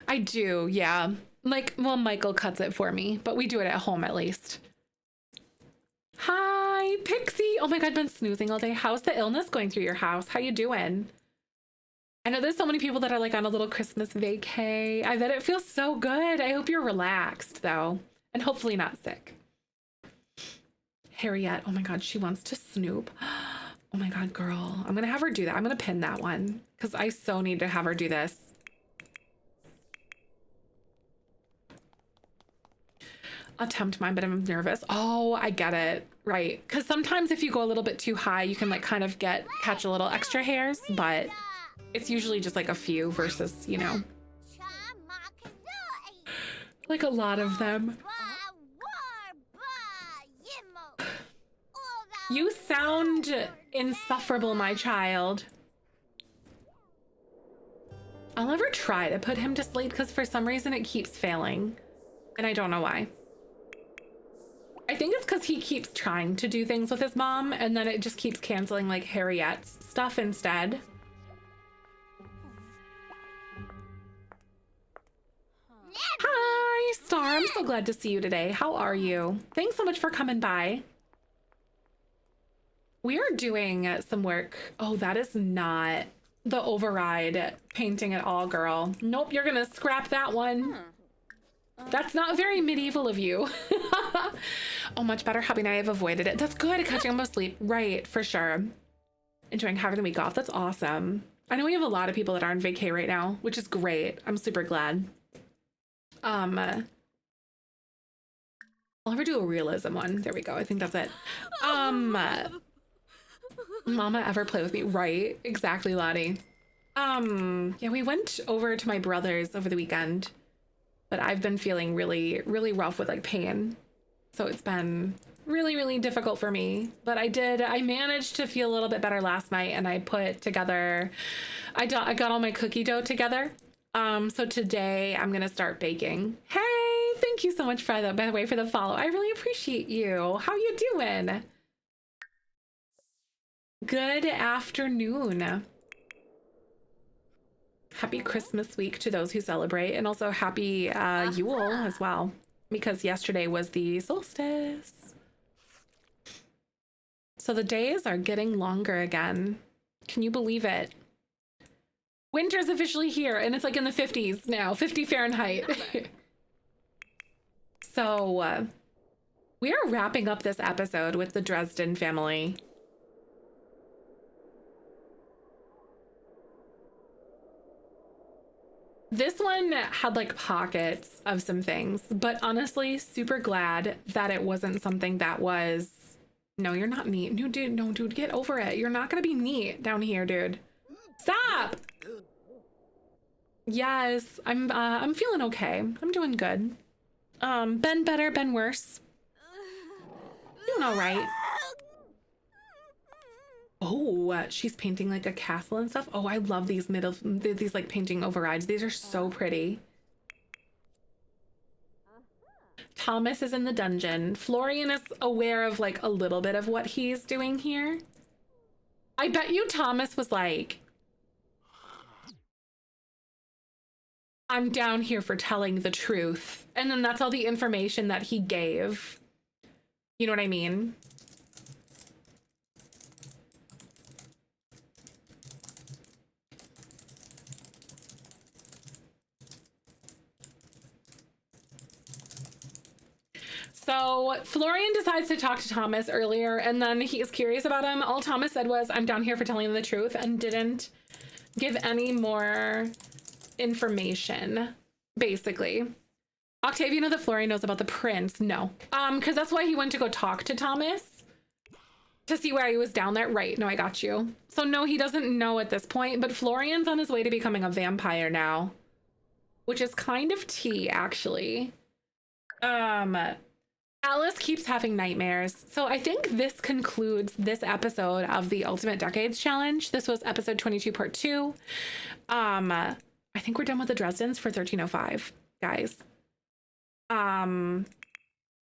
I do, yeah. Like, well, Michael cuts it for me, but we do it at home at least. Hi, Pixie. Oh my God, I've been snoozing all day. How's the illness going through your house? How you doing? I know there's so many people that are like on a little Christmas vacay. I bet it feels so good. I hope you're relaxed though, and hopefully not sick. Harriet, oh my God, she wants to snoop. Oh my God, girl. I'm gonna have her do that. I'm gonna pin that one because I so need to have her do this. Attempt mine, but I'm nervous. Oh, I get it. Right. Because sometimes if you go a little bit too high, you can like kind of catch a little extra hairs, but it's usually just like a few versus, you know, like a lot of them. You sound insufferable, my child. I'll never try to put him to sleep because for some reason it keeps failing. And I don't know why. I think it's because he keeps trying to do things with his mom and then it just keeps canceling like Harriet's stuff instead. Hi, Star. I'm so glad to see you today. How are you? Thanks so much for coming by. We are doing some work. Oh, that is not the override painting at all, girl. Nope, you're gonna scrap that one. That's not very medieval of you. Oh, much better. Happy now I've avoided it. That's good. Catching almost sleep. Right, for sure. Enjoying having the week off. That's awesome. I know we have a lot of people that are on vacay right now, which is great. I'm super glad. I'll ever do a realism one. There we go. I think that's it. Mama ever play with me? Right. Exactly, Lottie. Yeah, we went over to my brother's over the weekend. But I've been feeling really, really rough with like pain. So it's been really, really difficult for me. But I managed to feel a little bit better last night and I put together, I got all my cookie dough together. So today I'm gonna start baking. Hey, thank you so much for that, by the way, for the follow. I really appreciate you. How you doing? Good afternoon. Happy Christmas week to those who celebrate, and also happy Yule as well, because yesterday was the solstice. So the days are getting longer again. Can you believe it? Winter's officially here, and it's like in the 50s now, 50 Fahrenheit. So we are wrapping up this episode with the Dresden family. This one had like pockets of some things, but honestly, super glad that it wasn't something that was, no, you're not neat. No, dude, get over it. You're not gonna be neat down here, dude. Stop. Yes, I'm feeling okay. I'm doing good. Been better, been worse. Doing all right. Oh, she's painting like a castle and stuff. Oh, I love these these like painting overrides. These are so pretty. Thomas is in the dungeon. Florian is aware of like a little bit of what he's doing here. I bet you Thomas was like, I'm down here for telling the truth. And then that's all the information that he gave. You know what I mean? So Florian decides to talk to Thomas earlier, and then he is curious about him. All Thomas said was, I'm down here for telling him the truth, and didn't give any more information, basically. Octavia know that Florian knows about the prince. No. Because that's why he went to go talk to Thomas to see why he was down there. Right. No, I got you. So no, he doesn't know at this point, but Florian's on his way to becoming a vampire now, which is kind of tea, actually. Alice keeps having nightmares. So I think this concludes this episode of the Ultimate Decades Challenge. This was episode 22, part 2. I think we're done with the Dresdens for 1305, guys.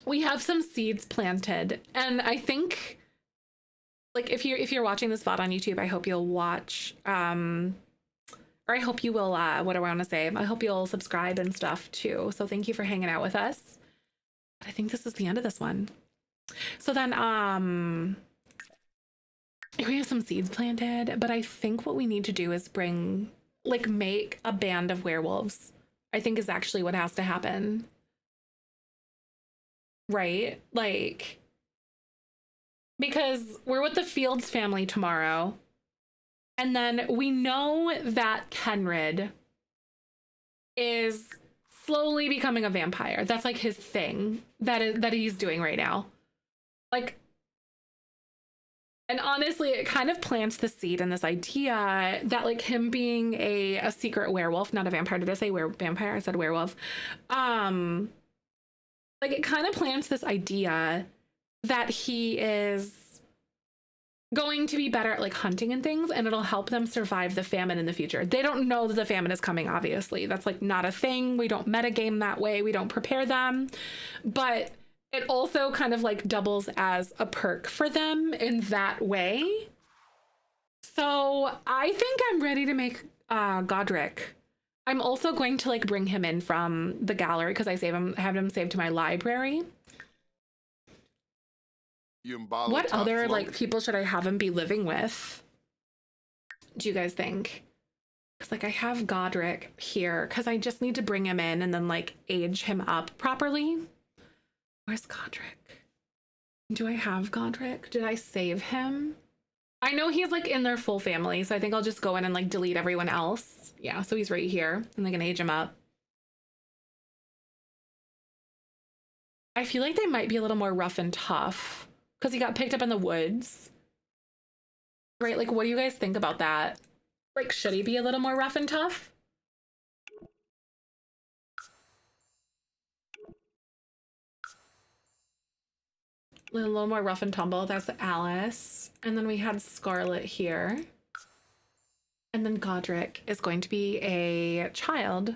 we have some seeds planted, and I think, like, if you're watching this VOD on YouTube, I hope you'll watch, or I hope you will, what do I want to say? I hope you'll subscribe and stuff too. So thank you for hanging out with us. But I think this is the end of this one. So then, we have some seeds planted, but I think what we need to do is make a band of werewolves. I think is actually what has to happen. Right? Like, because we're with the Fields family tomorrow. And then we know that Kenrid is slowly becoming a vampire. That's like his thing that he's doing right now. Like, and honestly, it kind of plants the seed in this idea that like him being a secret werewolf, not a vampire. Did I say vampire? I said werewolf. Like it kind of plants this idea that he is going to be better at like hunting and things, and it'll help them survive the famine in the future. They don't know that the famine is coming, obviously. That's like not a thing. We don't metagame that way. We don't prepare them. But it also kind of like doubles as a perk for them in that way. So I think I'm ready to make Godric. I'm also going to like bring him in from the gallery because I have him saved to my library. What other like people should I have him be living with? Do you guys think? Because like I have Godric here because I just need to bring him in and then like age him up properly. Where's Godric? Do I have Godric? Did I save him? I know he's like in their full family, so I think I'll just go in and like delete everyone else. Yeah, so he's right here and they can age him up. I feel like they might be a little more rough and tough because he got picked up in the woods. Right? Like, what do you guys think about that? Like, should he be a little more rough and tough? A little more rough and tumble. That's Alice. And then we had Scarlet here. And then Godric is going to be a child.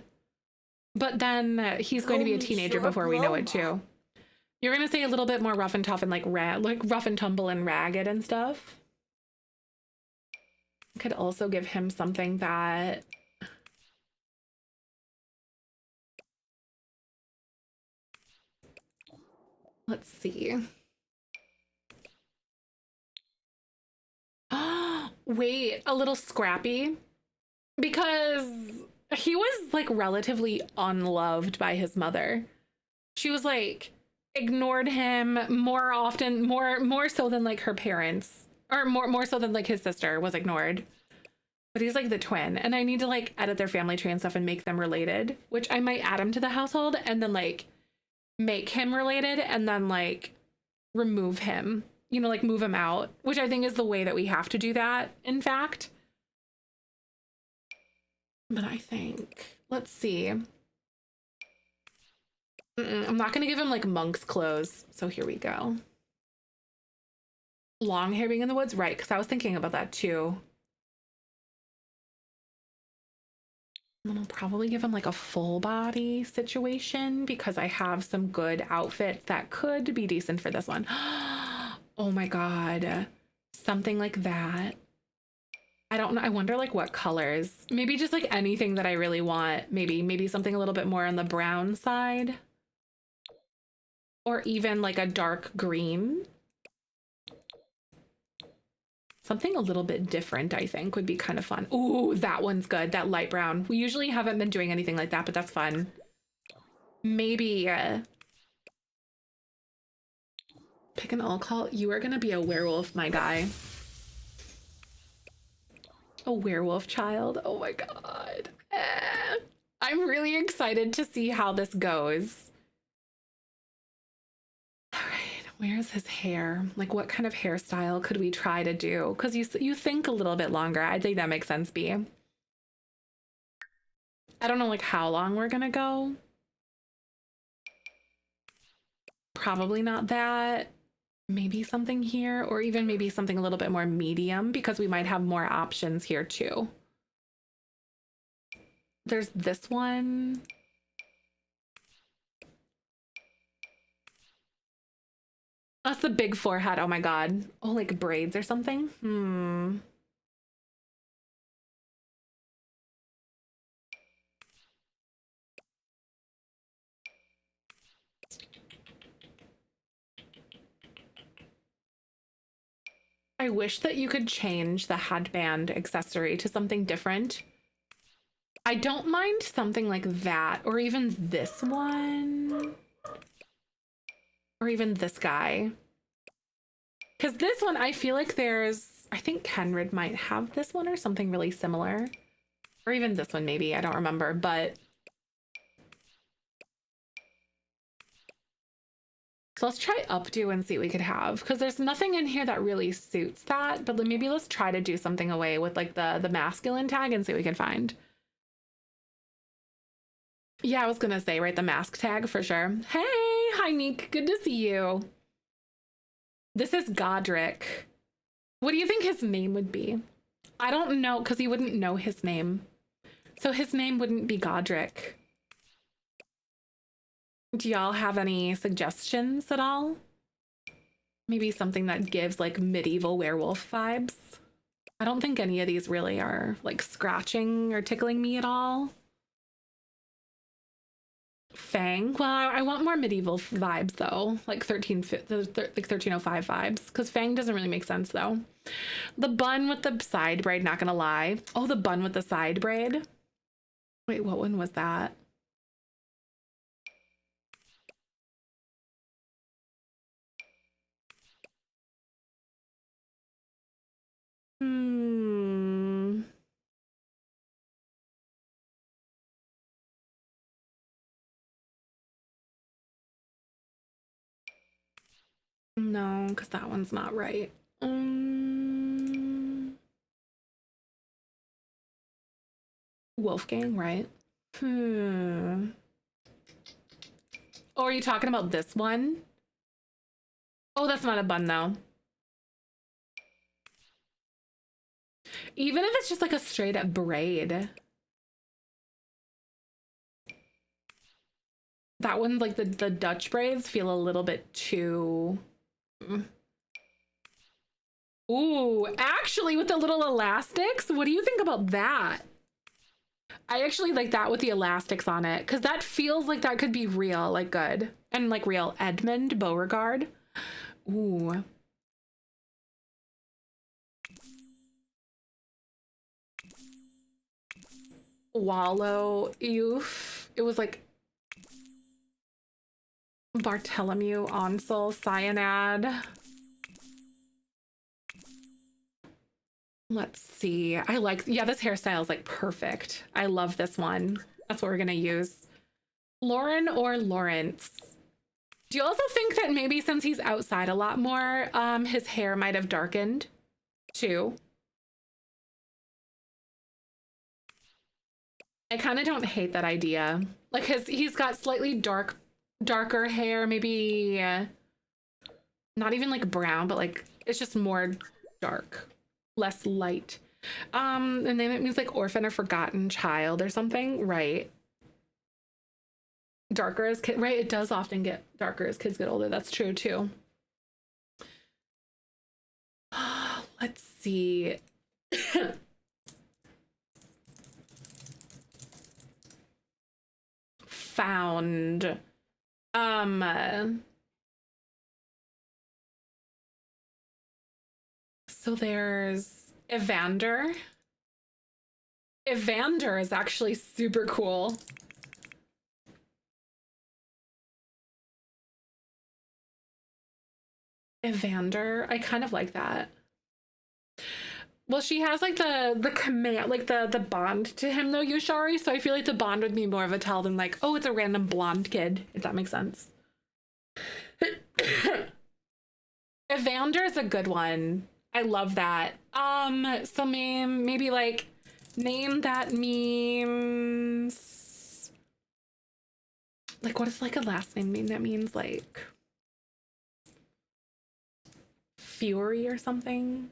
But then he's going to be a teenager before we know it too. You're going to say a little bit more rough and tough and like rough and tumble and ragged and stuff. Could also give him something that let's see. Wait, a little scrappy because he was like relatively unloved by his mother. She was like ignored him more often, more so than like her parents, or more so than like his sister was ignored. But he's like the twin, and I need to like edit their family tree and stuff and make them related, which I might add him to the household and then like make him related and then like remove him, you know, like move him out, which I think is the way that we have to do that, in fact. But I think, let's see. I'm not gonna give him like monk's clothes. So here we go. Long hair being in the woods, right? Because I was thinking about that too. And then I'll probably give him like a full body situation because I have some good outfits that could be decent for this one. Oh my God. Something like that. I don't know. I wonder like what colors. Maybe just like anything that I really want. Maybe something a little bit more on the brown side. Or even like a dark green. Something a little bit different, I think, would be kind of fun. Ooh, that one's good. That light brown. We usually haven't been doing anything like that, but that's fun. Maybe pick an all call. You are gonna be a werewolf, my guy. A werewolf child. Oh my God. I'm really excited to see how this goes. All right, where's his hair? Like, what kind of hairstyle could we try to do? Because you think a little bit longer. I think that makes sense, B. I don't know, like, how long we're gonna go. Probably not that. Maybe something here, or even maybe something a little bit more medium, because we might have more options here too. There's this one. That's the big forehead. Oh my god. Oh, like braids or something? I wish that you could change the headband accessory to something different. I don't mind something like that, or even this one. Or even this guy. Because this one, I feel like I think Kenrid might have this one or something really similar. Or even this one, maybe, I don't remember, but. So let's try updo and see what we could have, because there's nothing in here that really suits that, but maybe let's try to do something away with like the masculine tag and see what we can find. Yeah, I was gonna say, right, the mask tag for sure. Hey, hi Neek, good to see you. This is Godric. What do you think his name would be? I don't know, because he wouldn't know his name. So his name wouldn't be Godric. Do y'all have any suggestions at all? Maybe something that gives like medieval werewolf vibes. I don't think any of these really are like scratching or tickling me at all. Fang. Well, I want more medieval vibes though, like 1305 vibes, because Fang doesn't really make sense though. The bun with the side braid, not gonna lie. Oh, the bun with the side braid. Wait, what one was that? No, because that one's not right. Wolfgang, right? Oh, are you talking about this one? Oh, that's not a bun though. Even if it's just like a straight up braid. That one, like the Dutch braids feel a little bit too... Ooh, actually with the little elastics, what do you think about that? I actually like that with the elastics on it, because that feels like that could be real, like good. And like real Edmund Beauregard. Ooh. Wallow, oof. It was like Bartholomew, Onsel, Cyanad. Let's see. I like, yeah, this hairstyle is like perfect. I love this one. That's what we're gonna use. Lauren or Lawrence? Do you also think that maybe since he's outside a lot more, his hair might have darkened too? I kind of don't hate that idea. Like he's got slightly darker hair, maybe not even like brown, but like it's just more dark, less light. And then it means like orphan or forgotten child or something, right? Darker as kid, right? It does often get darker as kids get older. That's true too. Let's see. Found. So there's Evander. Evander is actually super cool. Evander, I kind of like that. Well, she has like the command, like the bond to him though, Yoshari. So I feel like the bond would be more of a tell than like, oh, it's a random blonde kid, if that makes sense. Evander is a good one. I love that. So maybe like name that means like, what is like a last name mean that means like fury or something?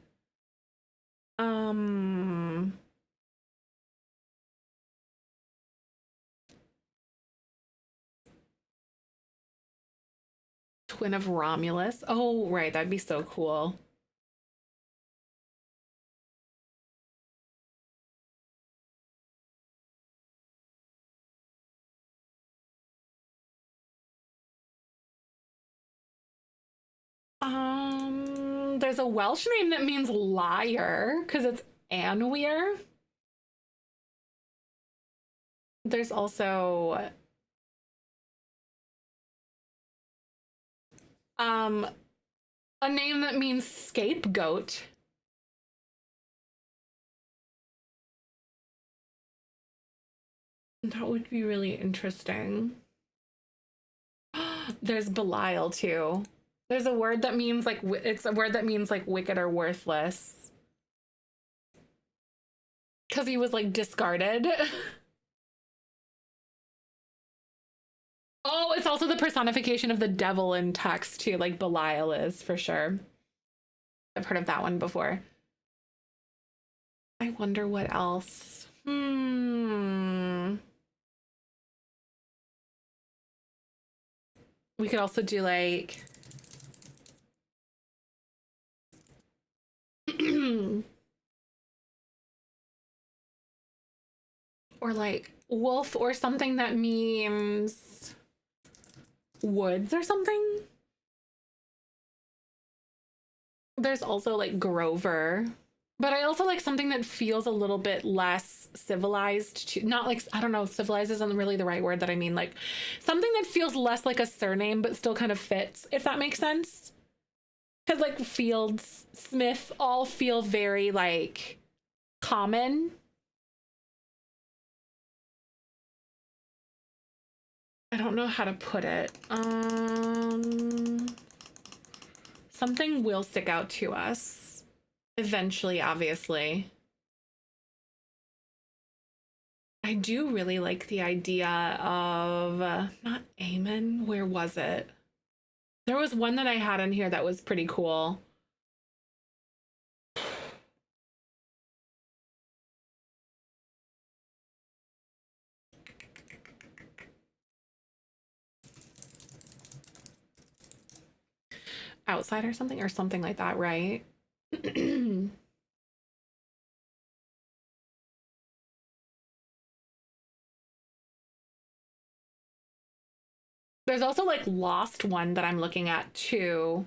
Twin of Romulus. Oh, right. That'd be so cool. There's a Welsh name that means liar because it's Anweir. There's also a name that means scapegoat. That would be really interesting. There's Belial too. There's a word that means like it's a word that means like wicked or worthless. Because he was like discarded. Oh, it's also the personification of the devil in text too, like Belial is for sure. I've heard of that one before. I wonder what else. We could also do like or like wolf or something that means woods or something. There's also like Grover, but I also like something that feels a little bit less civilized to, not like, I don't know, civilized isn't really the right word that I mean, like something that feels less like a surname but still kind of fits, if that makes sense. Because like Fields, Smith all feel very like common. I don't know how to put it. Something will stick out to us eventually, obviously. I do really like the idea of not Aemon. Where was it? There was one that I had in here that was pretty cool. Outside or something like that, right? There's also like Lost one that I'm looking at too.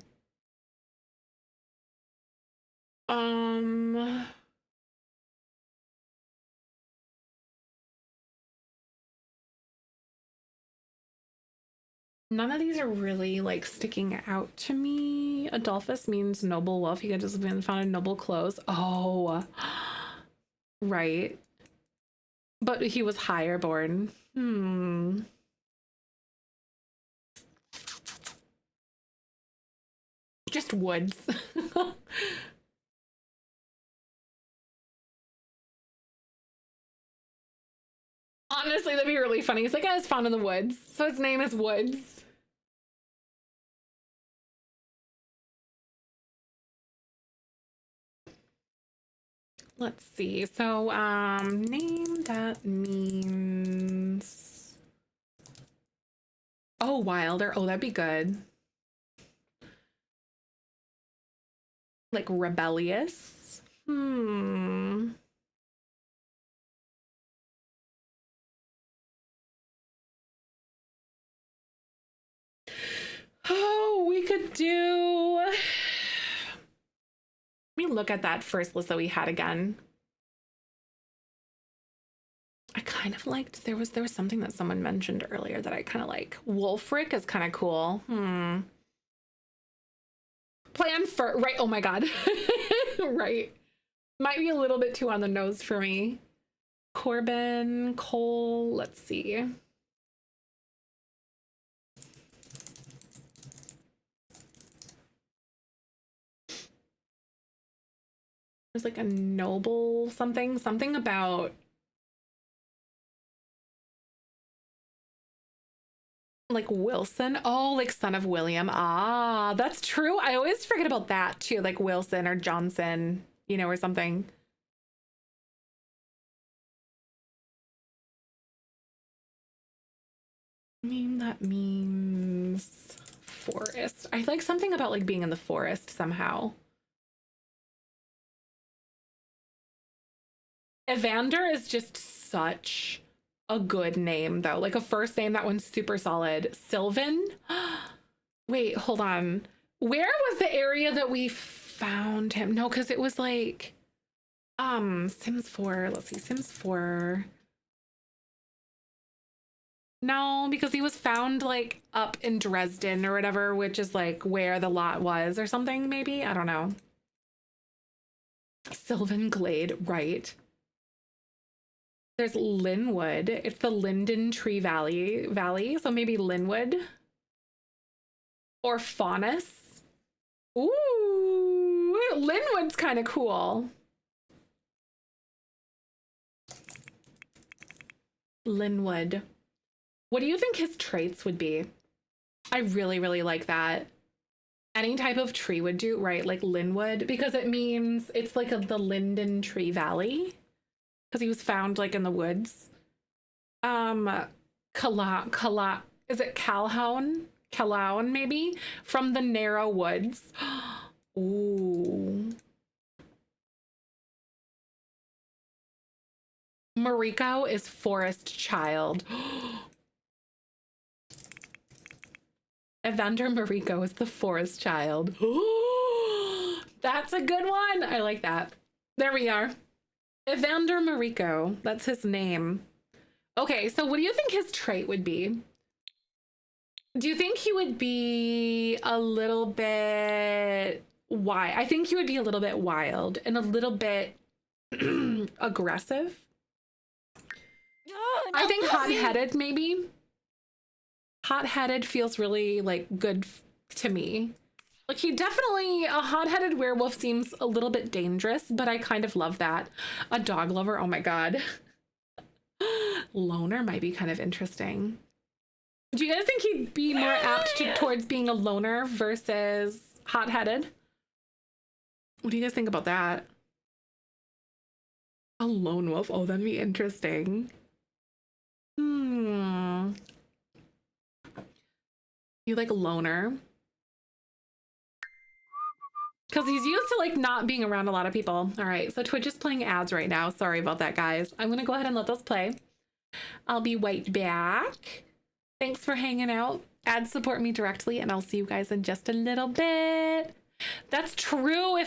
None of these are really like sticking out to me. Adolphus means noble wolf. He had just been found in noble clothes. Oh, right. But he was higher born. Just woods. Honestly, that'd be really funny. He's like, I was found in the woods. So his name is Woods. Let's see. So, name that means. Oh, Wilder. Oh, that'd be good. Like rebellious. Oh, we could do. Let me look at that first list that we had again. I kind of liked there was something that someone mentioned earlier that I kind of like. Wolfric is kind of cool. Plan for right. Oh my god. Right. Might be a little bit too on the nose for me. Corbin, Cole, let's see. There's like a noble something about like Wilson. Oh, like son of William. Ah, that's true. I always forget about that too, like Wilson or Johnson, or something. I mean, that means forest. I like something about like being in the forest somehow. Evander is just such a good name though. Like a first name, that one's super solid. Sylvan? Wait, hold on. Where was the area that we found him? No, because it was like Sims 4. Let's see, Sims 4. No, because he was found like up in Dresden or whatever, which is like where the lot was or something, maybe. I don't know. Sylvan Glade, right. There's Linwood. It's the Linden Tree Valley. So maybe Linwood. Or Faunus. Ooh, Linwood's kind of cool. Linwood. What do you think his traits would be? I really, really like that. Any type of tree would do, right? Like Linwood, because it means it's like the Linden Tree Valley. Because he was found like in the woods. Is it Calhoun? Calhoun, maybe? From the narrow woods. Ooh. Mariko is forest child. Evander Mariko is the forest child. That's a good one. I like that. There we are. Evander Mariko. That's his name. Okay, so what do you think his trait would be? Do you think he would be a little bit wild? I think he would be a little bit wild and a little bit aggressive. I think hot-headed, maybe. Hot-headed feels really like good to me. Like a hot-headed werewolf seems a little bit dangerous, but I kind of love that. A dog lover, oh my God. Loner might be kind of interesting. Do you guys think he'd be more apt towards being a loner versus hot-headed? What do you guys think about that? A lone wolf, oh, that'd be interesting. You like a loner? Because he's used to like not being around a lot of people. All right, so Twitch is playing ads right now. Sorry about that, guys. I'm gonna go ahead and let those play. I'll be right back. Thanks for hanging out. Ads support me directly, and I'll see you guys in just a little bit. That's true.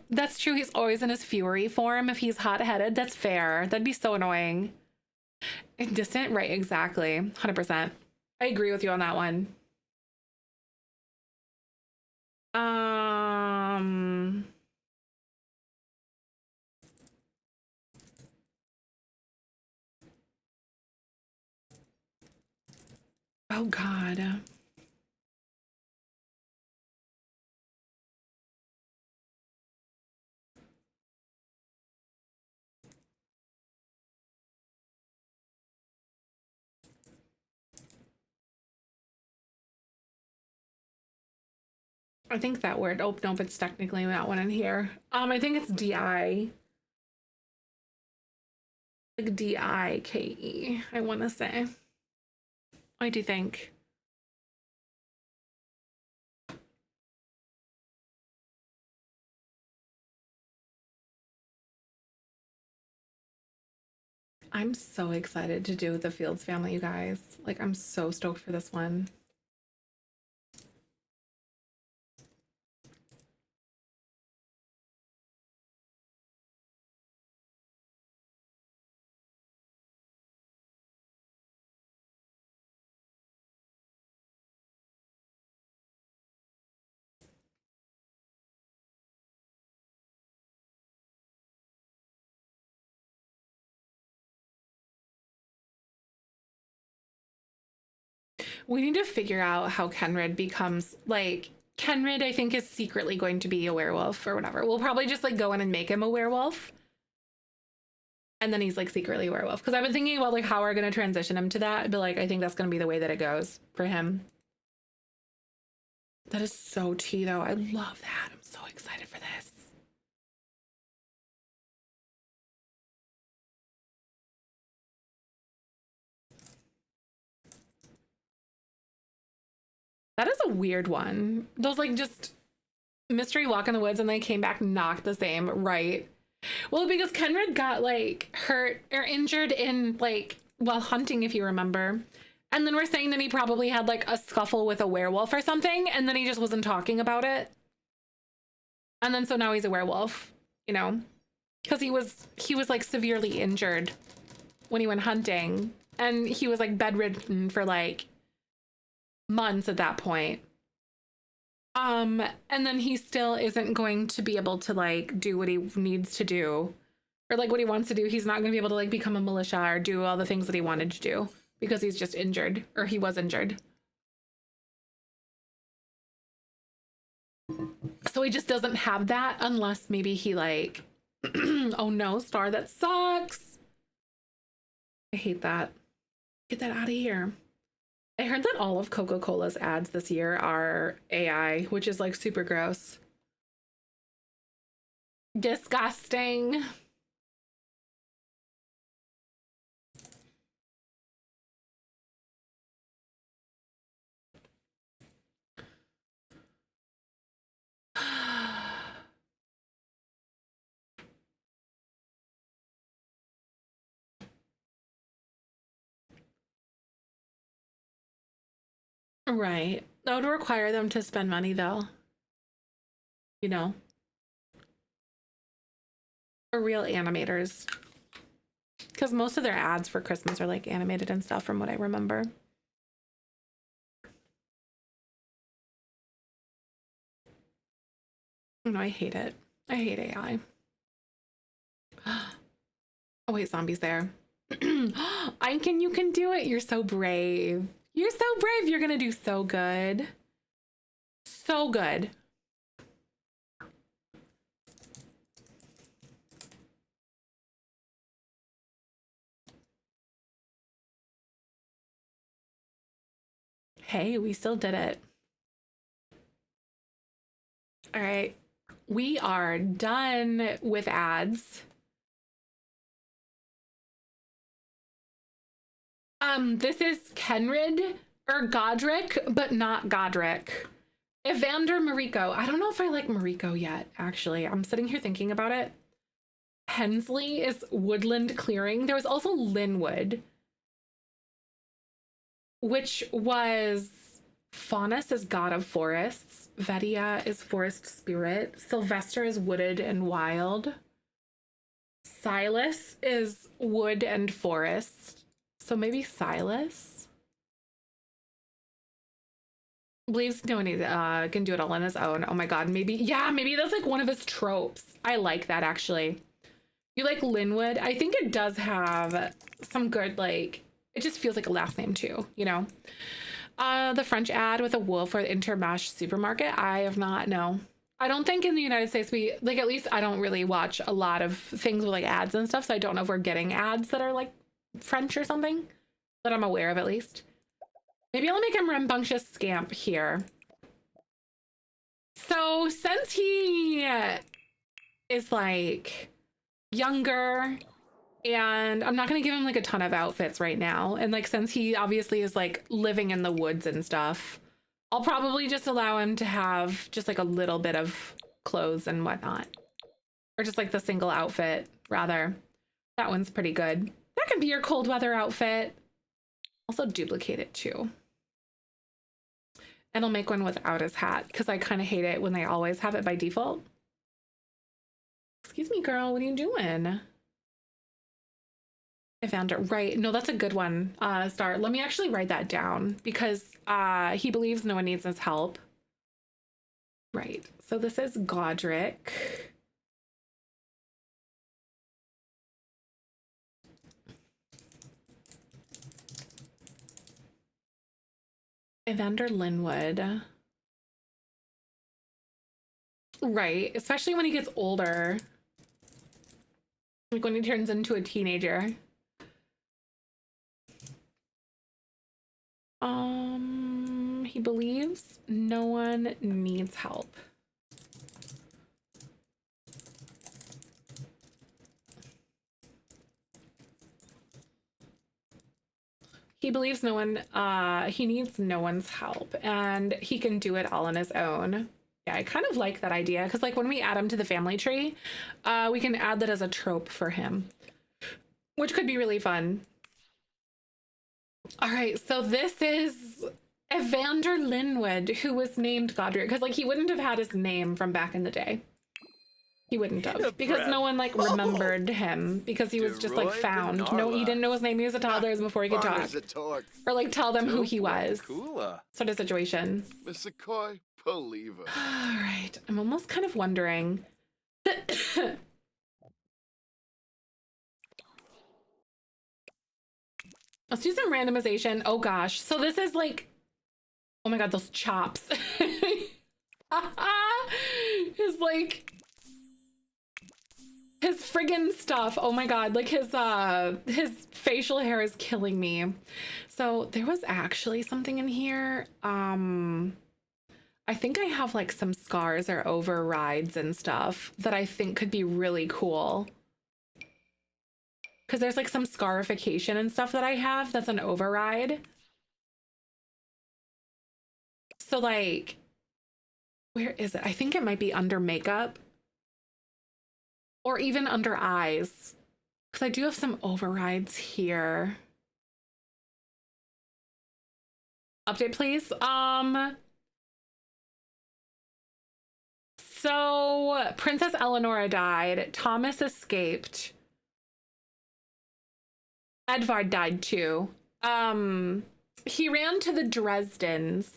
That's true. He's always in his fury form. If he's hot-headed, that's fair. That'd be so annoying. And distant, right? Exactly. 100%. I agree with you on that one. Oh God. I think that word, oh, nope, it's technically that one in here. I think it's DI. Like DIKE, I want to say. What do you think? I'm so excited to do the Fields family, you guys. Like, I'm so stoked for this one. We need to figure out how Kenrid becomes, like, Kenrid, I think, is secretly going to be a werewolf or whatever. We'll probably just, like, go in and make him a werewolf. And then he's, like, secretly a werewolf. Because I've been thinking about, like, how we're going to transition him to that. But, like, I think that's going to be the way that it goes for him. That is so tea, though. I love that. I'm so excited for this. That is a weird one. Those like just mystery walk in the woods and they came back not the same, right? Well, because Kenred got like hurt or injured in like while hunting, if you remember. And then we're saying that he probably had like a scuffle with a werewolf or something, and then he just wasn't talking about it. And then so now he's a werewolf, you know, because he was like severely injured when he went hunting, and he was like bedridden for like months at that point. And then he still isn't going to be able to like do what he needs to do, or like what he wants to do. He's not going to be able to like become a militia or do all the things that he wanted to do because he's just injured, or he was injured. So he just doesn't have that unless maybe he like, oh no, Star, that sucks. I hate that. Get that out of here. I heard that all of Coca-Cola's ads this year are AI, which is like super gross. Disgusting. Right. That would require them to spend money though. You know? For real animators. Because most of their ads for Christmas are like animated and stuff from what I remember. No, I hate it. I hate AI. Oh wait, zombie's there. Einken, you can do it. You're so brave. You're so brave. You're gonna do so good. So good. Hey, we still did it. All right. We are done with ads. This is Kenrid or Godric, but not Godric. Evander Mariko. I don't know if I like Mariko yet, actually. I'm sitting here thinking about it. Hensley is woodland clearing. There was also Linwood, which was Faunus is god of forests. Vedia is forest spirit. Sylvester is wooded and wild. Silas is wood and forest. So maybe Silas? Believes no one can do it all on his own. Oh my god, maybe, yeah, maybe that's like one of his tropes. I like that actually. You like Linwood? I think it does have some good, like, it just feels like a last name too, you know? The French ad with a wolf or the Intermarché supermarket, I have not, no. I don't think in the United States we, like, at least I don't really watch a lot of things with like ads and stuff, so I don't know if we're getting ads that are like French or something that I'm aware of at least. Maybe I'll make him rambunctious scamp here. So since he is like younger, and I'm not gonna give him like a ton of outfits right now, and like since he obviously is like living in the woods and stuff, I'll probably just allow him to have just like a little bit of clothes and whatnot, or just like the single outfit rather. That one's pretty good. That can be your cold weather outfit. Also duplicate it too. And I'll make one without his hat because I kind of hate it when they always have it by default. Excuse me, girl, what are you doing? Evander, right. No, that's a good one, Star. Let me actually write that down because he believes no one needs his help. Right. So this is Godric. Evander Linwood. Right. Especially when he gets older. Like when he turns into a teenager. He believes no one needs help. He believes no one, he needs no one's help, and he can do it all on his own. Yeah, I kind of like that idea, because like when we add him to the family tree, we can add that as a trope for him, which could be really fun. All right, so this is Evander Linwood, who was named Godric, because like he wouldn't have had his name from back in the day. He wouldn't have, because no one like remembered him, because he was just like found. No, he didn't know his name. He was a toddler before he could talk, or like tell them who he was. Sort of situation. Missakoy Believer. All right, I'm almost kind of wondering. Let's do some randomization. Oh gosh, so this is like, oh my god, those chops. His like, his friggin' stuff. Oh my god, like his facial hair is killing me. So there was actually something in here. I think I have like some scars or overrides and stuff that I think could be really cool. Because there's like some scarification and stuff that I have that's an override. So like, where is it? I think it might be under makeup. Or even under eyes. Because I do have some overrides here. Update, please. So Princess Eleonora died. Thomas escaped. Edvard died too. He ran to the Dresdens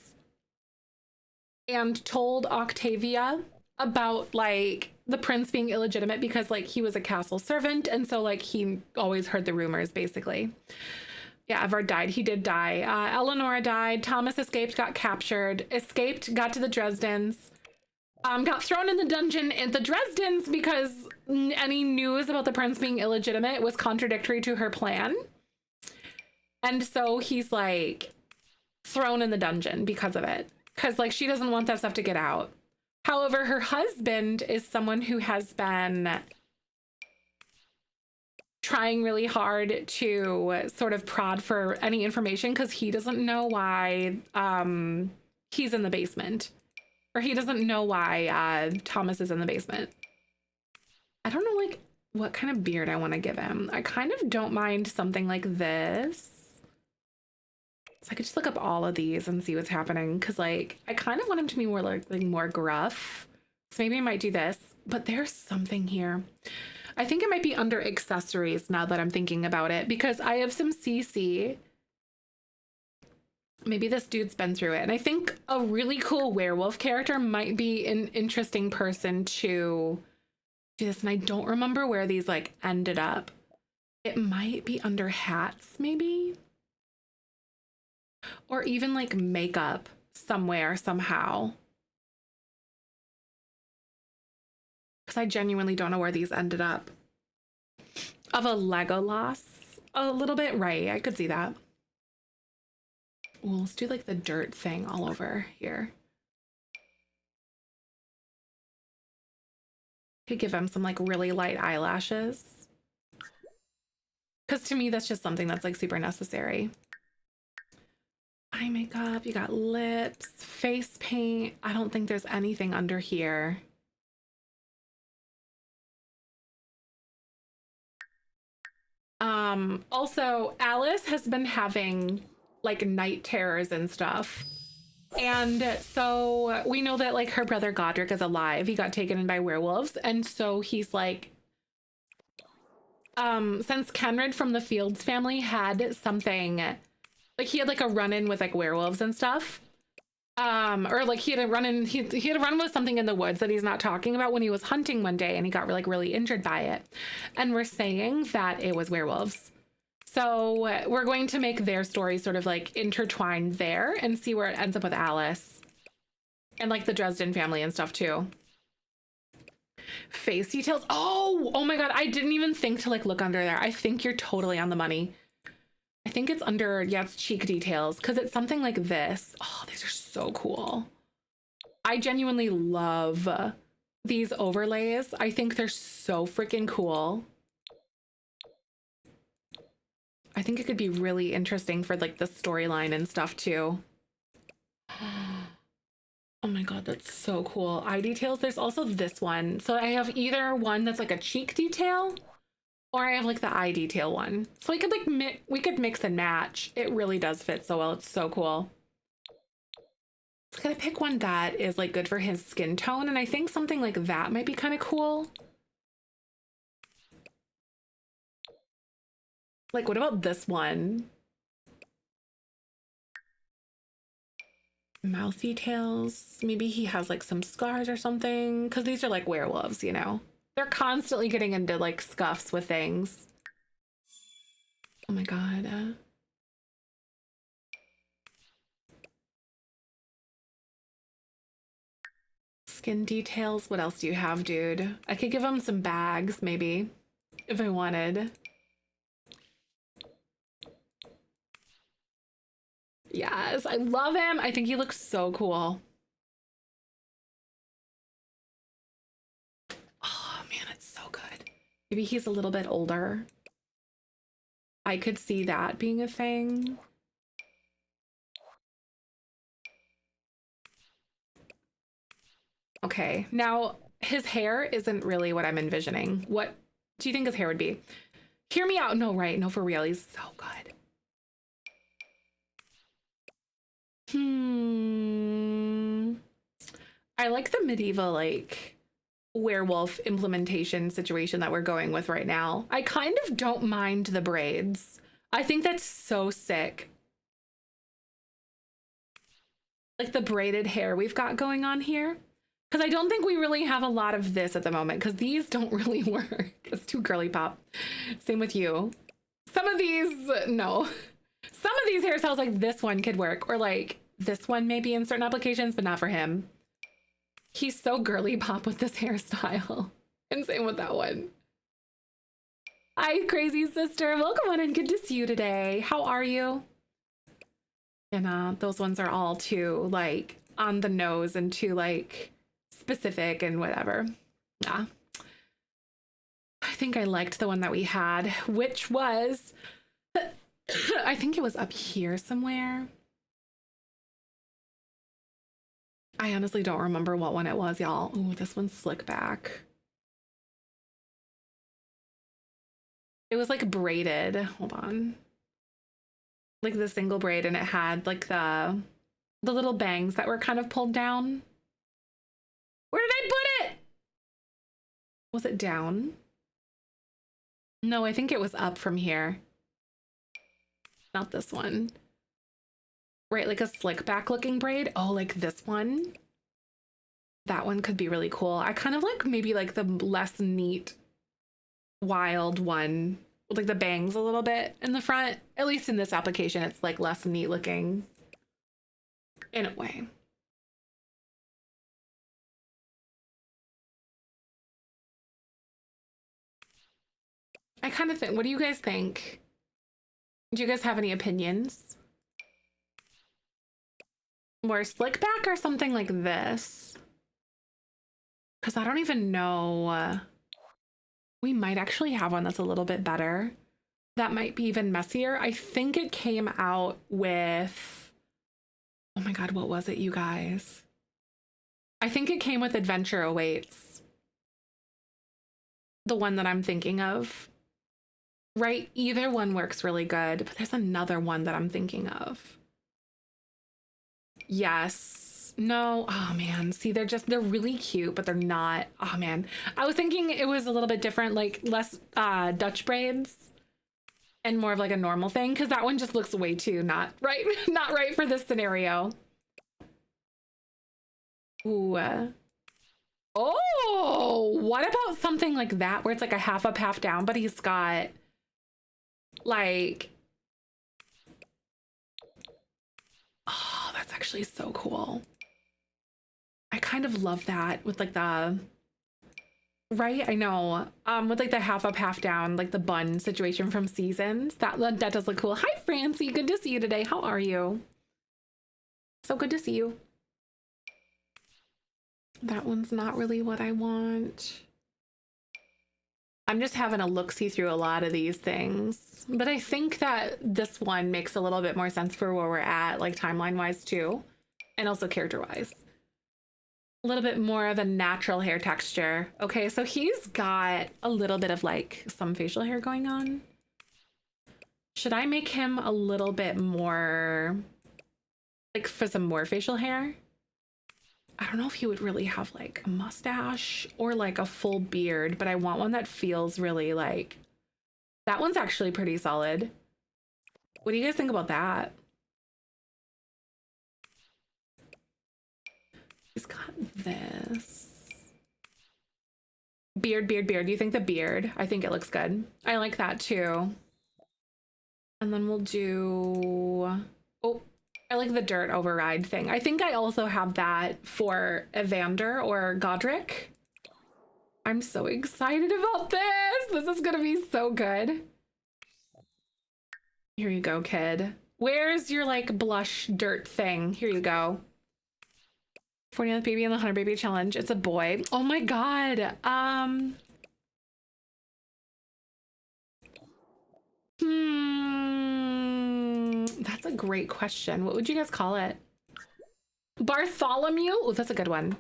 and told Octavia about like the prince being illegitimate because like he was a castle servant, and so like he always heard the rumors basically. Yeah, Edvard died. He did die. Eleonora died. Thomas escaped, got captured, escaped, got to the Dresdens, got thrown in the dungeon at the Dresdens because any news about the prince being illegitimate was contradictory to her plan. And so he's like thrown in the dungeon because of it. Because like she doesn't want that stuff to get out. However, her husband is someone who has been trying really hard to sort of prod for any information because he doesn't know why he's in the basement. Or he doesn't know why Thomas is in the basement. I don't know like what kind of beard I want to give him. I kind of don't mind something like this. So I could just look up all of these and see what's happening, because like I kind of want him to be more like more gruff. So maybe I might do this, but there's something here. I think it might be under accessories now that I'm thinking about it, because I have some CC. Maybe this dude's been through it. And I think a really cool werewolf character might be an interesting person to do this. And I don't remember where these like ended up. It might be under hats, maybe. Or even like makeup somewhere, somehow. Because I genuinely don't know where these ended up. Of a Legolas, a little bit, right? I could see that. Well, let's do like the dirt thing all over here. Could give him some like really light eyelashes. Because to me, that's just something that's like super necessary. Eye makeup, you got lips, face paint. I don't think there's anything under here. Also, Alice has been having like night terrors and stuff. And so we know that like her brother Godric is alive. He got taken in by werewolves. And so he's like, since Kenred from the Fields family had something, like he had like a run-in with like werewolves and stuff. Or like he had a run-in, he had a run with something in the woods that he's not talking about when he was hunting one day, and he got like really injured by it. And we're saying that it was werewolves. So we're going to make their story sort of like intertwined there and see where it ends up with Alice and like the Dresden family and stuff too. Face details. Oh my God. I didn't even think to like look under there. I think you're totally on the money. I think it's under, yeah, it's cheek details, because it's something like this. Oh, these are so cool. I genuinely love these overlays. I think they're so freaking cool. I think it could be really interesting for like the storyline and stuff too. Oh my god, that's so cool. Eye details. There's also this one. So I have either one that's like a cheek detail, or I have like the eye detail one. So we could like we could mix and match. It really does fit so well. It's so cool. Just gotta pick one that is like good for his skin tone, and I think something like that might be kind of cool. Like, what about this one? Mouth details. Maybe he has like some scars or something, because these are like werewolves, you know? They're constantly getting into like scuffs with things. Oh my god. Skin details. What else do you have, dude? I could give him some bags, maybe, if I wanted. Yes, I love him. I think he looks so cool. Oh man, it's so good. Maybe he's a little bit older. I could see that being a thing. Okay, now his hair isn't really what I'm envisioning. What do you think his hair would be? Hear me out. No, right. No, for real. He's so good. I like the medieval, like, werewolf implementation situation that we're going with right now. I kind of don't mind the braids. I think that's so sick. Like the braided hair we've got going on here. Because I don't think we really have a lot of this at the moment, because these don't really work. It's too girly pop. Same with you. Some of these, no. Some of these hairstyles, like this one could work, or like this one maybe in certain applications, but not for him. He's so girly pop with this hairstyle. And same with that one. Hi, crazy sister. Welcome on and good to see you today. How are you? And those ones are all too like on the nose and too like specific and whatever. Yeah. I think I liked the one that we had, which was, I think it was up here somewhere. I honestly don't remember what one it was, y'all. Ooh, this one's slick back. It was like braided. Hold on. Like the single braid, and it had like the little bangs that were kind of pulled down. Where did I put it? Was it down? No, I think it was up from here. Not this one. Right, like a slick back looking braid. Oh, like this one. That one could be really cool. I kind of like maybe like the less neat, wild one with like the bangs a little bit in the front. At least in this application, it's like less neat looking in a way. I kind of think, what do you guys think? Do you guys have any opinions? More slick back or something like this? Because I don't even know. We might actually have one that's a little bit better. That might be even messier. I think it came out with, oh my God, what was it, you guys? I think it came with Adventure Awaits. The one that I'm thinking of. Right? Either one works really good, but there's another one that I'm thinking of. Yes. No. Oh man. See, they're really cute, but they're not. Oh man. I was thinking it was a little bit different, like less Dutch braids and more of like a normal thing, because that one just looks way too not right, not right for this scenario. Ooh. Oh, what about something like that where it's like a half up, half down, but he's got like, oh, that's actually so cool. I kind of love that with like the, right? I know. With like the half up, half down, like the bun situation from Seasons. That does look cool. Hi, Francie. Good to see you today. How are you? So good to see you. That one's not really what I want. I'm just having a look-see through a lot of these things. But I think that this one makes a little bit more sense for where we're at, like timeline-wise too. And also character-wise. A little bit more of a natural hair texture. Okay, so he's got a little bit of like some facial hair going on. Should I make him a little bit more, like for some more facial hair? I don't know if he would really have like a mustache or like a full beard, but I want one that feels really like, that one's actually pretty solid. What do you guys think about that? He's got this. Beard. Do you think the beard? I think it looks good. I like that too. And then we'll do, oh, I like the dirt override thing. I think I also have that for Evander or Godric. I'm so excited about this. This is gonna be so good. Here you go, kid. Where's your like blush dirt thing? Here you go. 49th baby in the 100 baby challenge. It's a boy. Oh my God. That's a great question. What would you guys call it? Bartholomew? Oh, that's a good one.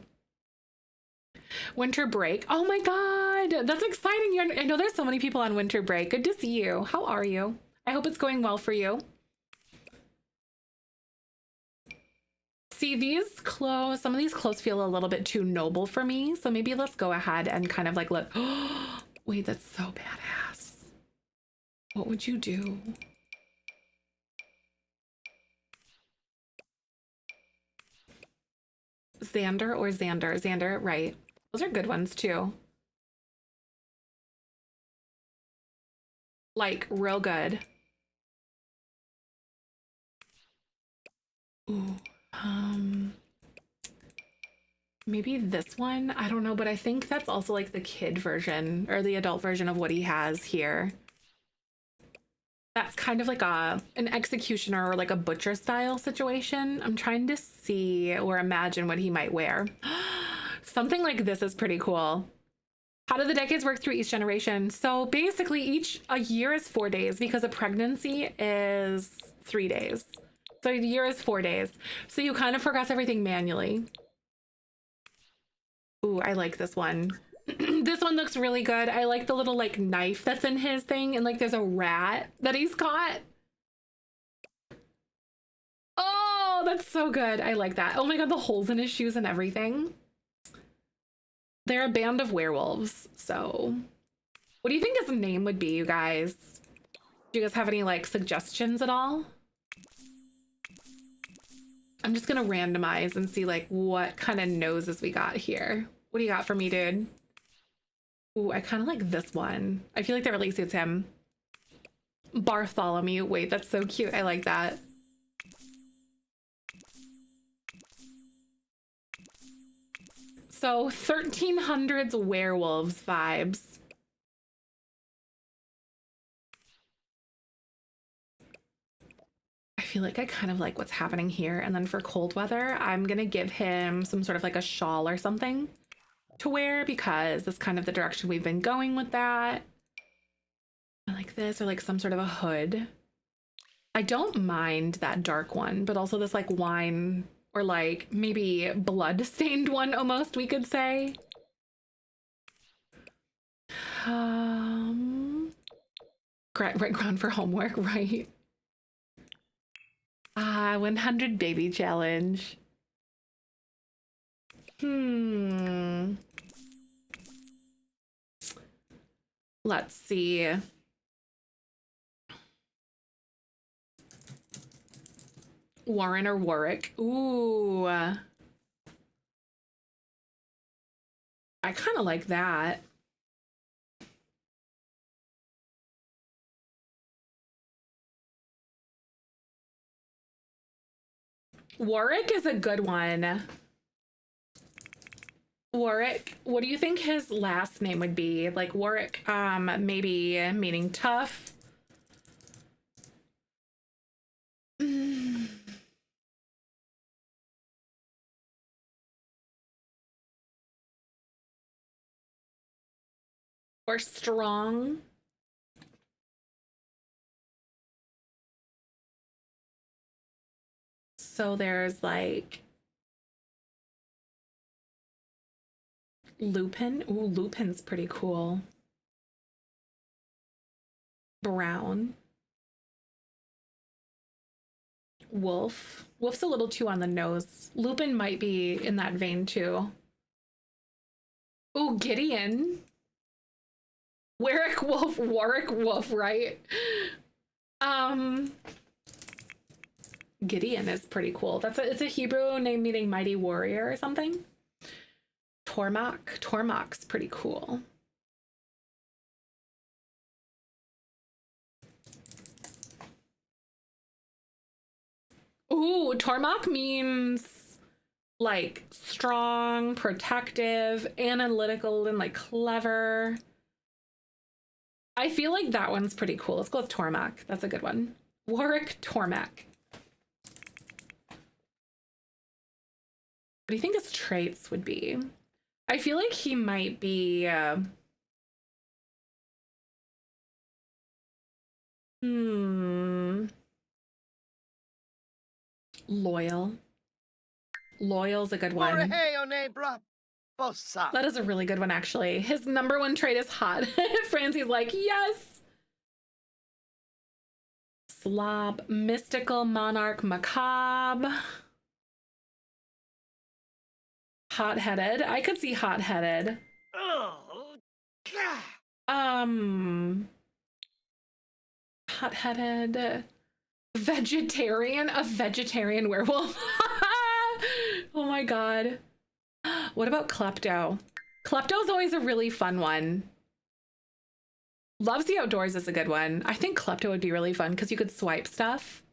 Winter break. Oh my God. That's exciting. I know there's so many people on winter break. Good to see you. How are you? I hope it's going well for you. See, these clothes, some of these clothes feel a little bit too noble for me. So maybe let's go ahead and kind of like look. Wait, that's so badass. What would you do? Xander or Xander? Xander, right. Those are good ones too. Like, real good. Ooh, maybe this one? I don't know, but I think that's also like the kid version or the adult version of what he has here. That's kind of like an executioner or like a butcher style situation. I'm trying to see or imagine what he might wear. Something like this is pretty cool. How do the decades work through each generation? So basically a year is 4 days because a pregnancy is 3 days. So a year is 4 days. So you kind of progress everything manually. Ooh, I like this one. This one looks really good. I like the little like knife that's in his thing, and like there's a rat that he's caught. Oh, that's so good. I like that. Oh my God, the holes in his shoes and everything. They're a band of werewolves. So what do you think his name would be, you guys? Do you guys have any like suggestions at all? I'm just gonna randomize and see like what kind of noses we got here. What do you got for me, dude? Ooh, I kind of like this one. I feel like that really suits him. Bartholomew. Wait, that's so cute. I like that. So 1300s werewolves vibes. I feel like I kind of like what's happening here. And then for cold weather, I'm gonna give him some sort of like a shawl or something to wear because that's kind of the direction we've been going with that. I like this, or like some sort of a hood. I don't mind that dark one, but also this like wine or like maybe blood stained one almost, we could say. Right ground for homework, right? 100 baby challenge. Let's see. Warren or Warwick. Ooh. I kind of like that. Warwick is a good one. Warwick, what do you think his last name would be? Like Warwick, maybe meaning tough. or strong. So there's like Lupin. Ooh, Lupin's pretty cool. Brown. Wolf. Wolf's a little too on the nose. Lupin might be in that vein too. Ooh, Gideon. Warwick Wolf, right? Gideon is pretty cool. It's a Hebrew name meaning mighty warrior or something. Tormach's pretty cool. Ooh, Tormach means like strong, protective, analytical, and like clever. I feel like that one's pretty cool. Let's go with Tormach. That's a good one. Warwick Tormach. What do you think his traits would be? I feel like he might be loyal. Loyal's a good one. That is a really good one, actually. His number one trait is hot. Francie's like, yes. Slob, mystical, monarch, macabre. Hot-headed. I could see hot-headed. Hot-headed. Vegetarian. A vegetarian werewolf. Oh my god. What about Klepto? Klepto's always a really fun one. Loves the outdoors is a good one. I think Klepto would be really fun because you could swipe stuff.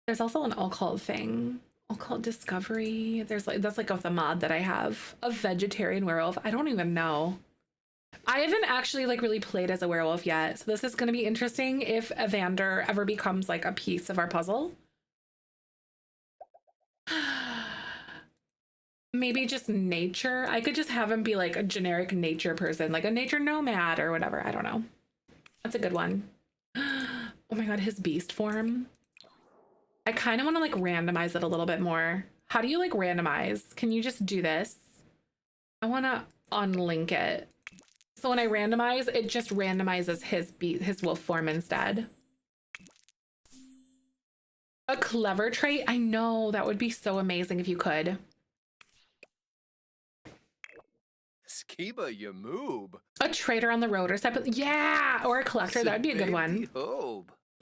There's also an occult thing. Occult discovery. There's like, that's like of the mod that I have. A vegetarian werewolf. I don't even know. I haven't actually like really played as a werewolf yet. So this is going to be interesting if Evander ever becomes like a piece of our puzzle. Maybe just nature. I could just have him be like a generic nature person, like a nature nomad or whatever. I don't know. That's a good one. Oh my god, his beast form. I kind of want to like randomize it a little bit more. How do you like randomize? Can you just do this? I want to unlink it. So when I randomize, it just randomizes his wolf form instead. A clever trait? I know, that would be so amazing if you could. Skiba Yamoob. A trader on the road or something. Yeah, or a collector. That would be a good one.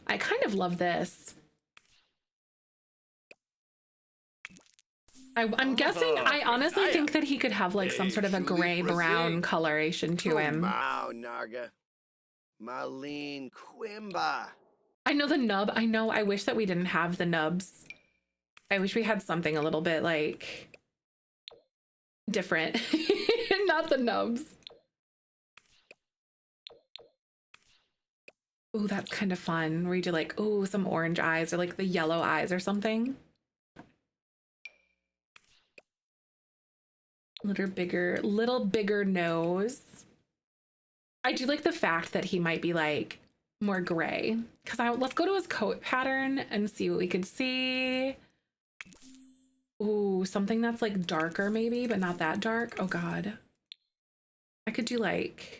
I kind of love this. I'm guessing, I honestly think that he could have like some sort of a gray-brown coloration to him. Narga. Marlene Quimba. I know the nub. I know. I wish that we didn't have the nubs. I wish we had something a little bit like different. Not the nubs. Ooh, that's kind of fun. Where you do like, ooh, some orange eyes or like the yellow eyes or something. Little bigger nose. I do like the fact that he might be like more gray. Let's go to his coat pattern and see what we could see. Ooh, something that's like darker maybe, but not that dark. Oh god. I could do like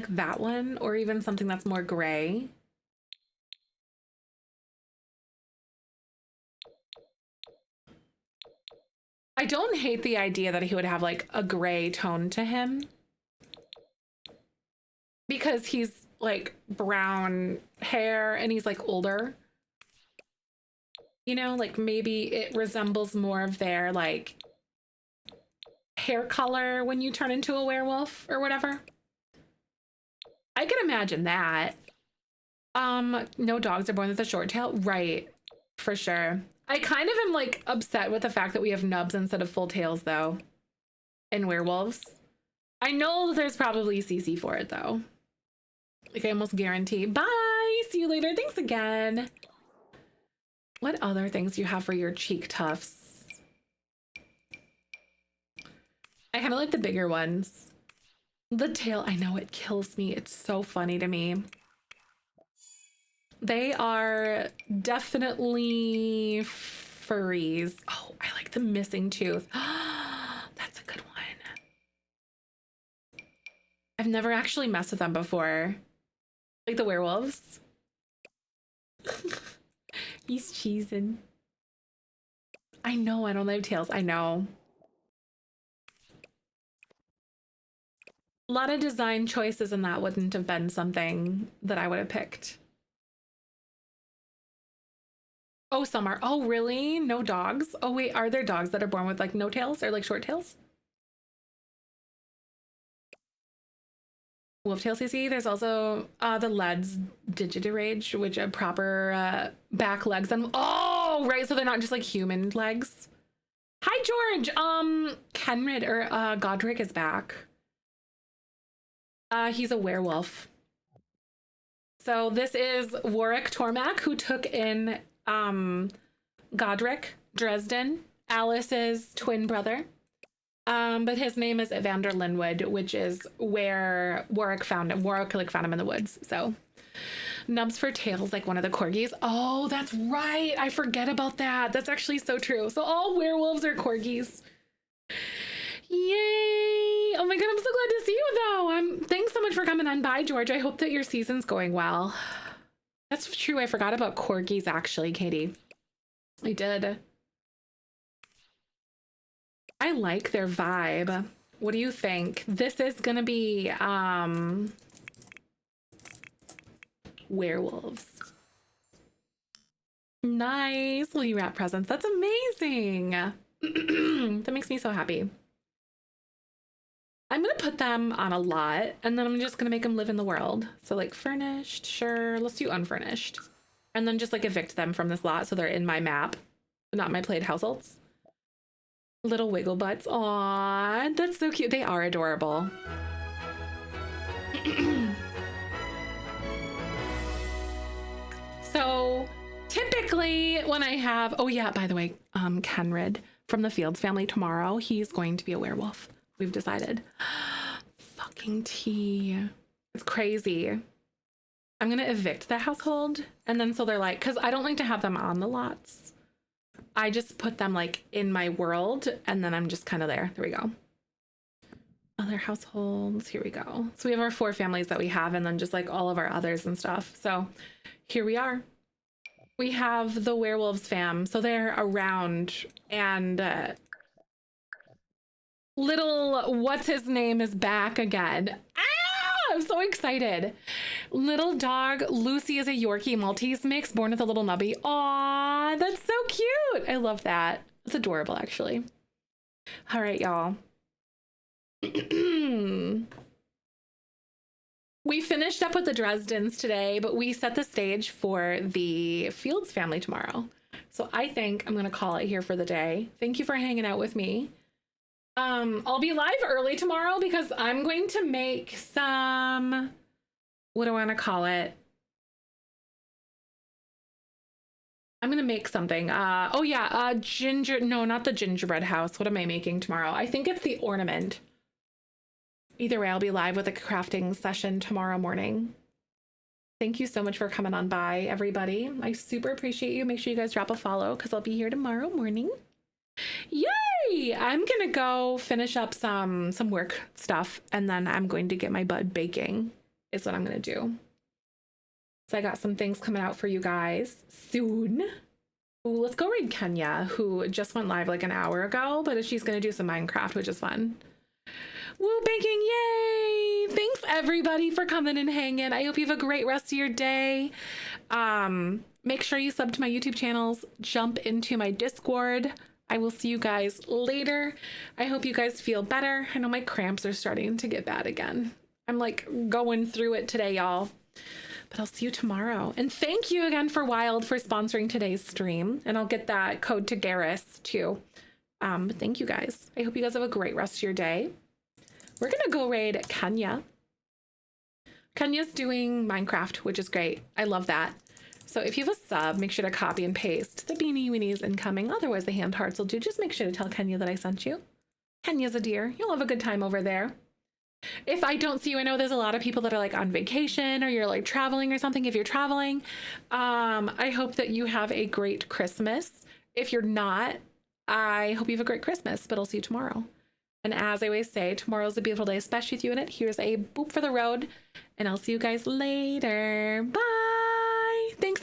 that one, or even something that's more gray. I don't hate the idea that he would have like a gray tone to him, because he's like brown hair and he's like older. You know, like maybe it resembles more of their like hair color when you turn into a werewolf or whatever. I can imagine that. No dogs are born with a short tail. Right, for sure. I kind of am like upset with the fact that we have nubs instead of full tails though in werewolves. I know there's probably CC for it though. Like I almost guarantee. Bye! Bye. See you later. Thanks again. What other things do you have for your cheek tufts? I kind of like the bigger ones. The tail, I know it kills me. It's so funny to me. They are definitely furries. Oh, I like the missing tooth. That's a good one. I've never actually messed with them before. Like the werewolves. He's cheesing. I know I don't have tails. I know. A lot of design choices and that wouldn't have been something that I would have picked. Oh, some are. Oh, really? No dogs? Oh, wait. Are there dogs that are born with like no tails or like short tails? Wolf tail CC. There's also the Leads Digitarage, which are proper back legs. And oh, right. So they're not just like human legs. Hi, George. Kenrid or Godric is back. He's a werewolf. So this is Warwick Tormac, who took in Godric Dresden, Alice's twin brother. But his name is Evander Linwood, which is where Warwick found him. Warwick like found him in the woods. So nubs for tails, like one of the corgis. Oh, that's right. I forget about that. That's actually so true. So all werewolves are corgis. Yay! Oh my god, I'm so glad to see you though. Thanks so much for coming on by, George. I hope that your season's going well. That's true. I forgot about corgis actually, Katie. I did. I like their vibe. What do you think? This is gonna be werewolves. Nice. Will you wrap presents? That's amazing. That makes me so happy. I'm gonna put them on a lot and then I'm just gonna make them live in the world. So like furnished, sure. Let's do unfurnished. And then just like evict them from this lot so they're in my map, not my played households. Little wiggle butts. Aw, that's so cute. They are adorable. So typically when I have, oh yeah, by the way, Kenrid from the Fields family tomorrow, he's going to be a werewolf. We've decided. Fucking tea. It's crazy. I'm gonna evict the household. And then so they're like, because I don't like to have them on the lots. I just put them like in my world and then I'm just kind of there. There we go. Other households. Here we go. So we have our 4 families that we have and then just like all of our others and stuff. So here we are. We have the werewolves fam. So they're around and little what's his name is back again. Ah, I'm so excited. Little dog Lucy is a Yorkie Maltese mix born with a little nubby. Aw, that's so cute. I love that. It's adorable actually. All right, y'all. We finished up with the Dresdens today, but we set the stage for the Fields family tomorrow. So I think I'm gonna call it here for the day. Thank you for hanging out with me. I'll be live early tomorrow because I'm going to make some, what do I want to call it? I'm going to make something. Oh yeah, no, not the gingerbread house. What am I making tomorrow? I think it's the ornament. Either way, I'll be live with a crafting session tomorrow morning. Thank you so much for coming on by, everybody. I super appreciate you. Make sure you guys drop a follow because I'll be here tomorrow morning. Yay! I'm gonna go finish up some work stuff and then I'm going to get my bud baking is what I'm gonna do. So I got some things coming out for you guys soon. Ooh, let's go read Kenya, who just went live like an hour ago, but she's gonna do some Minecraft, which is fun. Woo, baking, yay! Thanks everybody for coming and hanging. I hope you have a great rest of your day. Make sure you sub to my YouTube channels, jump into my Discord. I will see you guys later. I hope you guys feel better. I know my cramps are starting to get bad again. I'm like going through it today, y'all. But I'll see you tomorrow. And thank you again for Wild for sponsoring today's stream. And I'll get that code to Garrus too. But thank you guys. I hope you guys have a great rest of your day. We're gonna go raid Kenya. Kenya's doing Minecraft, which is great. I love that. So if you have a sub, make sure to copy and paste the beanie weenies incoming. Otherwise, the hand hearts will do. Just make sure to tell Kenya that I sent you. Kenya's a dear. You'll have a good time over there. If I don't see you, I know there's a lot of people that are like on vacation or you're like traveling or something. If you're traveling, I hope that you have a great Christmas. If you're not, I hope you have a great Christmas, but I'll see you tomorrow. And as I always say, tomorrow's a beautiful day, especially with you in it. Here's a boop for the road, and I'll see you guys later. Bye. Thanks.